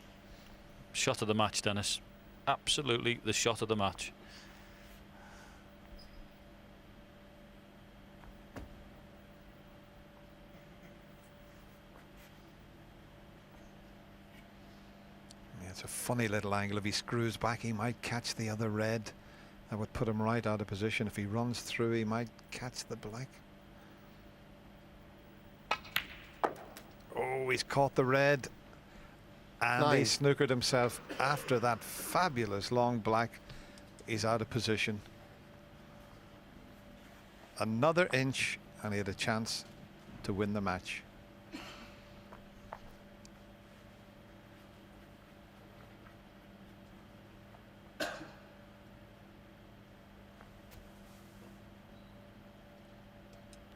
Shot of the match, Dennis. Absolutely the shot of the match. Yeah, it's a funny little angle. If he screws back, he might catch the other red. That would put him right out of position. If he runs through, he might catch the black. Oh, he's caught the red. And he snookered himself after that fabulous long black. He's out of position. Another inch, and he had a chance to win the match.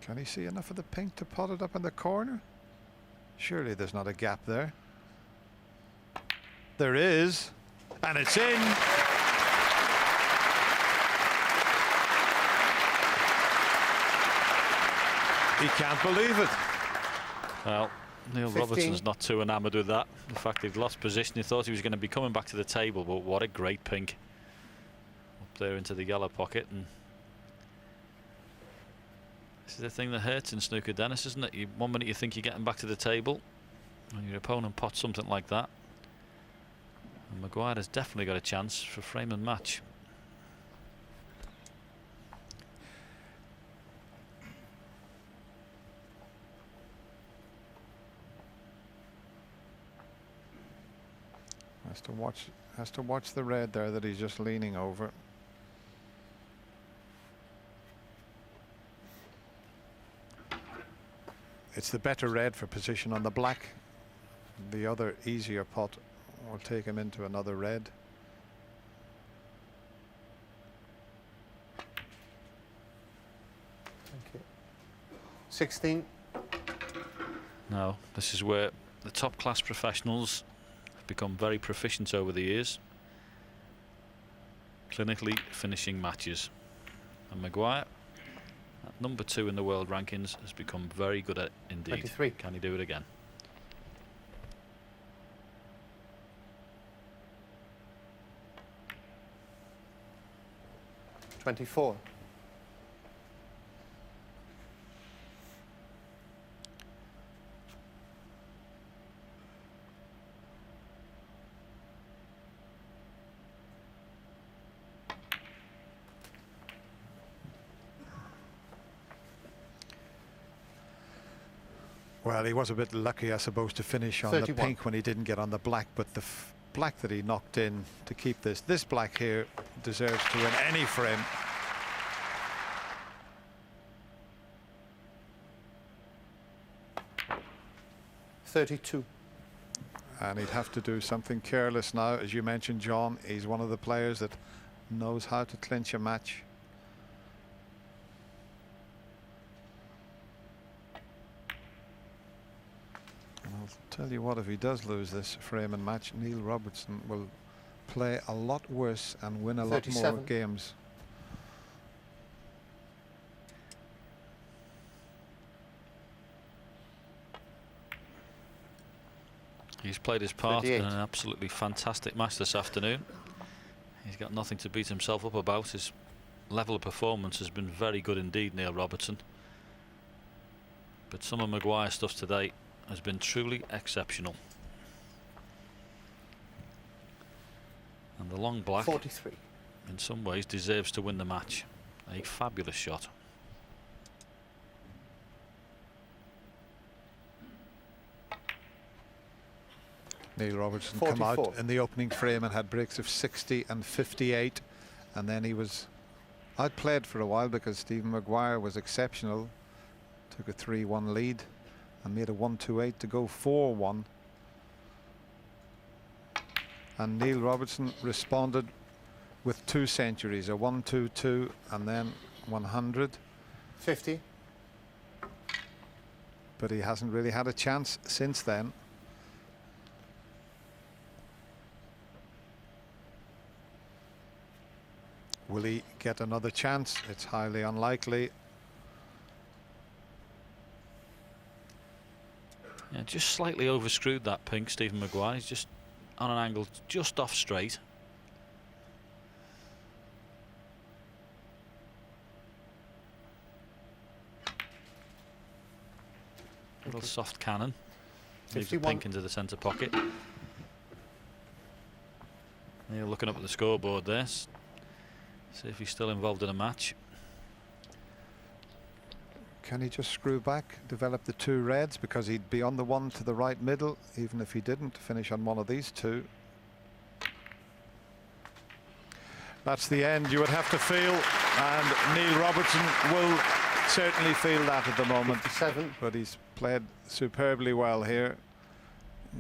Can he see enough of the pink to pot it up in the corner? Surely there's not a gap there. There is, and it's in. He can't believe it. Well, Neil 15. Robertson's not too enamoured with that. The fact he'd lost position, he thought he was going to be coming back to the table, but what a great pink. Up there into the yellow pocket. And this is the thing that hurts in snooker, Dennis, isn't it? One minute you think you're getting back to the table, and your opponent pots something like that. And Maguire has definitely got a chance for frame and match. Has to watch the red there that he's just leaning over. It's the better red for position on the black. The other easier pot will take him into another red. Thank you. 16. Now, this is where the top class professionals have become very proficient over the years, clinically finishing matches. And Maguire, at number 2 in the world rankings, has become very good at it indeed. 23. Can he do it again? $24. Well, he was a bit lucky, I suppose, to finish on 31. the pink when he didn't get on the black, but the black that he knocked in to keep this black here deserves to win any frame. $32. And he'd have to do something careless now. As you mentioned, John, he's one of the players that knows how to clinch a match. I'll tell you what, if he does lose this frame and match, Neil Robertson will play a lot worse and win a lot more 37. games. He's played his part 38. in an absolutely fantastic match this afternoon. He's got nothing to beat himself up about. His level of performance has been very good indeed, Neil Robertson. But some of Maguire's stuff today has been truly exceptional. And the long black, 43. in some ways, deserves to win the match. A fabulous shot. Neil Robertson 44. come out in the opening frame and had breaks of 60 and 58, and then he was outplayed for a while because Stephen Maguire was exceptional. Took a 3-1 lead and made a 1-2-8 to go 4-1. And Neil Robertson responded with 2 centuries, a 1-2-2 and then 100. 50. But he hasn't really had a chance since then. Will he get another chance? It's highly unlikely. Yeah, just slightly overscrewed that pink, Stephen Maguire. He's just on an angle just off straight. Little soft cannon. Leaves the 51. pink into the centre pocket. Neil looking up at the scoreboard there. See if he's still involved in a match. Can he just screw back, develop the 2 reds, because he'd be on the one to the right middle, even if he didn't finish on one of these 2. That's the end, you would have to feel, and Neil Robertson will certainly feel that at the moment. 57. But he's played superbly well here.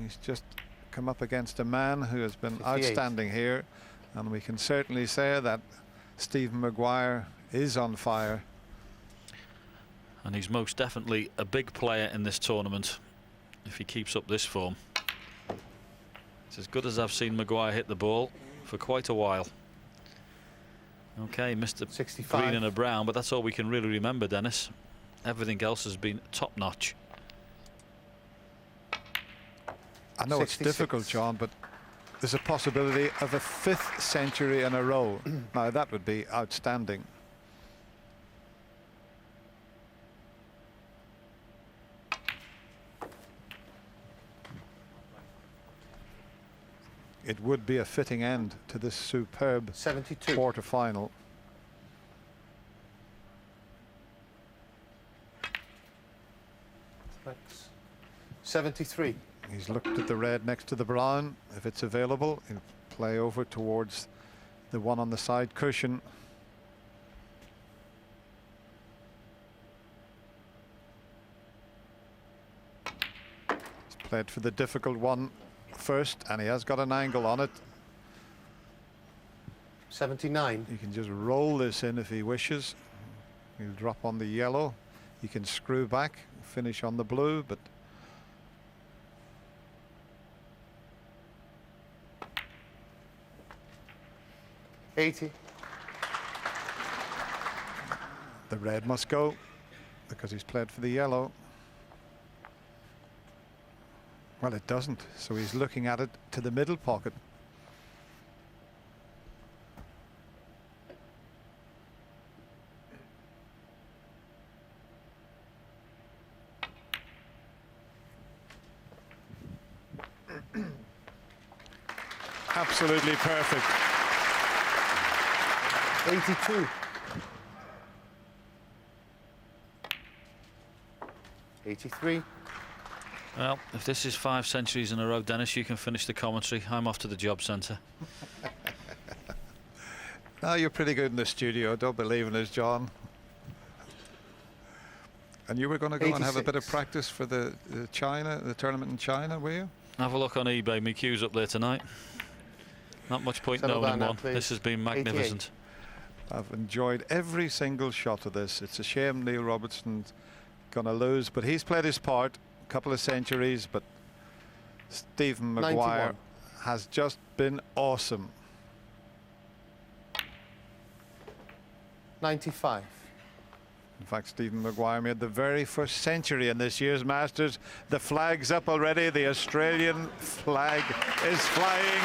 He's just come up against a man who has been 58. outstanding here, and we can certainly say that Stephen Maguire is on fire. And he's most definitely a big player in this tournament if he keeps up this form. It's as good as I've seen Maguire hit the ball for quite a while. Okay, Mr. 65. Green and a brown, but that's all we can really remember, Dennis. Everything else has been top notch. I know it's 66. difficult, John, but there's a possibility of a 5th century in a row. Now that would be outstanding. It would be a fitting end to this superb 72. quarter-final. That's 73. He's looked at the red next to the brown. If it's available, he'll play over towards the one on the side cushion. He's played for the difficult one first, and he has got an angle on it. 79. He can just roll this in if he wishes. He'll drop on the yellow. He can screw back, finish on the blue, but $80. the red must go because he's played for the yellow. Well, it doesn't, so he's looking at it to the middle pocket. Absolutely perfect. 82. 83. Well, if this is 5 centuries in a row, Dennis, you can finish the commentary. I'm off to the job centre. No, you're pretty good in the studio. Don't believe in us, John. And you were going to go and have a bit of 86. practice for the tournament in China, were you? Have a look on eBay. My cue's up there tonight. Not much point Settle knowing down now, one. please. This has been magnificent. I've enjoyed every single shot of this. It's a shame Neil Robertson's going to lose, but he's played his part. A couple of centuries, but Stephen Maguire 91. has just been awesome. 95. In fact, Stephen Maguire made the very first century in this year's Masters. The flag's up already. The Australian flag is flying.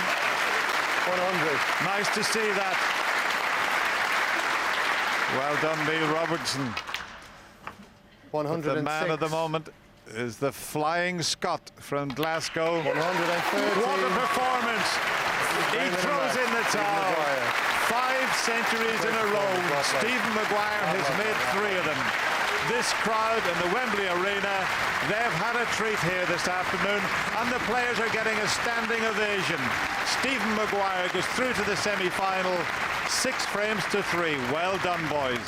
100. Nice to see that. Well done, Neil Robertson. But 106. the man of the moment is the Flying Scot from Glasgow. 130. What a performance. He throws in the towel. 5 centuries in a row. Stephen Maguire has made 3 of them. This crowd in the Wembley Arena, they've had a treat here this afternoon, and the players are getting a standing ovation. Stephen Maguire goes through to the semi-final, 6 frames to 3. Well done, boys.